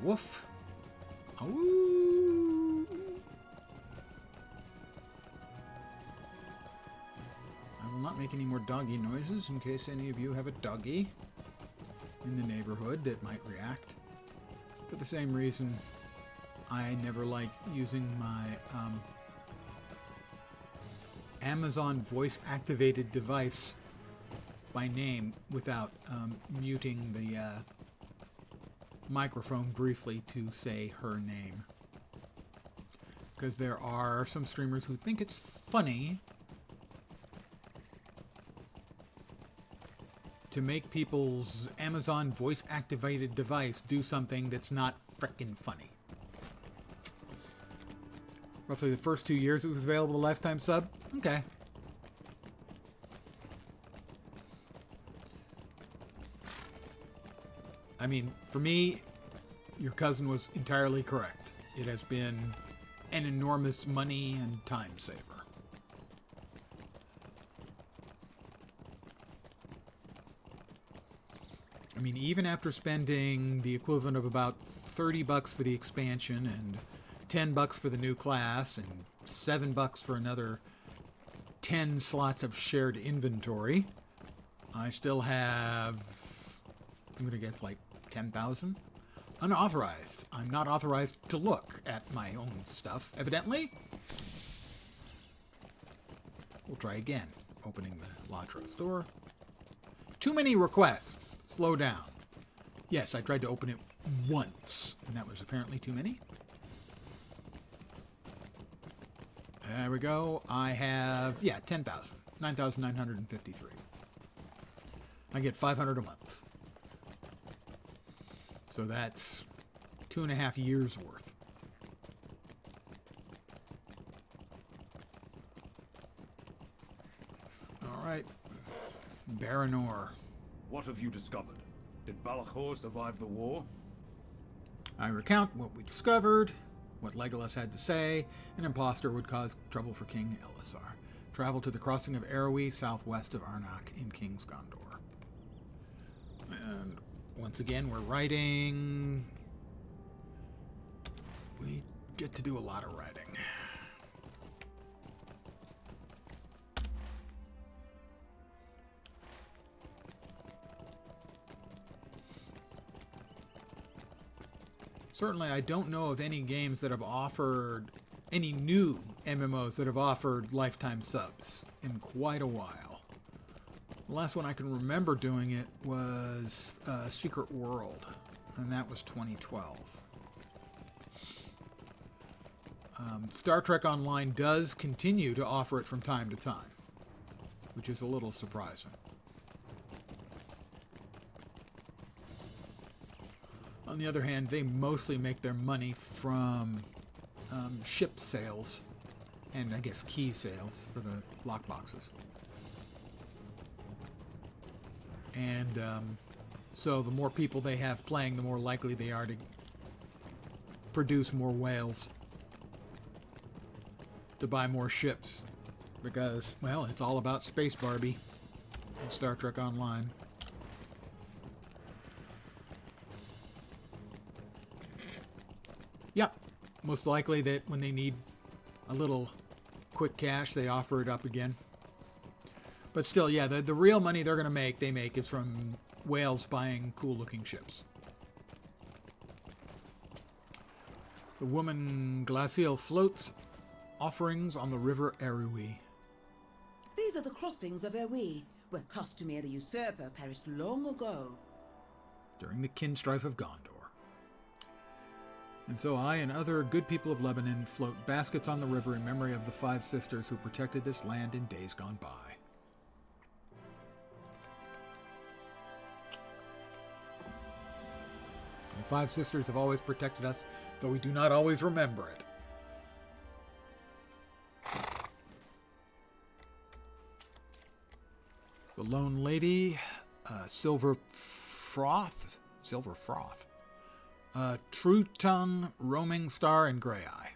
Woof. Ooh. I will not make any more doggy noises in case any of you have a doggy in the neighborhood that might react. For the same reason, I never like using my Amazon voice-activated device by name without muting the microphone briefly to say her name. Because there are some streamers who think it's funny to make people's Amazon voice-activated device do something that's not frickin' funny. Roughly the first 2 years it was available, lifetime sub? Okay. I mean, for me, your cousin was entirely correct. It has been an enormous money and time saver. I mean, even after spending the equivalent of about $30 for the expansion and $10 for the new class and $7 for another 10 slots of shared inventory, I still have, I'm going to guess, like 10,000 unauthorized. I'm not authorized to look at my own stuff, evidently. We'll try again. Opening the LotRO store. Too many requests. Slow down. Yes, I tried to open it once, and that was apparently too many. There we go. I have, 10,000. 9,953. I get 500 a month. So So that's 2.5 years worth. All right, Baranor. What have you discovered? Did Balachor survive the war? I recount what we discovered, what Legolas had to say. An impostor would cause trouble for King Elessar. Travel to the crossing of Erwi, southwest of Arnak in King's Gondor. And once again, we're writing. We get to do a lot of writing. Certainly, I don't know of any games that have offered, any new MMOs that have offered lifetime subs in quite a while. The last one I can remember doing it was Secret World, and that was 2012. Star Trek Online does continue to offer it from time to time, which is a little surprising. On the other hand, they mostly make their money from ship sales and, I guess, key sales for the lockboxes. And so the more people they have playing, the more likely they are to produce more whales, to buy more ships. Because, well, it's all about Space Barbie in Star Trek Online. Yep. Most likely that when they need a little quick cash, they offer it up again. But still, yeah, the real money they're going to make, is from whales buying cool-looking ships. The woman glacial floats offerings on the river Erwi. These are the crossings of Erwi, where Castamir the Usurper perished long ago. During the kinstrife of Gondor. And so I and other good people of Lebanon float baskets on the river in memory of the 5 sisters who protected this land in days gone by. The 5 sisters have always protected us, though we do not always remember it. The Lone Lady, Silver Froth, True Tongue, Roaming Star, and Grey Eye.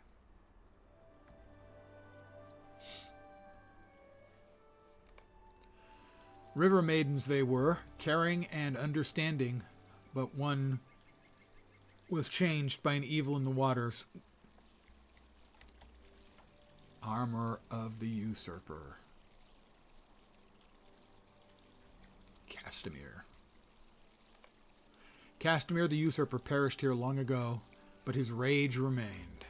River maidens they were, caring and understanding, but one was changed by an evil in the waters. Armor of the Usurper. Castamir the Usurper perished here long ago, but his rage remained.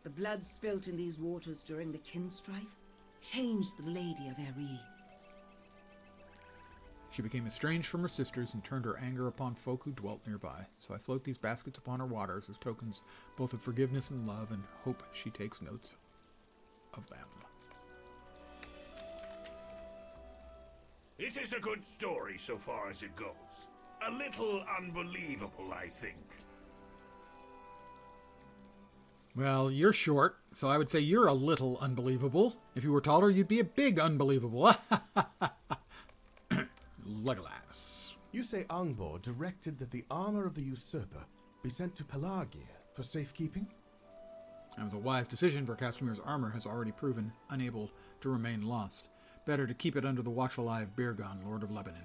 The blood spilt in these waters during the kinstrife changed the Lady of Erwi. She became estranged from her sisters and turned her anger upon folk who dwelt nearby. So I float these baskets upon her waters as tokens both of forgiveness and love, and hope she takes notes of them. It is a good story so far as it goes. A little unbelievable, I think. Well, you're short, so I would say you're a little unbelievable. If you were taller, you'd be a big unbelievable. Legolas. You say Umbar directed that the armor of the Usurper be sent to Pelagia for safekeeping? That was a wise decision, for Castamir's armor has already proven unable to remain lost. Better to keep it under the watchful eye of Birgon, Lord of Lebanon.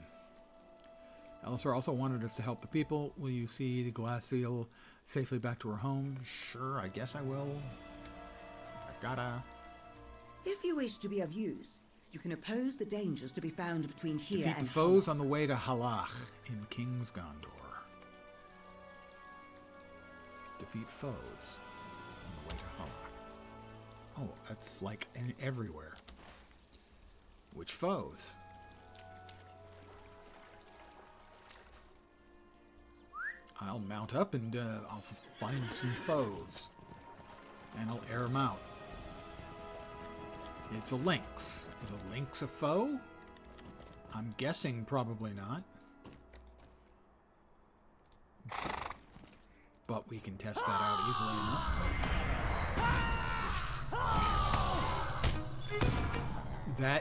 Elessar also wanted us to help the people. Will you see the glacial safely back to her home? Sure, I guess I will. I gotta. If you wish to be of use, you can oppose the dangers to be found between here Defeat and the foes on the way to Halach in King's Gondor. Defeat foes on the way to Halach. Oh, that's like everywhere. Which foes? I'll mount up and I'll find some foes. And I'll air them out. It's a lynx. Is a lynx a foe? I'm guessing probably not. But we can test that out easily enough.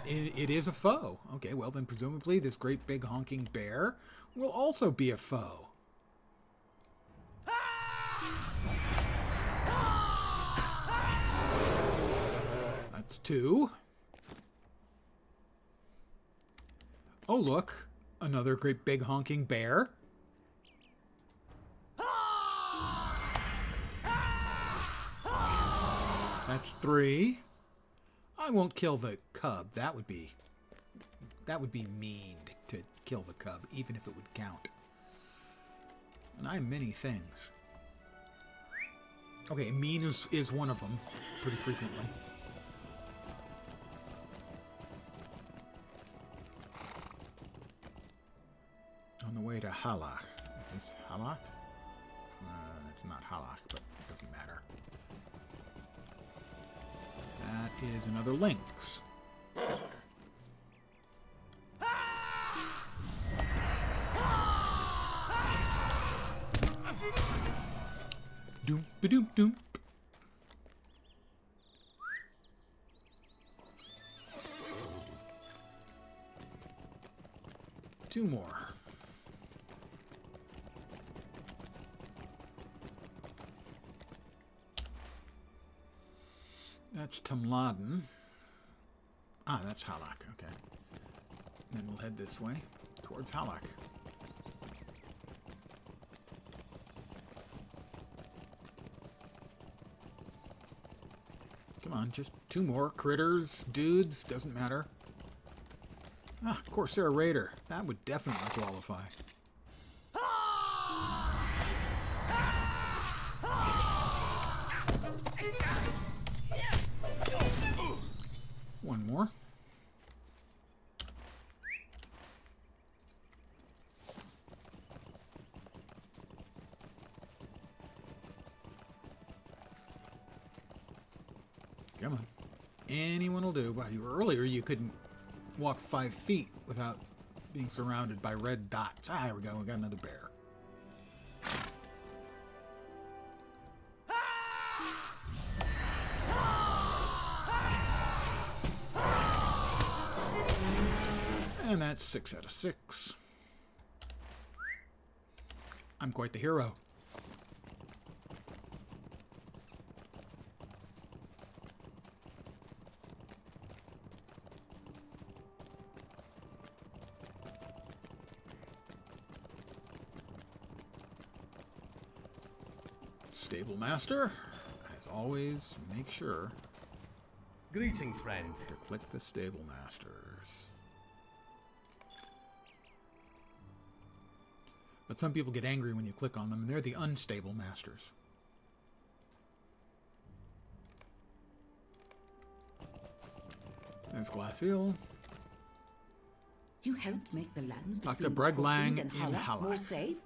It is a foe. Okay, well then presumably this great big honking bear will also be a foe. That's 2. Oh look, another great big honking bear. That's 3. I won't kill the cub. That would be mean to kill the cub, even if it would count. And I'm many things. Okay, mean is one of them, pretty frequently. On the way to Halach. Is Halach? It's not Halach, but it doesn't matter. That is another lynx. Doom ba doom doom. Two more. That's Tamladen. Ah, that's Halak. Okay. Then we'll head this way towards Halak. Come on, just 2 more critters, dudes, doesn't matter. Ah, Corsair Raider. That would definitely qualify. One more. Come on. Anyone will do. Well, earlier you couldn't walk 5 feet without being surrounded by red dots. Ah, here we go. We got another bear. And that's 6 out of 6. I'm quite the hero. Stable Master, as always, make sure Greetings, friend. to click the Stable Masters. But some people get angry when you click on them, and they're the unstable masters. There's Glacial. You helped make the lands Dr. between Breglang and in Halak more Halak. safe.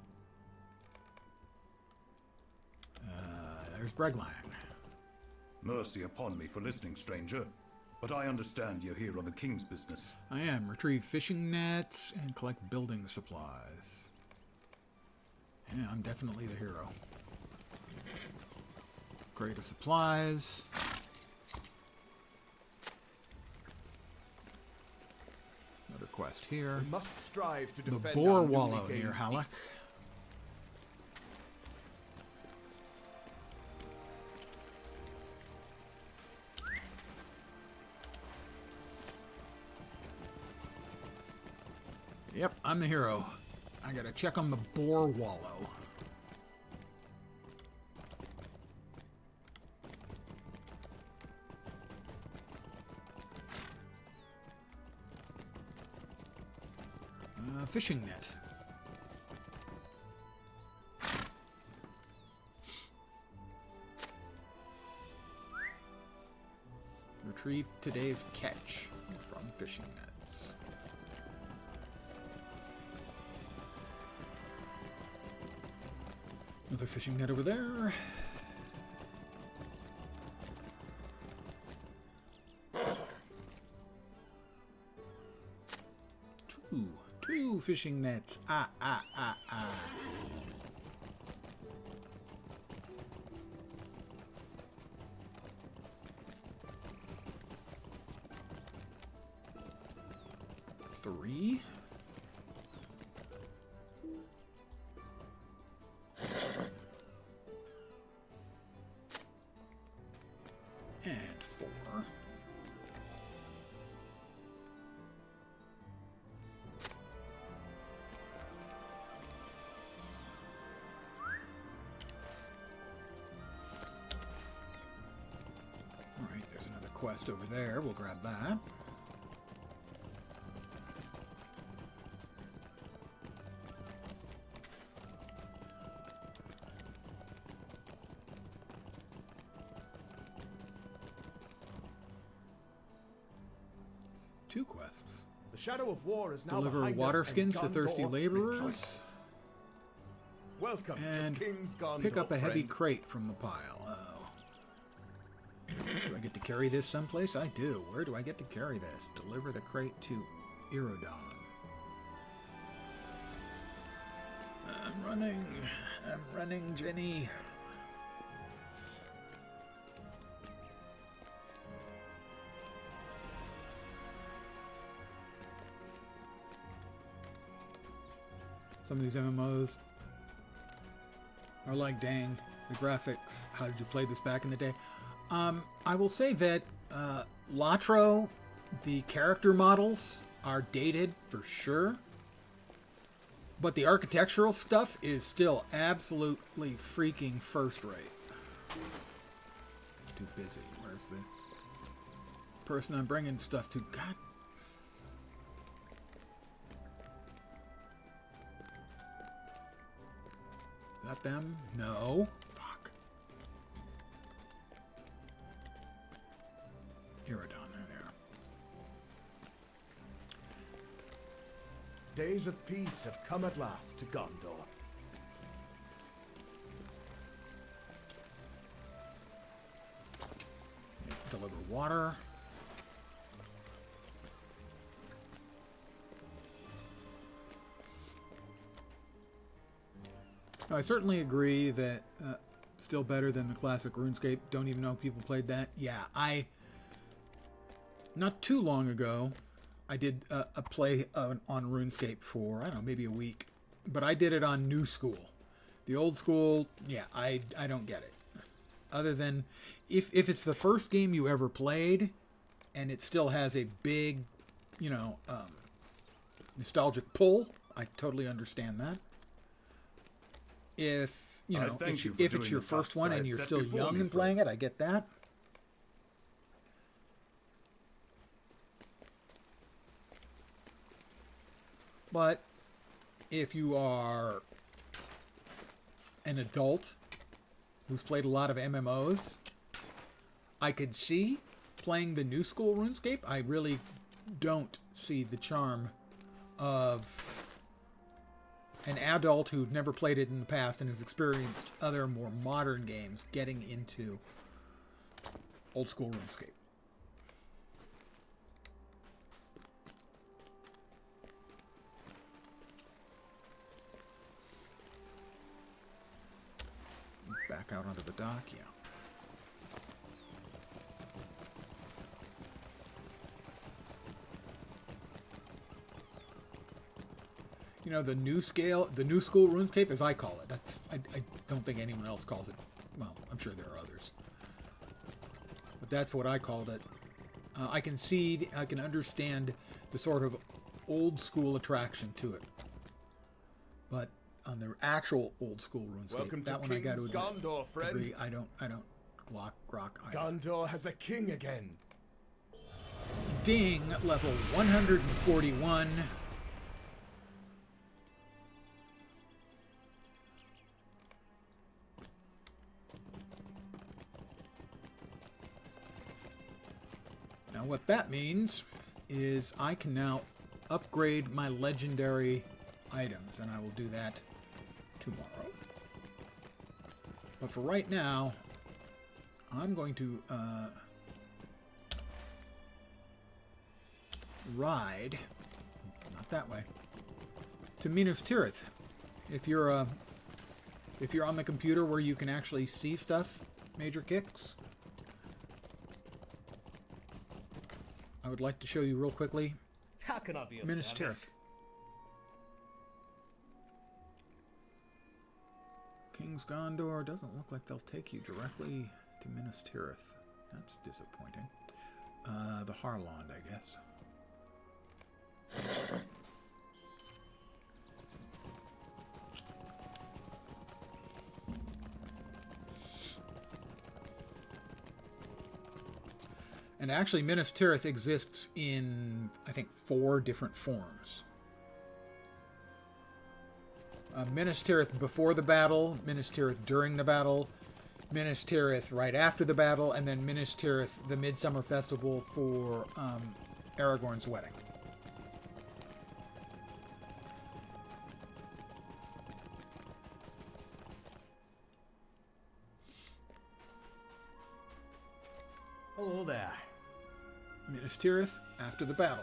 There's Breglang. Mercy upon me for listening, stranger. But I understand you're here on the king's business. I am. Retrieve fishing nets and collect building supplies. Yeah, I'm definitely the hero. Crate of supplies. Another quest here. We must strive to The defend Boar our newly Wallow gained near Halak. peace. Yep, I'm the hero. I gotta check on the Boar Wallow. Fishing net. Retrieve today's catch from fishing nets. Another fishing net over there. Two fishing nets. Ah. quest over there. We'll grab that. Two quests. The shadow of war is now Deliver behind water us, and skins to thirsty Gondor laborers. rejoices. Welcome And to King's Gondor, pick up a heavy friend. crate from the pile. Oh. Do I get to carry this someplace? I do. Where do I get to carry this? Deliver the crate to Irodon. I'm running, Jenny. Some of these MMOs are like, dang, the graphics. How did you play this back in the day? I will say that LotRO, the character models are dated for sure. But the architectural stuff is still absolutely freaking first rate. Too busy. Where's the person I'm bringing stuff to? God. Is that them? No. Fuck. Irodon, there. Days of peace have come at last to Gondor. Deliver water. No, I certainly agree that still better than the classic RuneScape. Don't even know people played that. Yeah, not too long ago, I did a play on RuneScape for, I don't know, maybe a week. But I did it on New School. The old school, yeah, I don't get it. Other than, if it's the first game you ever played, and it still has a big, nostalgic pull, I totally understand that. If it's your first one and you're still young and playing it, I get that. But if you are an adult who's played a lot of MMOs, I could see playing the new school RuneScape. I really don't see the charm of an adult who'd never played it in the past and has experienced other more modern games getting into old school RuneScape. Back out onto the dock, yeah. The new school RuneScape, as I call it. I don't think anyone else calls it. Well, I'm sure there are others, but that's what I called it. I can understand the sort of old school attraction to it, but on the actual old school RuneScape, that one I got to Gondor, friend. agree. I don't grok either. Gondor has a king again. Ding, level 141. Now what that means is I can now upgrade my legendary items, and I will do that tomorrow. But for right now, I'm going to ride, not that way, to Minas Tirith. If you're on the computer where you can actually see stuff, Major Kicks, I would like to show you real quickly. How can I be of Minas service? Tirith. King's Gondor doesn't look like they'll take you directly to Minas Tirith. That's disappointing. The Harland, I guess. And actually, Minas Tirith exists in, I think, 4 different forms. Minas Tirith before the battle, Minas Tirith during the battle, Minas Tirith right after the battle, and then Minas Tirith, the Midsummer Festival for Aragorn's wedding. Hello there. Minas Tirith after the battle.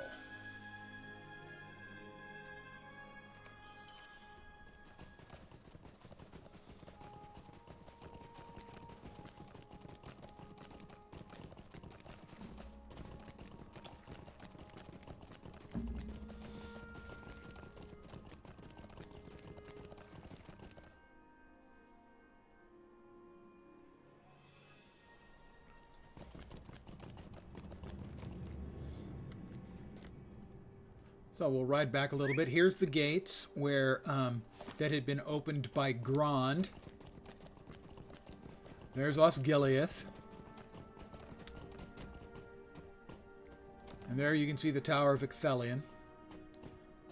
So we'll ride back a little bit. Here's the gates where that had been opened by Grond. There's Osgiliath. And there you can see the Tower of Icthelion.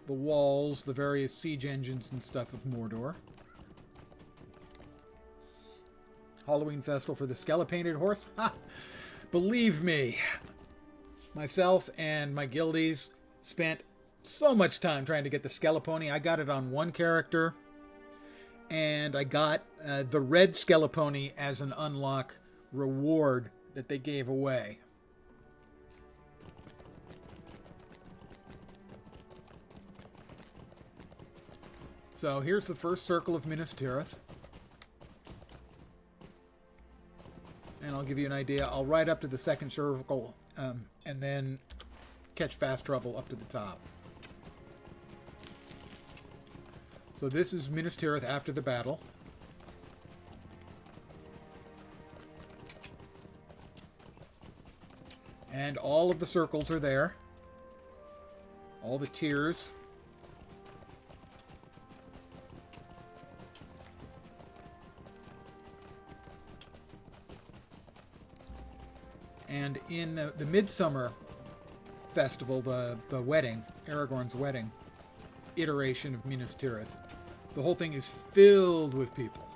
The walls, the various siege engines and stuff of Mordor. Halloween Festival for the Skelepainted Horse. Ha! Believe me, myself and my guildies spent so much time trying to get the Skelepony. I got it on one character, and I got the red Skelepony as an unlock reward that they gave away. So here's the first circle of Minas Tirith. And I'll give you an idea. I'll ride up to the second circle and then catch fast travel up to the top. So this is Minas Tirith after the battle. And all of the circles are there. All the tiers. And in the Midsummer Festival, the wedding, Aragorn's wedding, iteration of Minas Tirith, the whole thing is filled with people.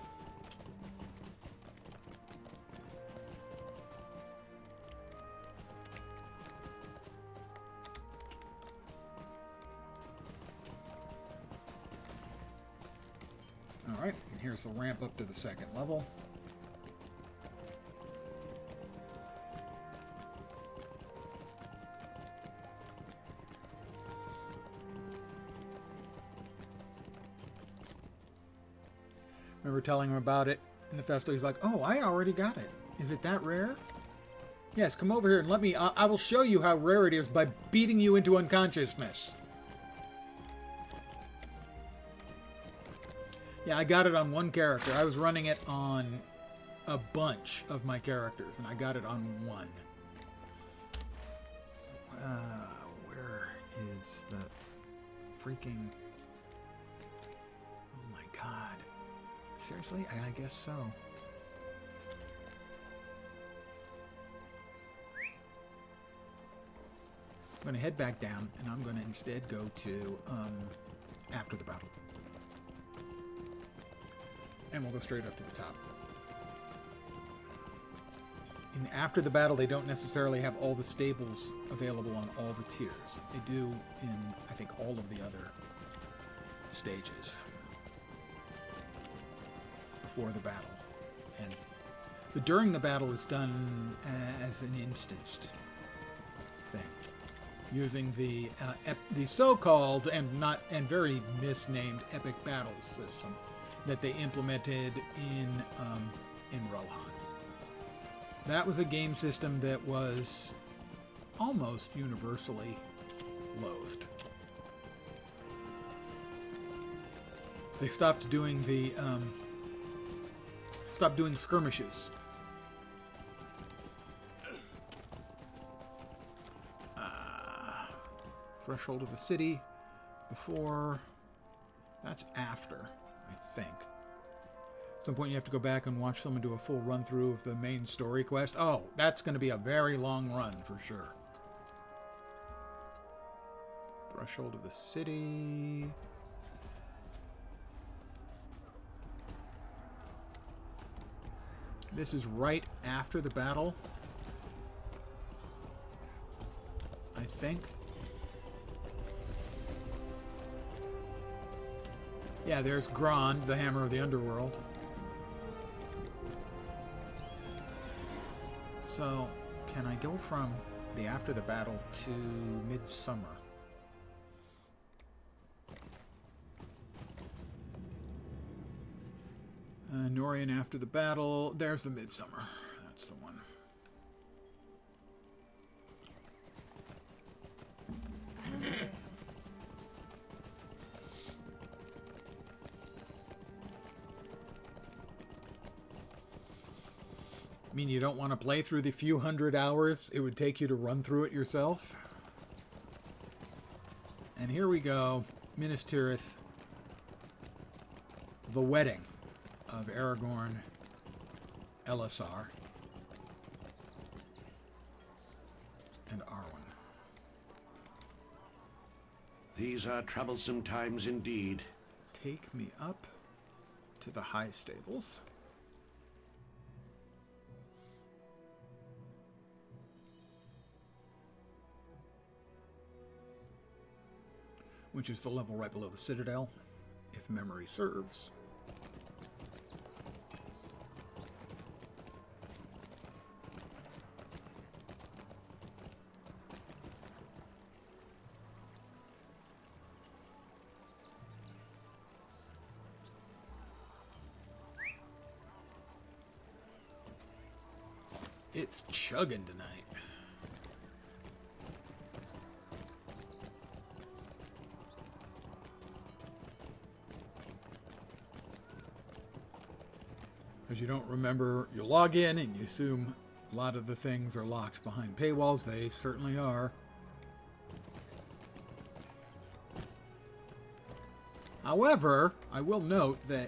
Alright, and here's the ramp up to the second level. Remember telling him about it in the festival. He's like, oh, I already got it. Is it that rare? Yes, come over here and let me... I will show you how rare it is by beating you into unconsciousness. Yeah, I got it on one character. I was running it on a bunch of my characters, and I got it on one. Where is the freaking... Oh my god. Seriously? I guess so. I'm going to head back down, and I'm going to instead go to after the battle. And we'll go straight up to the top. In after the battle, they don't necessarily have all the stables available on all the tiers. They do in, I think, all of the other stages before the battle. And the during the battle is done as an instanced thing, using the so-called and very misnamed epic battles system that they implemented in Rohan. That was a game system that was almost universally loathed. They stopped doing the skirmishes. Threshold of the city before. That's after, I think. At some point you have to go back and watch someone do a full run-through of the main story quest. Oh, that's going to be a very long run for sure. Threshold of the city. This is right after the battle, I think. Yeah, there's Grond, the Hammer of the Underworld. So, can I go from the after the battle to Midsummer? Norian after the battle. There's the Midsummer. That's the one. I mean, you don't want to play through the few hundred hours it would take you to run through it yourself. And here we go. Minas Tirith. The wedding of Aragorn, Elessar, and Arwen. These are troublesome times indeed. Take me up to the high stables. Which is the level right below the Citadel, if memory serves. It's chugging tonight. Because you don't remember, you log in and you assume a lot of the things are locked behind paywalls. They certainly are. However, I will note that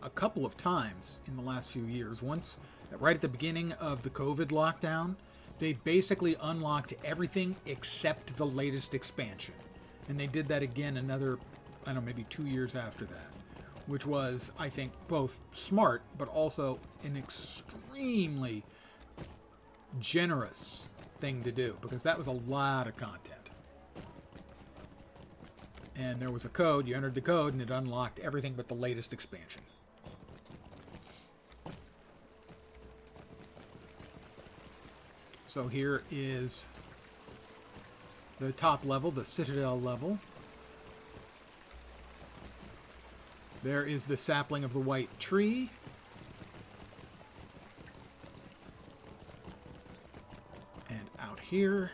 a couple of times in the last few years, once right at the beginning of the COVID lockdown, they basically unlocked everything except the latest expansion. And they did that again another, I don't know, maybe 2 years after that. Which was, I think, both smart, but also an extremely generous thing to do, because that was a lot of content. And there was a code, you entered the code, and it unlocked everything but the latest expansion. So here is the top level, the Citadel level. There is the sapling of the white tree. And out here.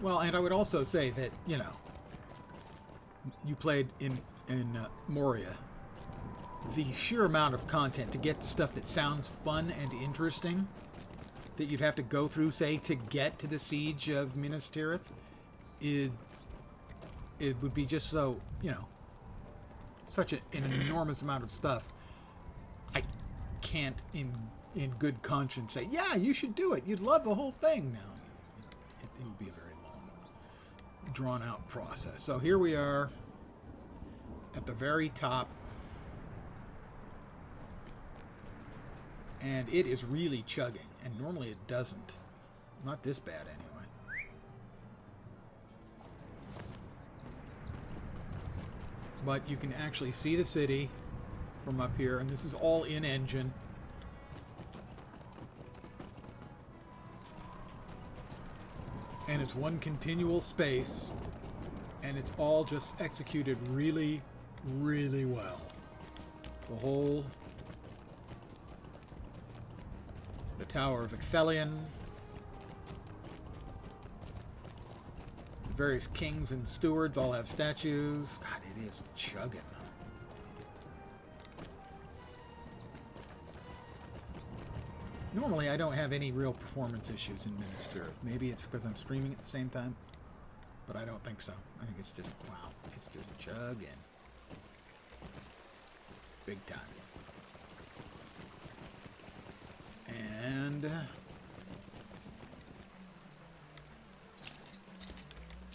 Well, and I would also say that, you know, you played in Moria. The sheer amount of content to get the stuff that sounds fun and interesting that you'd have to go through, say, to get to the siege of Minas Tirith, it would be just so, you know, such an enormous amount of stuff. I can't, in good conscience, say, yeah, you should do it. You'd love the whole thing. No, it would be a very long, drawn-out process. So here we are at the very top. And it is really chugging. And normally it doesn't. Not this bad, anyway. But you can actually see the city from up here. And this is all in-engine. And it's one continual space. And it's all just executed really, really well. The Tower of Ithelion. The various kings and stewards all have statues. God, it is chugging. Normally, I don't have any real performance issues in Minas Tirith. Maybe it's because I'm streaming at the same time, but I don't think so. I think it's just, wow, it's just chugging. Big time. And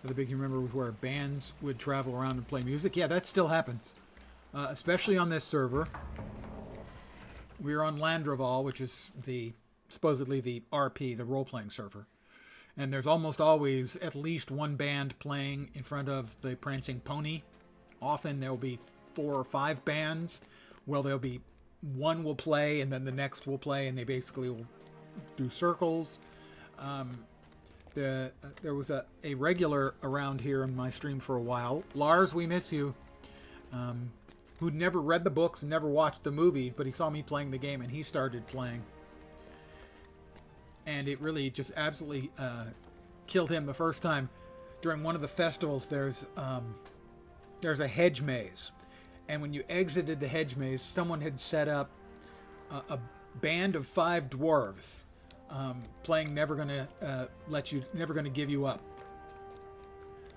the big thing, remember, was where bands would travel around and play music. Yeah, that still happens, especially on this server. We're on Landraval, which is supposedly the RP, the role-playing server. And there's almost always at least one band playing in front of the Prancing Pony. Often there'll be 4 or 5 bands. Well, there'll be one will play and then the next will play, and they basically will do circles. There was a regular around here in my stream for a while. Lars, we miss you. Who'd never read the books and never watched the movies, but he saw me playing the game and he started playing. And it really just absolutely killed him the first time. During one of the festivals, there's a hedge maze. And when you exited the hedge maze, someone had set up a band of 5 dwarves playing Never Gonna Give You Up.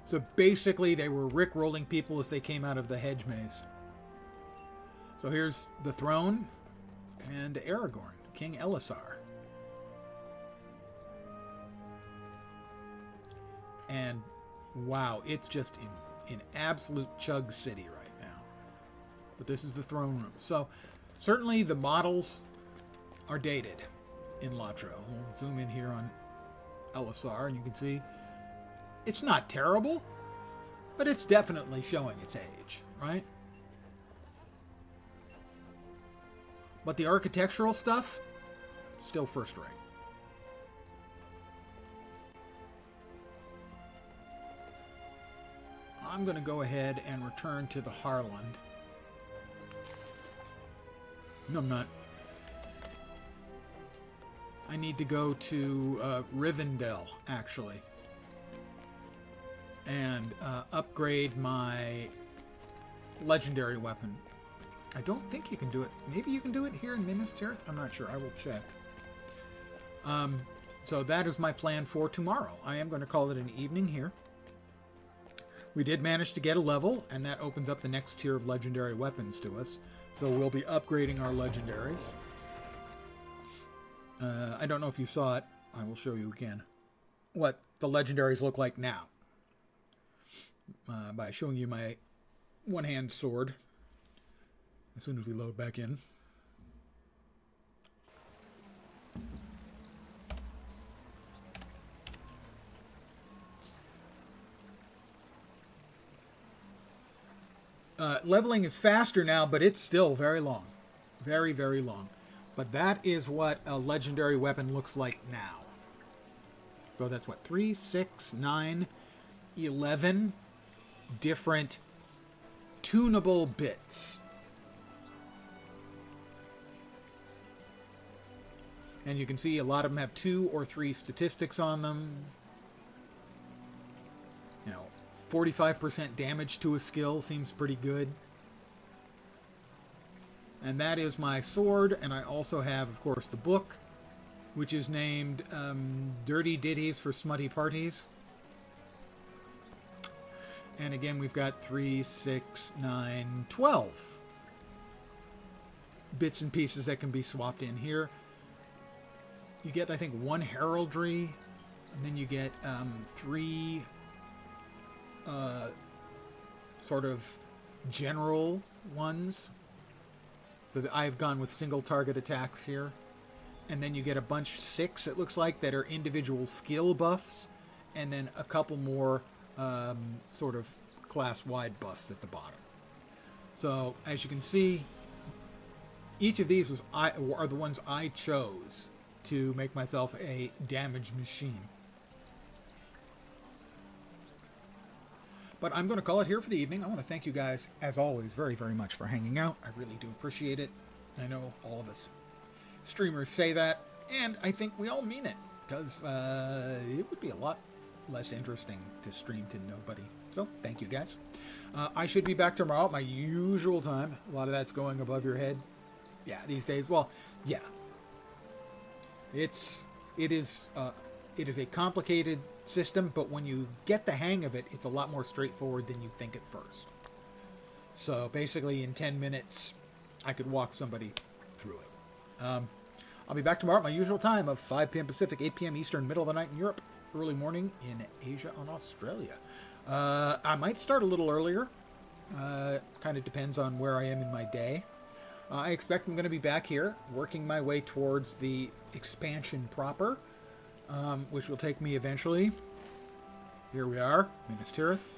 So basically, they were rickrolling people as they came out of the hedge maze. So here's the throne and Aragorn, King Elessar. And wow, it's just in absolute chug city right now. But this is the throne room. So certainly the models are dated in LotRO. We'll zoom in here on Elessar and you can see it's not terrible, but it's definitely showing its age, right? But the architectural stuff, still first rate. I'm going to go ahead and return to the Harland. No, I'm not. I need to go to Rivendell, actually. And upgrade my legendary weapon. I don't think you can do it. Maybe you can do it here in Minas Tirith? I'm not sure. I will check. So that is my plan for tomorrow. I am going to call it an evening here. We did manage to get a level, and that opens up the next tier of legendary weapons to us. So we'll be upgrading our legendaries. I don't know if you saw it. I will show you again what the legendaries look like now. By showing you my one-hand sword. As soon as we load back in. Leveling is faster now, but it's still very long. Very, very long. But that is what a legendary weapon looks like now. So that's what, 3, 6, 9, 11 different tunable bits. And you can see a lot of them have 2 or 3 statistics on them. You know, 45% damage to a skill seems pretty good. And that is my sword, and I also have, of course, the book, which is named Dirty Ditties for Smutty Parties. And again, we've got 3, 6, 9, 12 bits and pieces that can be swapped in here. You get, I think, 1 heraldry, and then you get 3 sort of general ones. So I've gone with single target attacks here. And then you get a bunch, 6 it looks like, that are individual skill buffs, and then a couple more sort of class-wide buffs at the bottom. So as you can see, each of these are the ones I chose to make myself a damage machine. But I'm going to call it here for the evening. I want to thank you guys, as always, very, very much for hanging out. I really do appreciate it. I know all of us streamers say that, and I think we all mean it, because it would be a lot less interesting to stream to nobody. So, thank you guys. I should be back tomorrow at my usual time. A lot of that's going above your head. Yeah, these days. Well, yeah. It is a complicated system, but when you get the hang of it, it's a lot more straightforward than you think at first. So basically, in 10 minutes, I could walk somebody through it. I'll be back tomorrow at my usual time of 5 p.m. Pacific, 8 p.m. Eastern, middle of the night in Europe, early morning in Asia and Australia. I might start a little earlier. Kind of depends on where I am in my day. I expect I'm going to be back here, working my way towards the expansion proper, which will take me eventually. Here we are, Minas Tirith.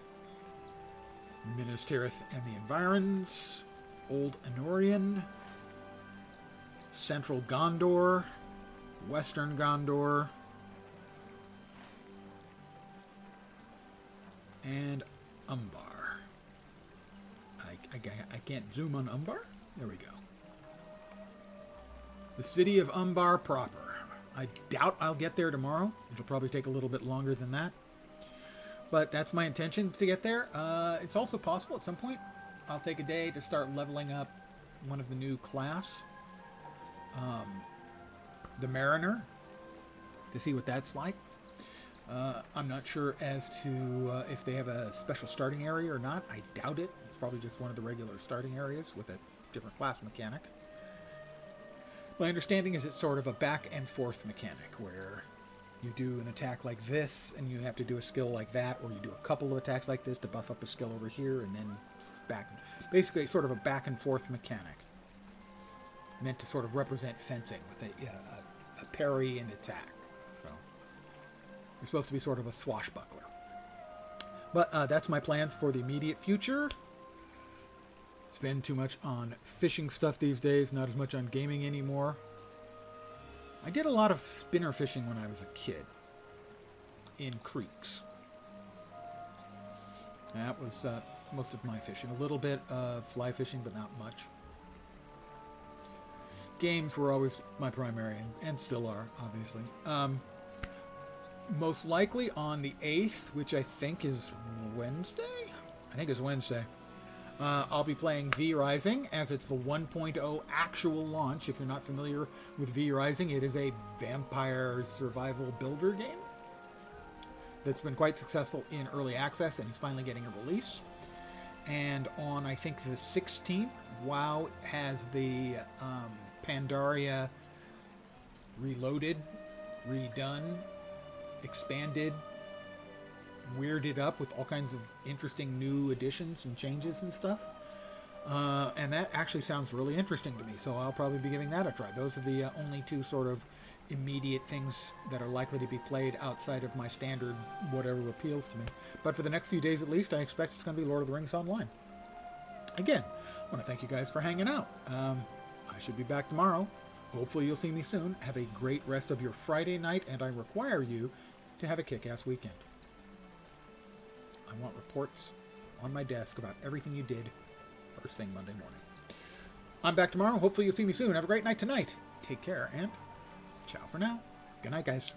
Minas Tirith and the environs. Old Anorian. Central Gondor. Western Gondor. And Umbar. I can't zoom on Umbar? There we go. The city of Umbar proper. I doubt I'll get there tomorrow. It'll probably take a little bit longer than that. But that's my intention to get there. It's also possible at some point I'll take a day to start leveling up one of the new class. The Mariner. To see what that's like. I'm not sure as to if they have a special starting area or not. I doubt it. It's probably just one of the regular starting areas with a different class mechanic. My understanding is it's sort of a back and forth mechanic where you do an attack like this and you have to do a skill like that, or you do a couple of attacks like this to buff up a skill over here, and then back. Basically, sort of a back and forth mechanic meant to sort of represent fencing with a parry and attack. So you're supposed to be sort of a swashbuckler. But that's my plans for the immediate future. Spend too much on fishing stuff these days, not as much on gaming anymore. I did a lot of spinner fishing when I was a kid. In creeks. That was most of my fishing. A little bit of fly fishing, but not much. Games were always my primary, and still are, obviously. Most likely on the 8th, which I think is Wednesday? I think it's Wednesday. I'll be playing V Rising, as it's the 1.0 actual launch. If you're not familiar with V Rising, it is a vampire survival builder game that's been quite successful in early access and is finally getting a release. And on, I think, the 16th, WoW has the Pandaria reloaded, redone, expanded, weirded up with all kinds of interesting new additions and changes and stuff. And that actually sounds really interesting to me, so I'll probably be giving that a try. Those are the only two sort of immediate things that are likely to be played outside of my standard whatever appeals to me. But for the next few days at least, I expect it's going to be Lord of the Rings Online. Again, I want to thank you guys for hanging out. I should be back tomorrow. Hopefully you'll see me soon. Have a great rest of your Friday night, and I require you to have a kick-ass weekend. I want reports on my desk about everything you did first thing Monday morning. I'm back tomorrow. Hopefully you'll see me soon. Have a great night tonight. Take care, and ciao for now. Good night, guys.